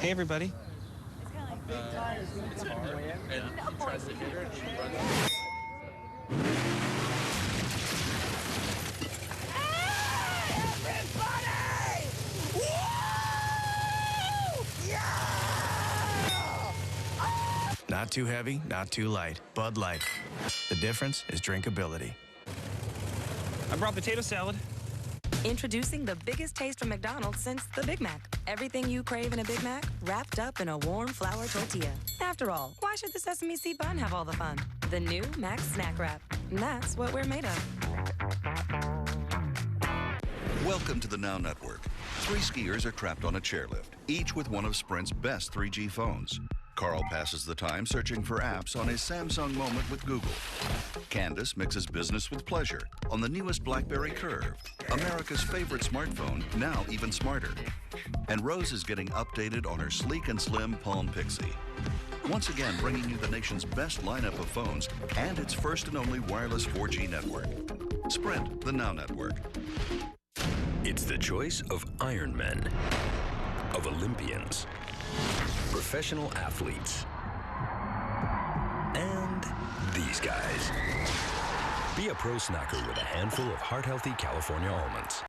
Hey, everybody. It's hard. And he tries to hit her and she runs. Everybody! Woo! Yeah! Not too heavy, not too light. Bud Light. The difference is drinkability. I brought potato salad. Introducing the biggest taste from McDonald's since the Big Mac. Everything you crave in a Big Mac, wrapped up in a warm flour tortilla. After all, why should the sesame seed bun have all the fun? The new Mac Snack Wrap. And that's what we're made of. Welcome to the Now Network. 3 skiers are trapped on a chairlift, each with one of Sprint's best 3G phones. Carl passes the time searching for apps on his Samsung Moment with Google. Candace mixes business with pleasure on the newest BlackBerry Curve, America's favorite smartphone, now even smarter. And Rose is getting updated on her sleek and slim Palm Pixie. Once again, bringing you the nation's best lineup of phones and its first and only wireless 4G network. Sprint, the Now Network. It's the choice of Ironmen, of Olympians, professional athletes, and these guys. Be a pro snacker with a handful of heart-healthy California almonds.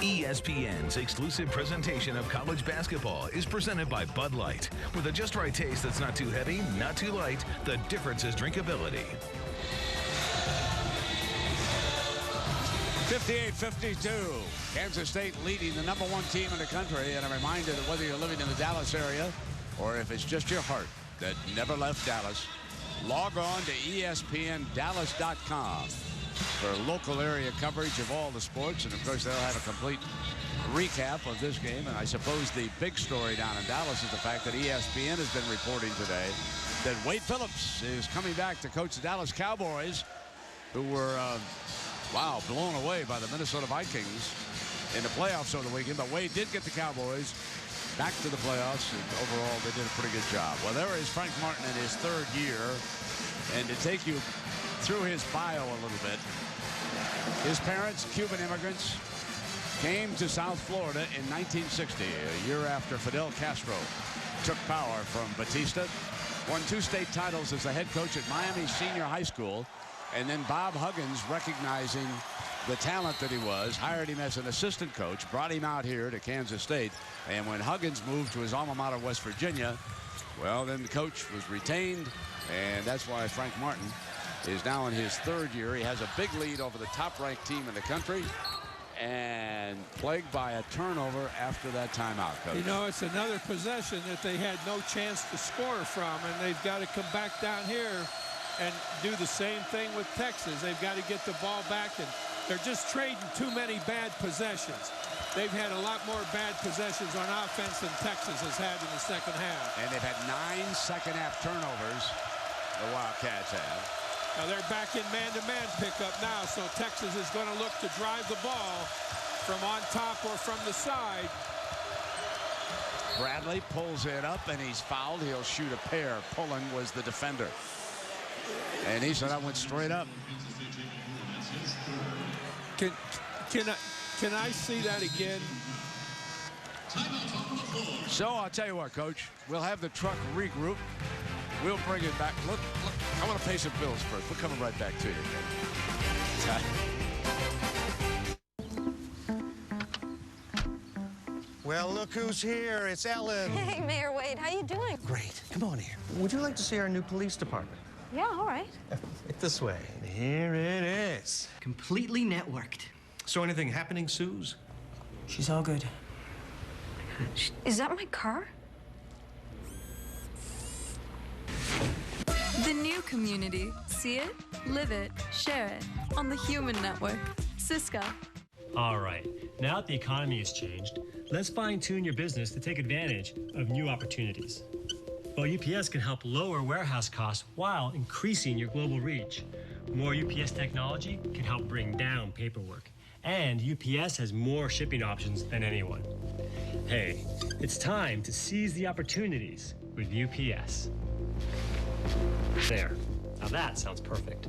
ESPN's exclusive presentation of college basketball is presented by Bud Light. With a just right taste that's not too heavy, not too light, the difference is drinkability. 58-52. Kansas State leading the #1 team in the country. And a reminder that whether you're living in the Dallas area or if it's just your heart that never left Dallas, log on to ESPNDallas.com for local area coverage of all the sports. And, of course, they'll have a complete recap of this game. And I suppose the big story down in Dallas is the fact that ESPN has been reporting today that Wade Phillips is coming back to coach the Dallas Cowboys, who were blown away by the Minnesota Vikings in the playoffs over the weekend. But Wade did get the Cowboys back to the playoffs, and overall they did a pretty good job. Well, there is Frank Martin in his 3rd year, and to take you through his bio a little bit, his parents, Cuban immigrants, came to South Florida in 1960, a year after Fidel Castro took power from Batista. Won 2 state titles as a head coach at Miami Senior High School. And then Bob Huggins, recognizing the talent that he was, hired him as an assistant coach, brought him out here to Kansas State. And when Huggins moved to his alma mater, West Virginia, well, then the coach was retained. And that's why Frank Martin is now in his 3rd year. He has a big lead over the top-ranked team in the country, and plagued by a turnover after that timeout, Coach. You know, it's another possession that they had no chance to score from, and they've got to come back down here and do the same thing with Texas. They've got to get the ball back, and they're just trading too many bad possessions. They've had a lot more bad possessions on offense than Texas has had in the second half. And they've had 9 second-half turnovers, the Wildcats have. Now they're back in man-to-man pickup now, so Texas is going to look to drive the ball from on top or from the side. Bradley pulls it up, and he's fouled. He'll shoot a pair. Pullen was the defender. And he said, I went straight up. Can I see that again? So I'll tell you what, Coach. We'll have the truck regroup. We'll bring it back. Look, I want to pay some bills first. We're coming right back to you. Well, look who's here. It's Ellen. Hey, Mayor Wade. How you doing? Great. Come on here. Would you like to see our new police department? Yeah, all right. Right this way. Here it is. Completely networked. So anything happening, Suze? She's all good. Is that my car? The new community. See it, live it, share it on the Human Network. Cisco. All right, now that the economy has changed, let's fine-tune your business to take advantage of new opportunities. Well, UPS can help lower warehouse costs while increasing your global reach. More UPS technology can help bring down paperwork. And UPS has more shipping options than anyone. Hey, it's time to seize the opportunities with UPS. There. Now that sounds perfect.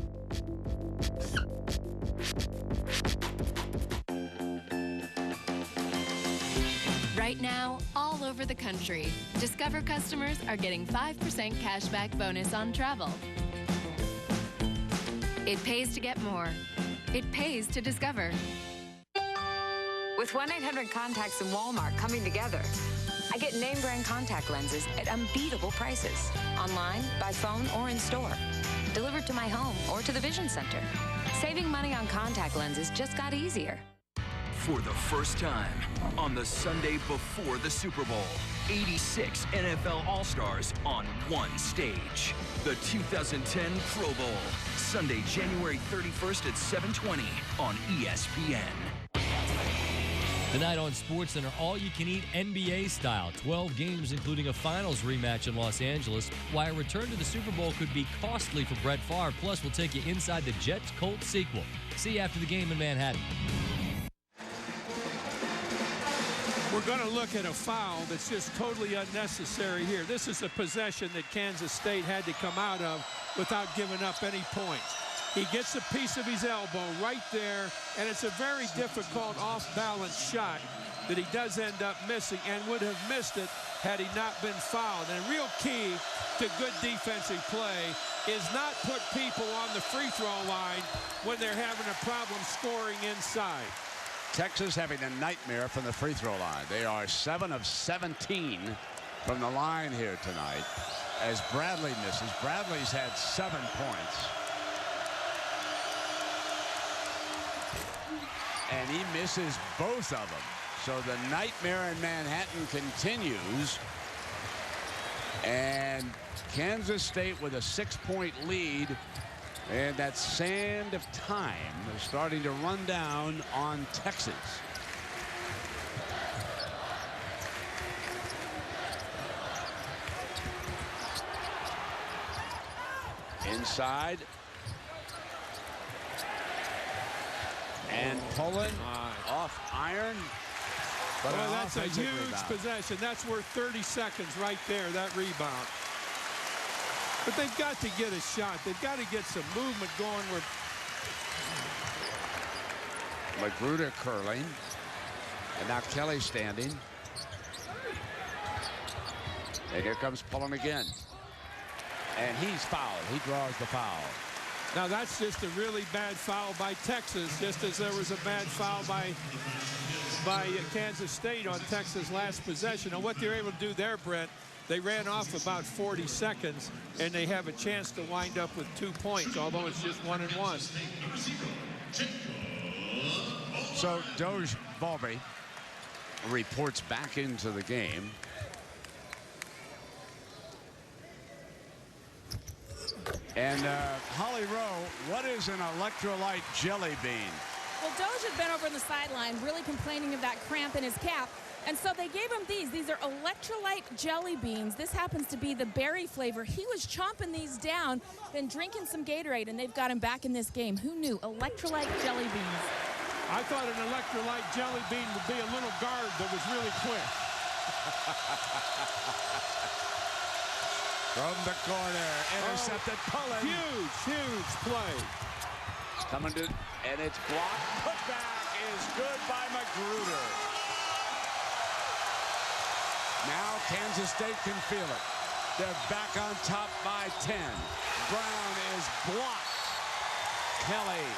Right now, all over the country, Discover customers are getting 5% cashback bonus on travel. It pays to get more. It pays to Discover. With 1-800-CONTACTS and Walmart coming together, I get name brand contact lenses at unbeatable prices. Online, by phone, or in store. Delivered to my home or to the Vision Center. Saving money on contact lenses just got easier. For the first time, on the Sunday before the Super Bowl, 86 NFL All-Stars on one stage. The 2010 Pro Bowl, Sunday, January 31st at 7:20 on ESPN. Tonight on SportsCenter, all-you-can-eat NBA style. 12 games, including a finals rematch in Los Angeles. Why a return to the Super Bowl could be costly for Brett Favre. Plus, we'll take you inside the Jets-Colts sequel. See you after the game in Manhattan. We're going to look at a foul that's just totally unnecessary here. This is a possession that Kansas State had to come out of without giving up any points. He gets a piece of his elbow right there, and it's a very difficult off-balance shot that he does end up missing and would have missed it had he not been fouled. And a real key to good defensive play is not put people on the free throw line when they're having a problem scoring inside. Texas having a nightmare from the free throw line. They are 7 of 17 from the line here tonight as Bradley misses. Bradley's had 7 points. And he misses both of them. So the nightmare in Manhattan continues. And Kansas State with a 6-point lead. And that sand of time is starting to run down on Texas. Inside. And Pullen off iron. But well, that's a huge rebound. possession. That's worth 30 seconds right there, that rebound. But they've got to get a shot. They've got to get some movement going. Magruder curling. And now Kelly standing. And here comes Pullen again. And he's fouled. He draws the foul. Now that's just a really bad foul by Texas, just as there was a bad foul by Kansas State on Texas' last possession. And what they're able to do there, Brent, they ran off about 40 seconds, and they have a chance to wind up with 2 points, although it's just 1-1. So Doge Baldry reports back into the game. And Holly Rowe, what is an electrolyte jelly bean? Well, Doge had been over on the sideline really complaining of that cramp in his calf. And so they gave him these. These are electrolyte jelly beans. This happens to be the berry flavor. He was chomping these down, then drinking some Gatorade, and they've got him back in this game. Who knew? Electrolyte jelly beans. I thought an electrolyte jelly bean would be a little guard that was really quick. From the corner, intercepted Pullen. Huge play. Coming to, and it's blocked. Putback is good by Magruder. Now Kansas State can feel it. They're back on top by 10. Brown is blocked. Kelly.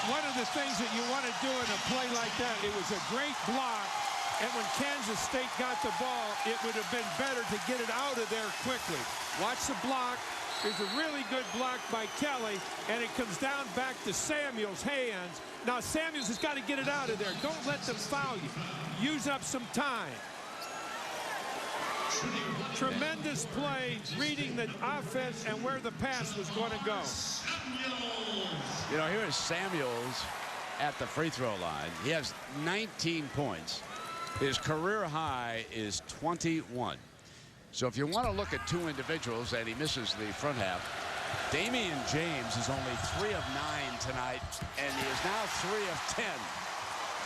One of the things that you want to do in a play like that, it was a great block, and when Kansas State got the ball, it would have been better to get it out of there quickly. Watch the block. There's a really good block by Kelly, and it comes down back to Samuels' hands. Now Samuels has got to get it out of there. Don't let them foul you. Use up some time. Tremendous play, reading the offense and where the pass was going to go. You know, here is Samuels at the free throw line. He has 19 points. His career high is 21. So if you want to look at two individuals, and he misses the front half, Damian James is only 3 of 9 tonight, and he is now 3 of 10.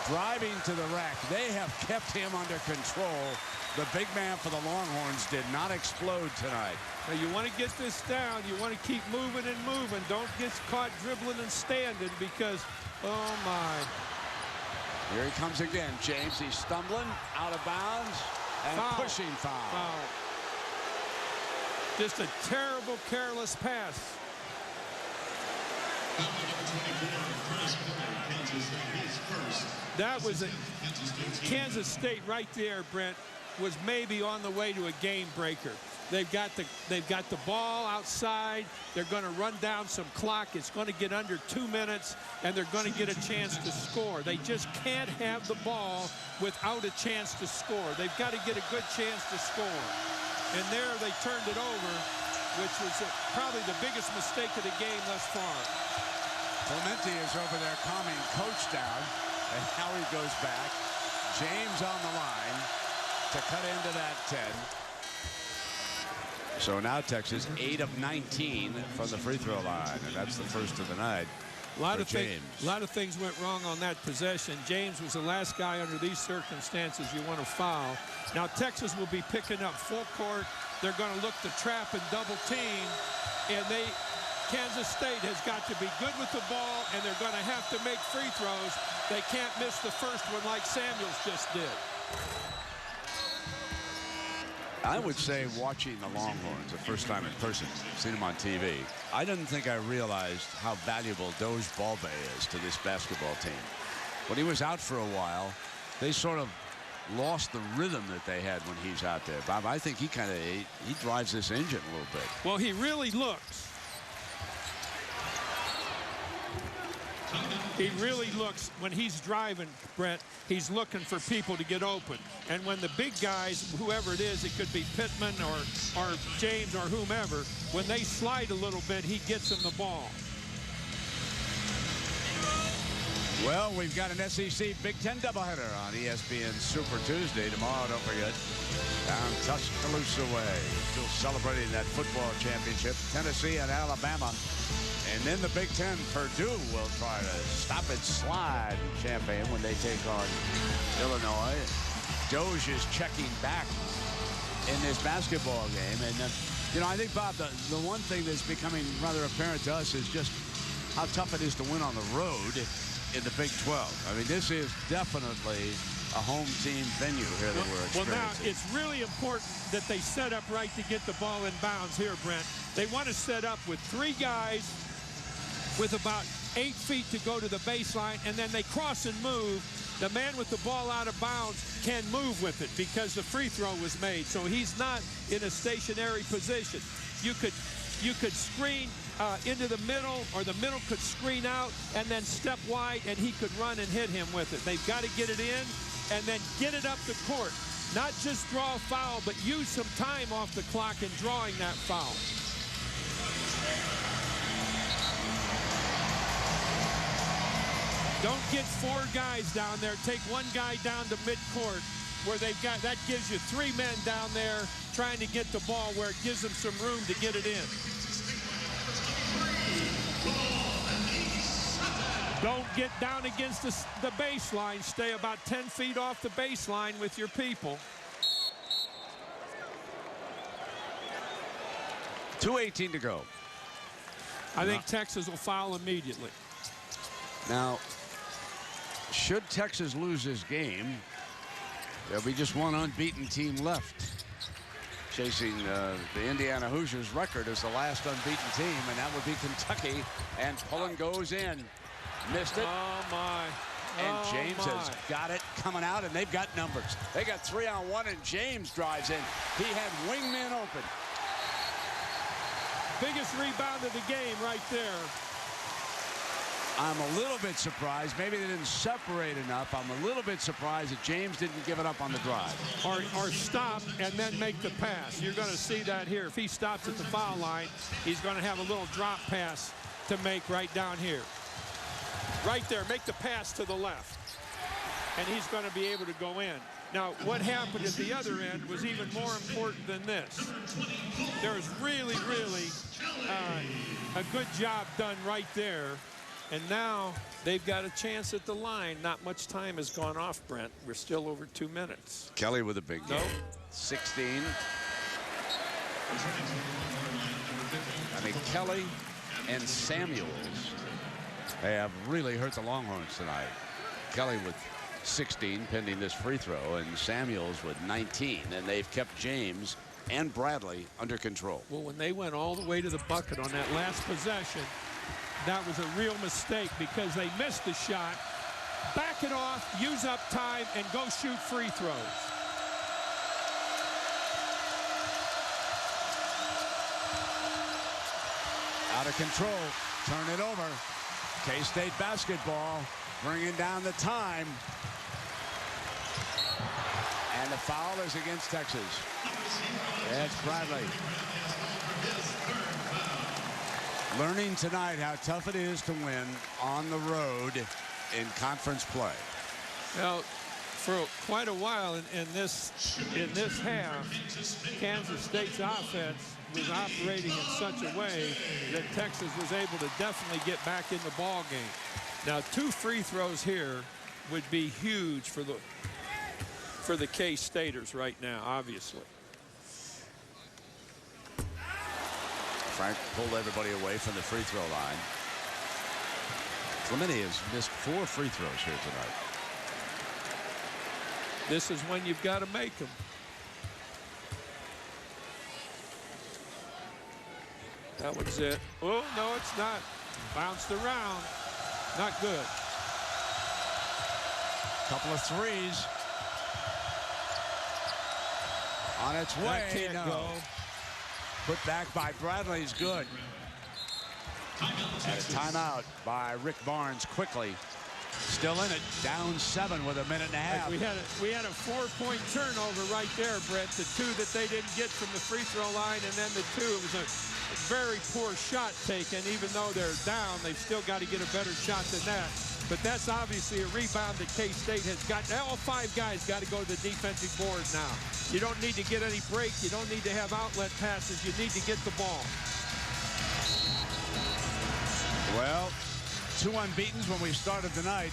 Driving to the rack. They have kept him under control. The big man for the Longhorns did not explode tonight. Now you want to get this down. You want to keep moving and moving. Don't get caught dribbling and standing because, oh my. Here he comes again. James, he's stumbling out of bounds and foul. Pushing foul. Just a terrible, careless pass. That was a Kansas State right there, Brent, was maybe on the way to a game breaker. They've got the ball outside. They're going to run down some clock. It's going to get under 2 minutes, and they're going to get a chance to score. They just can't have the ball without a chance to score. They've got to get a good chance to score. And there they turned it over, which was probably the biggest mistake of the game thus far. Clemente is over there calming coach down, and now he goes back. James on the line to cut into that 10. So now Texas 8 of 19 from the free throw line, and that's the first of the night. A lot of things went wrong on that possession. James was the last guy under these circumstances you want to foul. Now Texas will be picking up full court. They're going to look to trap and double team, and Kansas State has got to be good with the ball, and they're going to have to make free throws. They can't miss the first one like Samuels just did. I would say watching the Longhorns the first time in person, seen them on TV, I didn't think I realized how valuable Doge Baldry is to this basketball team. When he was out for a while, they sort of lost the rhythm that they had when he's out there. Bob, I think he drives this engine a little bit. Well, he really looks. He really looks, when he's driving, Brent, he's looking for people to get open. And when the big guys, whoever it is, it could be Pittman or James or whomever, when they slide a little bit, he gets them the ball. Well, we've got an SEC Big Ten doubleheader on ESPN Super Tuesday. Tomorrow, don't forget, down Tuscaloosa way. Still celebrating that football championship, Tennessee and Alabama. And then the Big Ten, Purdue will try to stop its slide in Champaign when they take on Illinois. Doge is checking back in this basketball game. And You know, I think, Bob, the one thing that's becoming rather apparent to us is just how tough it is to win on the road in the Big 12. I mean, this is definitely a home team venue here that we're experiencing. Well, now, it's really important that they set up right to get the ball in bounds here, Brent. They want to set up with 3 guys with about 8 feet to go to the baseline, and then they cross and move. The man with the ball out of bounds can move with it because the free throw was made, so he's not in a stationary position. You could screen into the middle, or the middle could screen out and then step wide, and he could run and hit him with it. They've got to get it in and then get it up the court. Not just draw a foul, but use some time off the clock in drawing that foul. Don't get 4 guys down there. Take 1 guy down to midcourt where they've got, that gives you 3 men down there trying to get the ball where it gives them some room to get it in. Don't get down against the baseline. Stay about 10 feet off the baseline with your people. 2:18 to go. I think Texas will foul immediately. Now, should Texas lose this game, there'll be just one unbeaten team left, chasing the Indiana Hoosiers record as the last unbeaten team, and that would be Kentucky. And Pullen goes in. Missed it. Oh, my. And James has got it coming out, and they've got numbers. They got 3-on-1, and James drives in. He had wingman open. Biggest rebound of the game right there. I'm a little bit surprised. Maybe they didn't separate enough. I'm a little bit surprised that James didn't give it up on the drive. Or stop and then make the pass. You're going to see that here. If he stops at the foul line, he's going to have a little drop pass to make right down here. Right there, make the pass to the left. And he's going to be able to go in. Now, what happened at the other end was even more important than this. There was really, really a good job done right there. And now they've got a chance at the line. Not much time has gone off, Brent. We're still over 2 minutes. Kelly with a big game. 16. I mean, Kelly and Samuels have really hurt the Longhorns tonight. Kelly with 16 pending this free throw, and Samuels with 19, and they've kept James and Bradley under control. Well, when they went all the way to the bucket on that last possession, that was a real mistake because they missed the shot. Back it off, use up time, and go shoot free throws. Out of control, turn it over. K-State basketball bringing down the time. And the foul is against Texas. That's Bradley. Learning tonight how tough it is to win on the road in conference play. Now, for quite a while in this half, Kansas State's offense was operating in such a way that Texas was able to definitely get back in the ball game. Now, 2 free throws here would be huge for the K-Staters right now, obviously. Frank pulled everybody away from the free throw line. Clemente has missed 4 free throws here tonight. This is when you've got to make them. That was it. Oh, no, it's not. Bounced around. Not good. Couple of threes. On its way. That can't go. Put back by Bradley's good. And a timeout by Rick Barnes quickly. Still in it, down 7 with a minute and a half. We had a 4-point turnover right there, Brett. The 2 that they didn't get from the free throw line, and then the 2. It was a very poor shot taken. Even though they're down, they've still got to get a better shot than that. But that's obviously a rebound that K-State has got. All 5 guys got to go to the defensive board now. You don't need to get any break. You don't need to have outlet passes. You need to get the ball. Well, 2 unbeatens when we started tonight,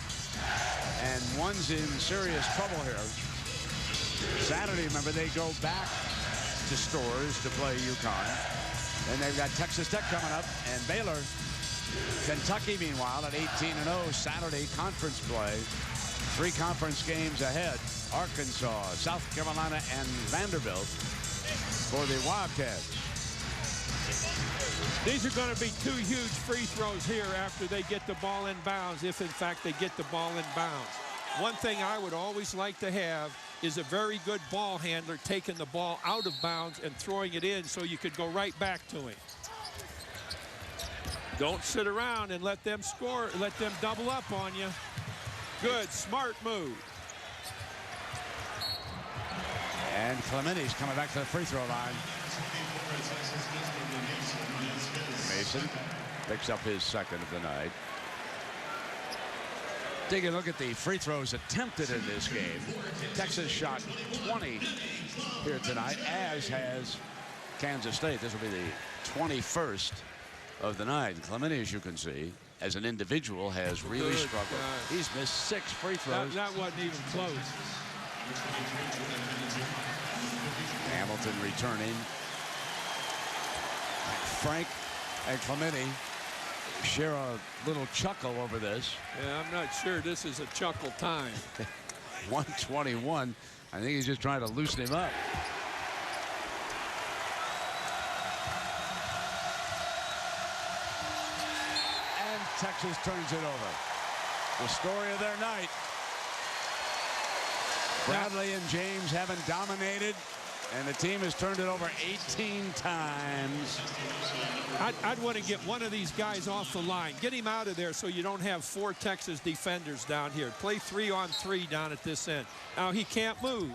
and one's in serious trouble here. Saturday, remember, they go back to Storrs to play UConn. Then they've got Texas Tech coming up, and Baylor. Kentucky, meanwhile, at 18-0, Saturday conference play. 3 conference games ahead. Arkansas, South Carolina, and Vanderbilt for the Wildcats. These are going to be 2 huge free throws here after they get the ball in bounds, if in fact they get the ball in bounds. One thing I would always like to have is a very good ball handler taking the ball out of bounds and throwing it in so you could go right back to him. Don't sit around and let them score, let them double up on you. Good, smart move. And Clementi's coming back to the free throw line. Mason picks up his second of the night. Take a look at the free throws attempted in this game. Texas shot 20 here tonight, as has Kansas State. This will be the 21st of the night. Clementi, as you can see, as an individual, has really struggled. He's missed 6 free throws. That wasn't even close. Hamilton returning. Frank and Clementi share a little chuckle over this. Yeah, I'm not sure this is a chuckle time. 121. I think he's just trying to loosen him up. And Texas turns it over. The story of their night. Bradley and James haven't dominated, and the team has turned it over 18 times. I'd want to get one of these guys off the line. Get him out of there so you don't have 4 Texas defenders down here. Play 3-on-3 down at this end. Now, he can't move.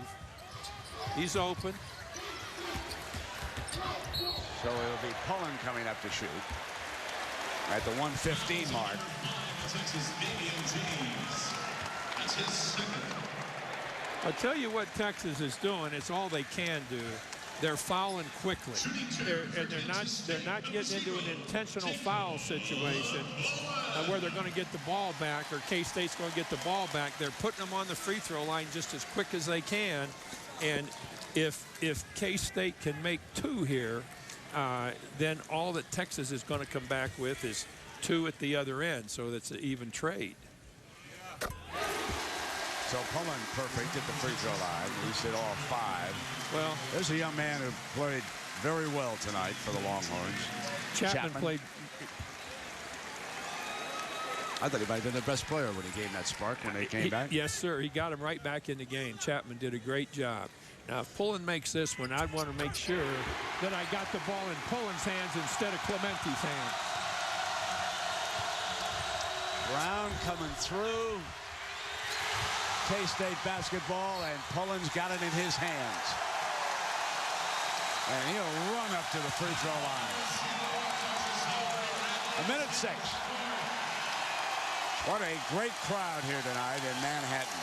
He's open. So it'll be Pullen coming up to shoot at the 1:15 mark. That's his second. I'll tell you what Texas is doing. It's all they can do. They're fouling quickly. They're not getting into an intentional foul situation where they're going to get the ball back, or K-State's going to get the ball back. They're putting them on the free throw line just as quick as they can. And if K-State can make 2 here, then all that Texas is going to come back with is 2 at the other end. So that's an even trade. So Pullen perfect at the free throw line. He's hit all 5. Well, there's a young man who played very well tonight for the Longhorns. Chapman played. I thought he might have been the best player when he gave that spark when they came back. Yes, sir. He got him right back in the game. Chapman did a great job. Now, if Pullen makes this one, I'd want to make sure that I got the ball in Pullen's hands instead of Clementi's hands. Brown coming through. K-State basketball, and Pullen's got it in his hands. And he'll run up to the free throw line. 1:06. What a great crowd here tonight in Manhattan.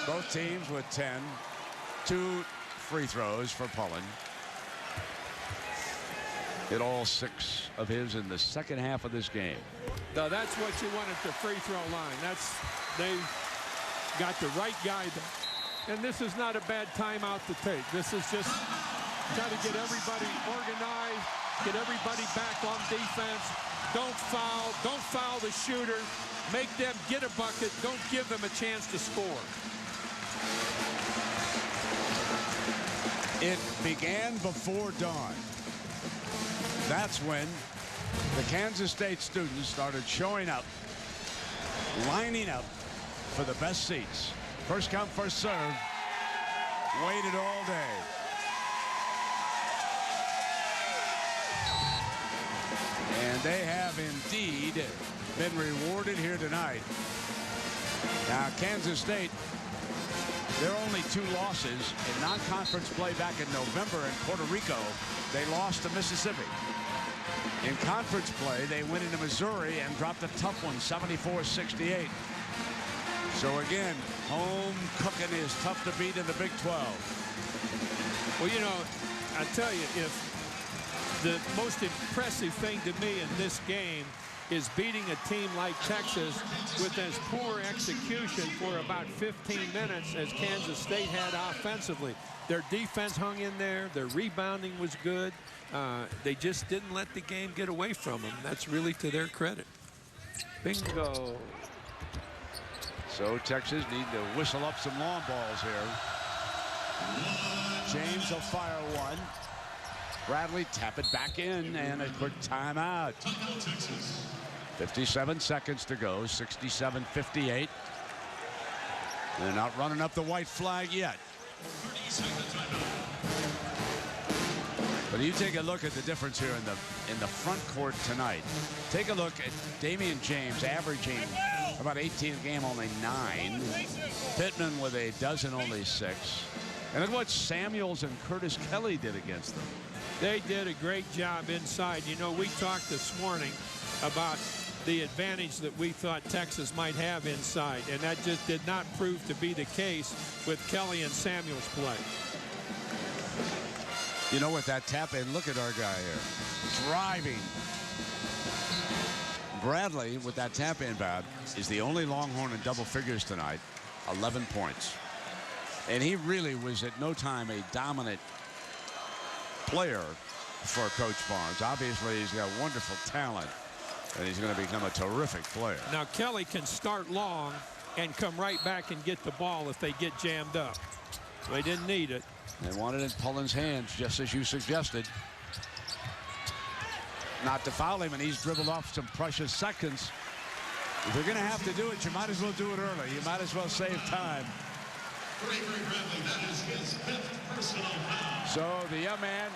Both teams with 10. 2 free throws for Pullen. Hit all 6 of his in the second half of this game. Now that's what you want at the free throw line. They got the right guy there. And this is not a bad timeout to take. This is just try to get everybody organized, get everybody back on defense. Don't foul the shooter. Make them get a bucket. Don't give them a chance to score. It began before dawn. That's when the Kansas State students started showing up, lining up for the best seats. First come, first serve. Waited all day. And they have indeed been rewarded here tonight. Now, Kansas State, their only 2 losses in non-conference play back in November in Puerto Rico. They lost to Mississippi. In conference play, they went into Missouri and dropped a tough one, 74-68. So again, home cooking is tough to beat in the Big 12. Well, you know, I tell you, if the most impressive thing to me in this game is beating a team like Texas with as poor execution for about 15 minutes as Kansas State had offensively. Their defense hung in there. Their rebounding was good. They just didn't let the game get away from them. That's really to their credit. Bingo. So Texas need to whistle up some long balls here. James will fire one. Bradley tap it back in, and a quick timeout. 57 seconds to go, 67-58. They're not running up the white flag yet. But you take a look at the difference here in the front court tonight. Take a look at Damian James averaging about 18 a game, only 9. Pittman with a dozen, only 6. And look what Samuels and Curtis Kelly did against them. They did a great job inside. You know, we talked this morning about the advantage that we thought Texas might have inside, and that just did not prove to be the case with Kelly and Samuels' play. You know, with that tap in, look at our guy here. Driving. Bradley, with that tap in bout, is the only Longhorn in double figures tonight. 11 points. And he really was at no time a dominant player for Coach Barnes. Obviously, he's got wonderful talent, and he's going to become a terrific player. Now, Kelly can start long and come right back and get the ball if they get jammed up. They didn't need it. They wanted it in Pullen's hands, just as you suggested. Not to foul him, and he's dribbled off some precious seconds. If you're going to have to do it, you might as well do it early. You might as well save time. So the young man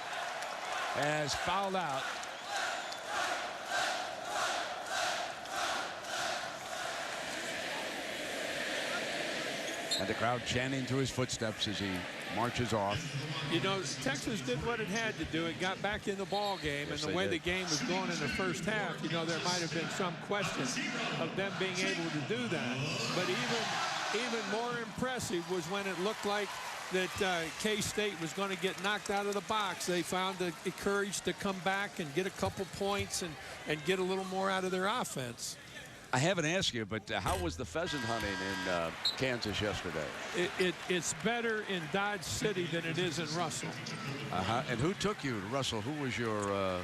has fouled out. And the crowd chanting to his footsteps as he marches off. You know, Texas did what it had to do. It got back in the ball game, Yes, and the way the game was going in the first half, you know, there might have been some question of them being able to do that. But even more impressive was when it looked like that K-State was going to get knocked out of the box. They found the courage to come back and get a couple points and get a little more out of their offense. I haven't asked you, but how was the pheasant hunting in Kansas yesterday? It's better in Dodge City than it is in Russell. And who took you to Russell? Who was your...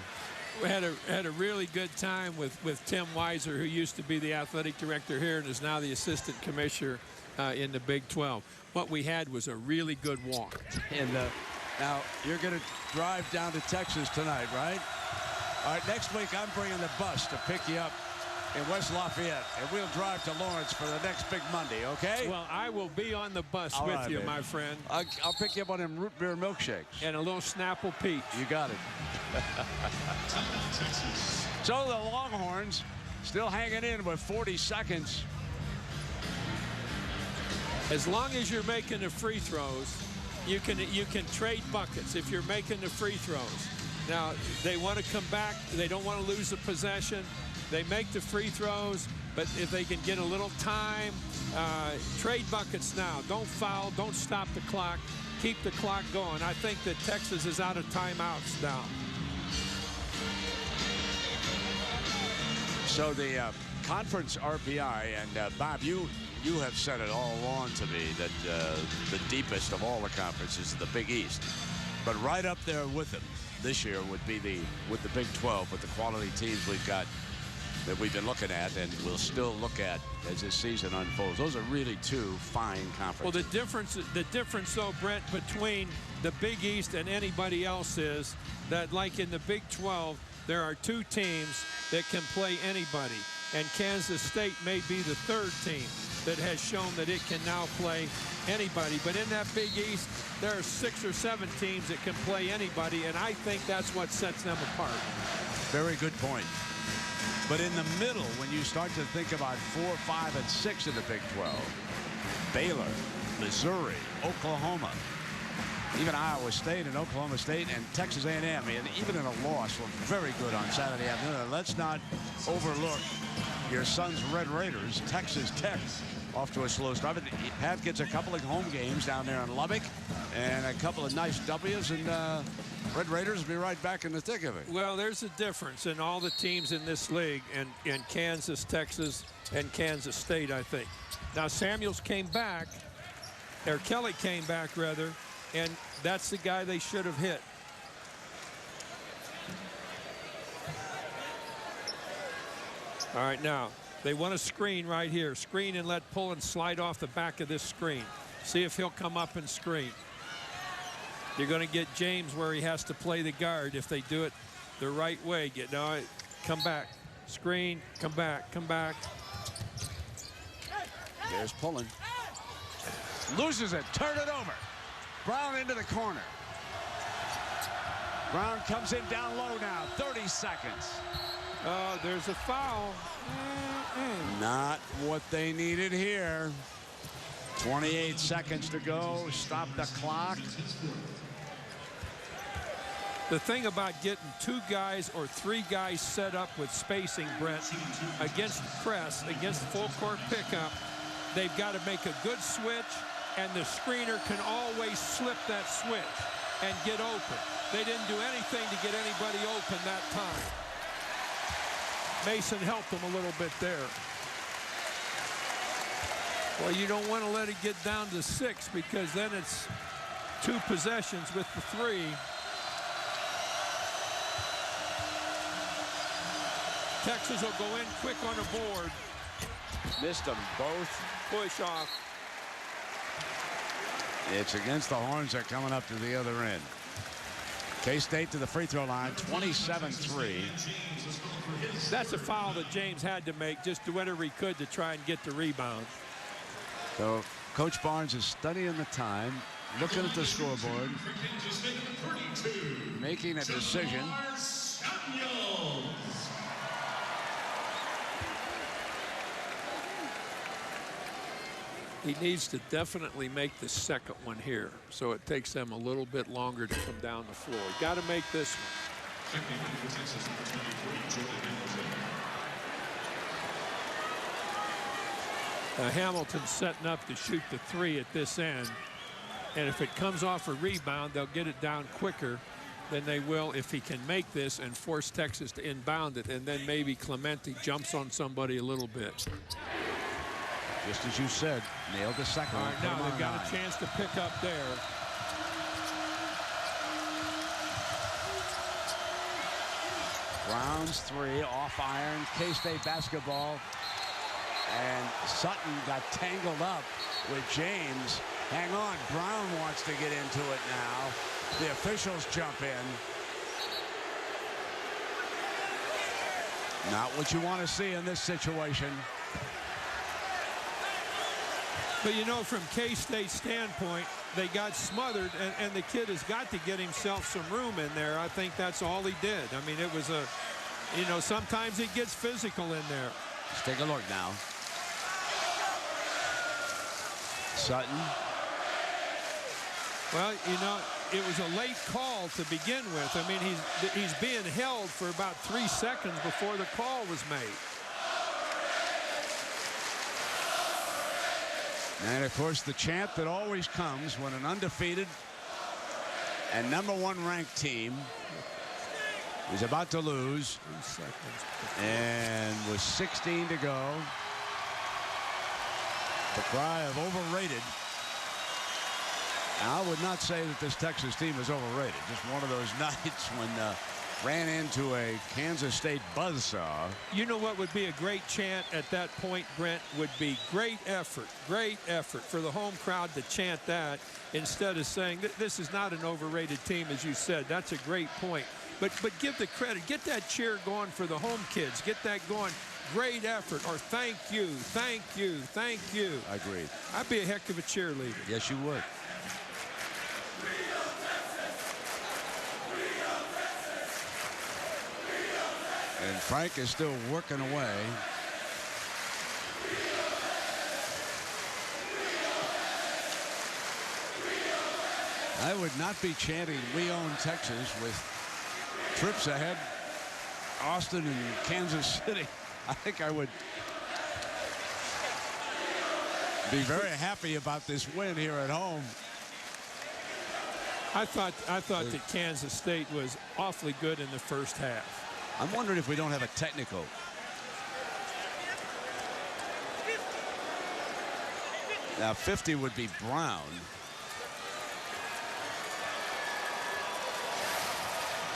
We had a really good time with Tim Weiser, who used to be the athletic director here and is now the assistant commissioner in the Big 12. What we had was a really good walk. And now you're going to drive down to Texas tonight, right? All right, next week I'm bringing the bus to pick you up in West Lafayette, and we'll drive to Lawrence for the next big Monday, okay? Well, I will be on the bus All with right, you, baby. my friend. I'll pick you up on them root beer milkshakes. And a little Snapple Peach. You got it. So the Longhorns still hanging in with 40 seconds. As long as you're making the free throws, you can trade buckets if you're making the free throws. Now, they want to come back. They don't want to lose the possession. They make the free throws, but if they can get a little time, trade buckets now. Don't foul. Don't stop the clock. Keep the clock going. I think that Texas is out of timeouts now. So the conference RPI, and Bob, you have said it all along to me that the deepest of all the conferences is the Big East. But right up there with them this year would be with the Big 12, with the quality teams we've got that we've been looking at and will still look at as this season unfolds. Those are really two fine conferences. Well, the difference though, Brent, between the Big East and anybody else is that, like in the Big 12, there are two teams that can play anybody, and Kansas State may be the third team that has shown that it can now play anybody. But in that Big East, there are 6 or 7 teams that can play anybody, and I think that's what sets them apart. Very good point. But in the middle, when you start to think about 4, 5, and 6 in the Big 12, Baylor, Missouri, Oklahoma, even Iowa State and Oklahoma State and Texas A&M, and even in a loss, were very good on Saturday afternoon. And let's not overlook your son's Red Raiders, Texas Tech, off to a slow start. But Pat gets a couple of home games down there in Lubbock and a couple of nice W's, and Red Raiders will be right back in the thick of it. Well, there's a difference in all the teams in this league in Kansas, Texas, and Kansas State, I think. Now, Samuels came back, or Kelly came back, rather, and that's the guy they should have hit. All right, now, they want a screen right here. Screen and let Pullen slide off the back of this screen. See if he'll come up and screen. You're going to get James where he has to play the guard if they do it the right way. Come back. Screen, come back, come back. There's Pullen. Loses it, turn it over. Brown into the corner. Brown comes in down low now, 30 seconds. Oh, there's a foul. Not what they needed here. 28 seconds to go, stop the clock. The thing about getting 2 guys or 3 guys set up with spacing, Brent, against press, against full court pickup, they've got to make a good switch, and the screener can always slip that switch and get open. They didn't do anything to get anybody open that time. Mason helped them a little bit there. Well, you don't want to let it get down to 6 because then it's 2 possessions with the 3. Texas will go in quick on the board. Missed them both. Push off. It's against the Horns. They're coming up to the other end. K-State to the free throw line, 27-3. That's a foul that James had to make, just do whatever he could to try and get the rebound. So Coach Barnes is studying the time, looking at the scoreboard, making a decision. He needs to definitely make the second one here, so it takes them a little bit longer to come down the floor. Got to make this one. Hamilton's setting up to shoot the 3 at this end, and if it comes off a rebound, they'll get it down quicker than they will if he can make this and force Texas to inbound it, and then maybe Clemente jumps on somebody a little bit. Just as you said, nailed the second one. All right, now they've got a chance to pick up there. Brown's 3 off iron. K-State basketball. And Sutton got tangled up with James. Hang on, Brown wants to get into it now. The officials jump in. Not what you want to see in this situation. But, you know, from K-State's standpoint, they got smothered, and the kid has got to get himself some room in there. I think that's all he did. I mean, it was sometimes it gets physical in there. Let's take a look now. Sutton. Well, it was a late call to begin with. I mean, he's being held for about 3 seconds before the call was made. And, of course, the chant that always comes when an undefeated and #1 ranked team is about to lose. 3 seconds. And with 16 to go, the cry of overrated. Now, I would not say that this Texas team is overrated. Just one of those nights when ran into a Kansas State buzzsaw. You know what would be a great chant at that point, Brent, would be great effort for the home crowd to chant that instead of saying this is not an overrated team, as you said. That's a great point. But give the credit. Get that cheer going for the home kids. Get that going. Great effort, or thank you, thank you, thank you. Agreed. I'd be a heck of a cheerleader. Yes, you would. And Frank is still working away. I would not be chanting "We own Texas" with trips ahead, Austin and Kansas City. I think I would be very happy about this win here at home. I thought that Kansas State was awfully good in the first half. I'm wondering if we don't have a technical. Now 50 would be Brown.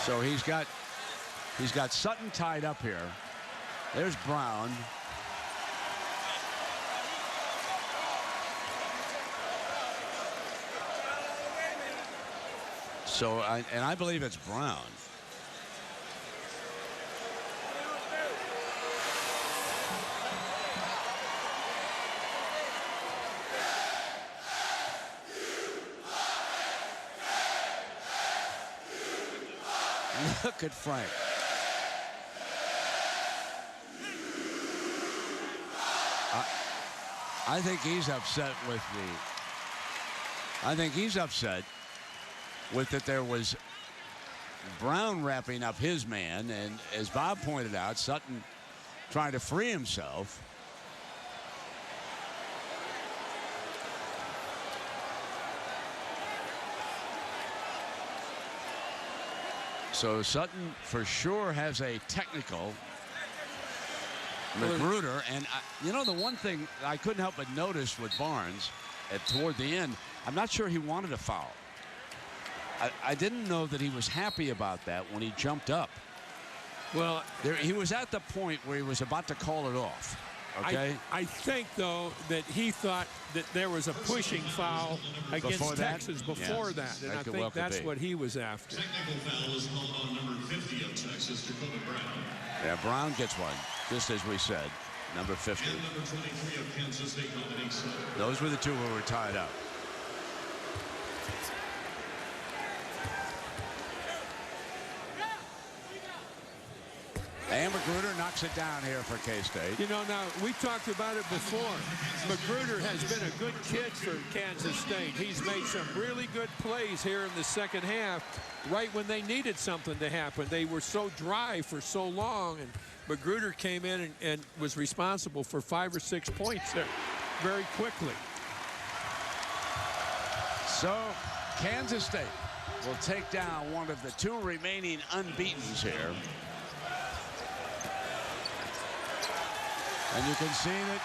So he's got Sutton tied up here. There's Brown. So I believe it's Brown. Look at Frank. I think he's upset with that there was Brown wrapping up his man, and as Bob pointed out, Sutton trying to free himself. So Sutton for sure has a technical. Magruder, and you know, the one thing I couldn't help but notice with Barnes toward the end, I'm not sure he wanted a foul. I didn't know that he was happy about that when he jumped up. Well, he was at the point where he was about to call it off. Okay. I think, though, that he thought that there was a pushing foul against Texas before that, and I think that's what he was after. Technical foul is called on number 50 of Texas, Dakota Brown. Yeah, Brown gets one, just as we said, number 50. And number 23 of Kansas State, Dominique Sutton. Those were the two who were tied up. And Magruder knocks it down here for K-State. You know, now, we talked about it before. Magruder has been a good kid for Kansas State. He's made some really good plays here in the second half, right when they needed something to happen. They were so dry for so long, and Magruder came in and was responsible for 5 or 6 points there very quickly. So, Kansas State will take down one of the 2 remaining unbeatens here. And you can see that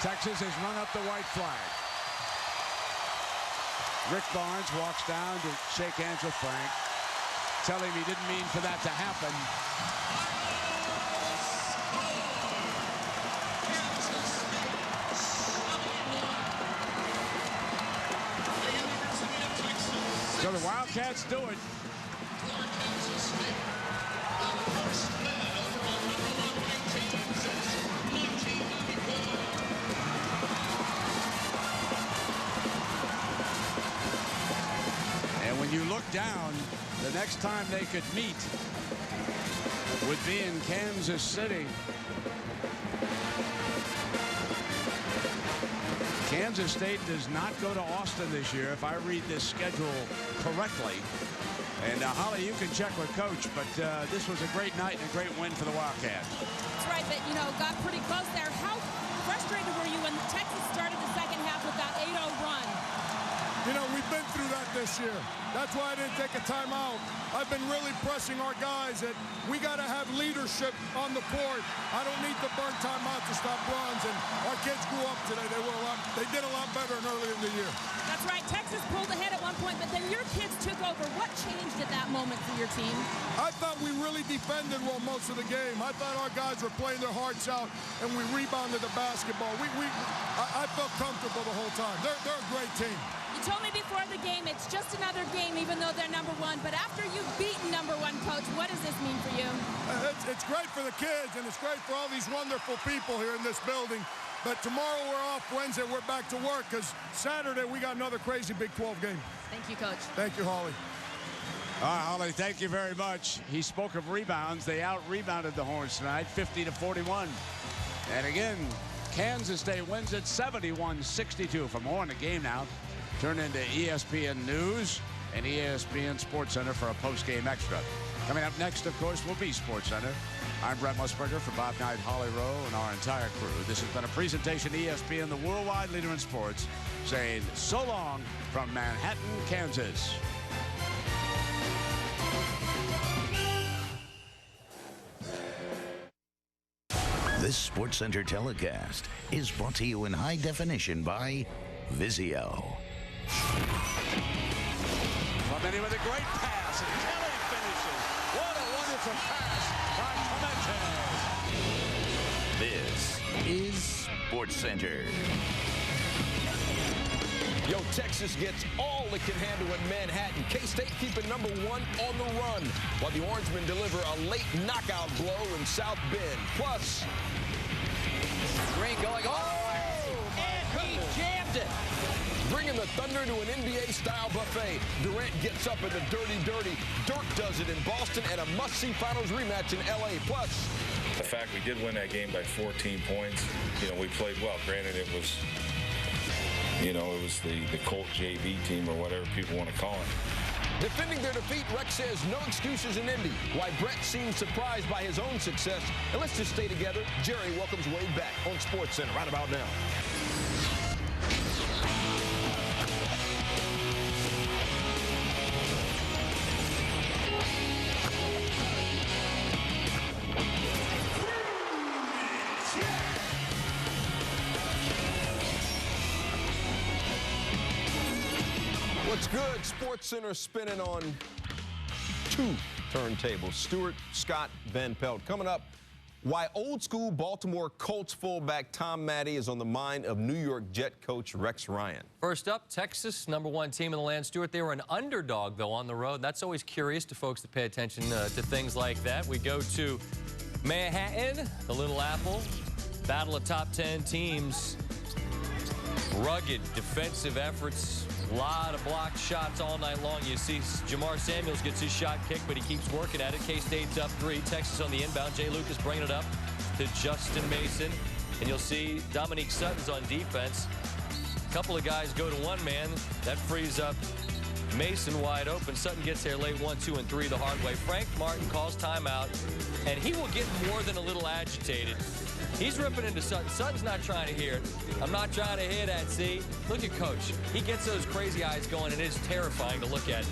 Texas has run up the white flag. Rick Barnes walks down to shake hands with Frank, tell him he didn't mean for that to happen. So the Wildcats do it. And when you look down, the next time they could meet would be in Kansas City. Kansas State does not go to Austin this year, if I read this schedule correctly. And Holly, you can check with Coach, but this was a great night and a great win for the Wildcats. That's right, but, you know, got pretty close there. How frustrated were you when Texas started the second half with that 8-0 run? You know, we've been through that this year. That's why I didn't take a timeout. I've been really pressing our guys that we got to have leadership on the court. I don't need to burn timeout to stop runs. And our kids grew up today. They did a lot better than earlier in the year. That's right. Texas pulled ahead at one point, but then your kids took over. What changed at that moment for your team? I thought we really defended well most of the game. I thought our guys were playing their hearts out, and we rebounded the basketball. I felt comfortable the whole time. They're a great team. You told me before the game it's just another game, even though they're number one. But after you've beaten number one, Coach, what does this mean for you? It's great for the kids, and it's great for all these wonderful people here in this building. But tomorrow we're off. Wednesday we're back to work because Saturday we got another crazy Big 12 game. Thank you, Coach. Thank you, Holly. All right, Holly, thank you very much. He spoke of rebounds. They out-rebounded the Horns tonight, 50-41. And again, Kansas State wins it 71-62. For more on the game now, turn into ESPN News and ESPN Sports Center for a post-game extra. Coming up next, of course, will be Sports Center. I'm Brett Musburger for Bob Knight, Holly Rowe, and our entire crew. This has been a presentation ESPN, the worldwide leader in sports, saying so long from Manhattan, Kansas. This SportsCenter telecast is brought to you in high definition by Vizio. Clemente with a great pass, and Kelly finishes. What a wonderful pass by Clemente. This is SportsCenter. Yo, Texas gets all it can handle in Manhattan. K-State keeping #1 on the run, while the Orangemen deliver a late knockout blow in South Bend. Plus, Green going all the way, and he jammed it. Bringing the Thunder to an NBA-style buffet. Durant gets up in the dirty. Dirk does it in Boston, and a must-see finals rematch in L.A. Plus, the fact we did win that game by 14 points, we played well. Granted, it was the Colt JV team or whatever people want to call it. Defending their defeat, Rex says no excuses in Indy. Why Brett seems surprised by his own success. And let's just stay together. Jerry welcomes Wade back on SportsCenter right about now. What's good? SportsCenter spinning on 2 turntables. Stewart, Scott, Van Pelt. Coming up, why old school Baltimore Colts fullback Tom Matte is on the mind of New York Jet coach Rex Ryan. First up, Texas, #1 team in the land. Stuart, they were an underdog, though, on the road. That's always curious to folks that pay attention to things like that. We go to Manhattan, the Little Apple, battle of top 10 teams. Rugged defensive efforts. A lot of blocked shots all night long. You see Jamar Samuels gets his shot kicked, but he keeps working at it. K-State's up 3. Texas on the inbound. Jay Lucas bringing it up to Justin Mason. And you'll see Dominique Sutton's on defense. A couple of guys go to one man. That frees up Mason wide open. Sutton gets there late 1, 2, and 3 the hard way. Frank Martin calls timeout, and he will get more than a little agitated. He's ripping into Sutton. Sutton's not trying to hear it. I'm not trying to hear that, see? Look at Coach. He gets those crazy eyes going, and it is terrifying to look at.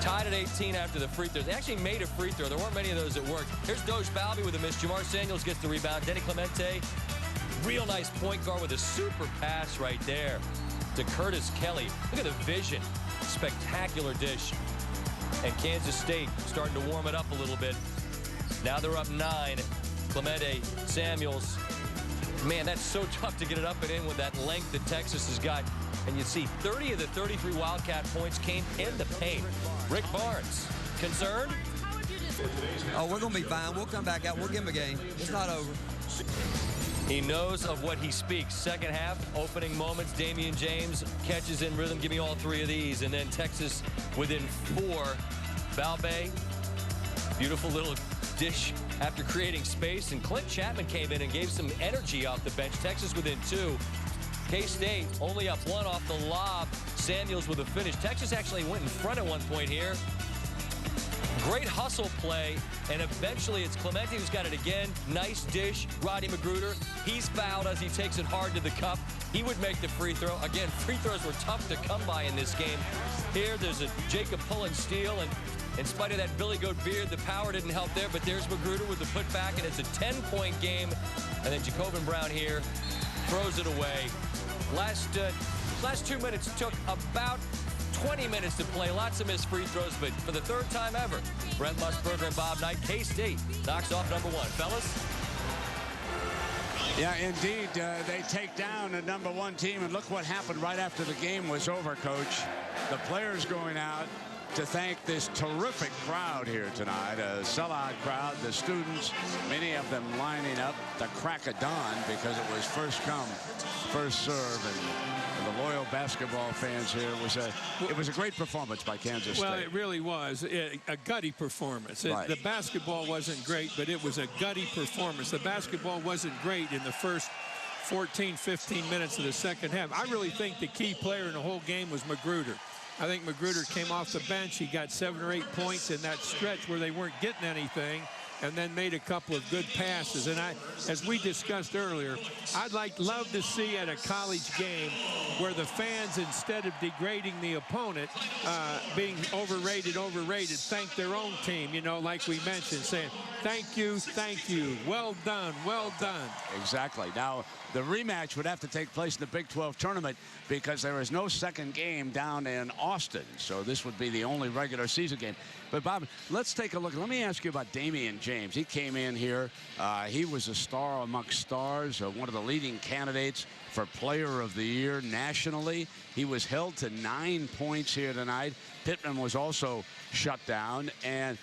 Tied at 18 after the free throw. They actually made a free throw. There weren't many of those that worked. Here's Doge Balby with a miss. Jamar Samuels gets the rebound. Denny Clemente, real nice point guard with a super pass right there to Curtis Kelly. Look at the vision. Spectacular dish. And Kansas State starting to warm it up a little bit. Now they're up 9. Clemente, Samuels. Man, that's so tough to get it up and in with that length that Texas has got. And you see 30 of the 33 Wildcat points came in the paint. Rick Barnes, concerned? Oh, we're going to be fine. We'll come back out. We'll give him a game. It's not over. He knows of what he speaks. Second half, opening moments, Damian James catches in rhythm. Give me all 3 of these. And then Texas within 4. Balbe, beautiful little dish after creating space. And Clint Chapman came in and gave some energy off the bench. Texas within 2. K-State only up 1 off the lob. Samuels with a finish. Texas actually went in front at one point here. Great hustle play, and eventually it's Clemente who's got it again. Nice dish. Roddy Magruder, he's fouled as he takes it hard to the cup. He would make the free throw. Again, free throws were tough to come by in this game. Here, there's a Jacob pulling steal, and in spite of that Billy Goat beard, the power didn't help there, but there's Magruder with the putback, and it's a 10-point game. And then Jacobin Brown here throws it away. Last 2 minutes took about 20 minutes to play. Lots of missed free throws, but for the 3rd time ever, Brent Musburger and Bob Knight, K-State knocks off #1. Fellas? Yeah, indeed. They take down the #1 team, and look what happened right after the game was over, Coach. The players going out to thank this terrific crowd here tonight, a sellout crowd, the students, many of them lining up the crack of dawn because it was first come, first serve, and the loyal basketball fans here. It was a great performance by Kansas State. Well, it really was a gutty performance. Right. The basketball wasn't great, but it was a gutty performance. The basketball wasn't great in the first 14, 15 minutes of the second half. I really think the key player in the whole game was Magruder. I think Magruder came off the bench. He got 7 or 8 points in that stretch where they weren't getting anything. and then made a couple of good passes. And as we discussed earlier, I'd love to see at a college game where the fans, instead of degrading the opponent, being overrated, thank their own team, like we mentioned, saying, thank you, well done, well done. Exactly. Now, the rematch would have to take place in the Big 12 tournament because there is no second game down in Austin. So this would be the only regular season game. But, Bob, let's take a look. Let me ask you about Damian James. He came in here. He was a star amongst stars, one of the leading candidates for Player of the Year nationally. He was held to 9 points here tonight. Pittman was also shut down. And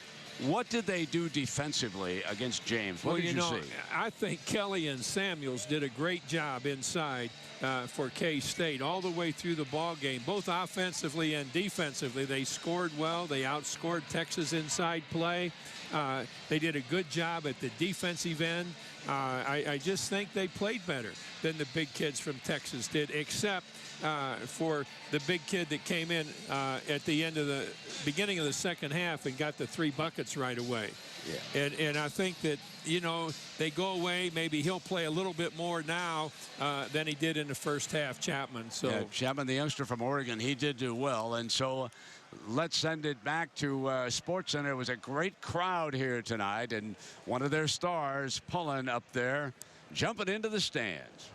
what did they do defensively against James? What did you see? I think Kelly and Samuels did a great job inside for K-State all the way through the ball game, both offensively and defensively. They scored well. They outscored Texas inside play. They did a good job at the defensive end. I just think they played better than the big kids from Texas did, except for the big kid that came in at the beginning of the second half and got the 3 buckets right away. Yeah. And I think that, they go away. Maybe he'll play a little bit more now than he did in the first half, Chapman. So yeah, Chapman, the youngster from Oregon, he did do well. And so let's send it back to SportsCenter. It was a great crowd here tonight, and one of their stars pulling up there, jumping into the stands.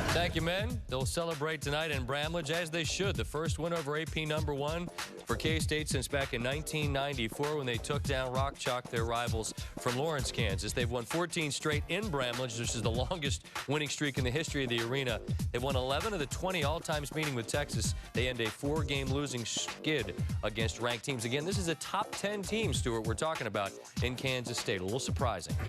Thank you, men. They'll celebrate tonight in Bramlage, as they should. The first win over AP #1 for K-State since back in 1994 when they took down Rock Chalk, their rivals from Lawrence, Kansas. They've won 14 straight in Bramlage, which is the longest winning streak in the history of the arena. They've won 11 of the 20 all-times meeting with Texas. They end a 4-game losing skid against ranked teams. Again, this is a top 10 team, Stuart, we're talking about in Kansas State. A little surprising.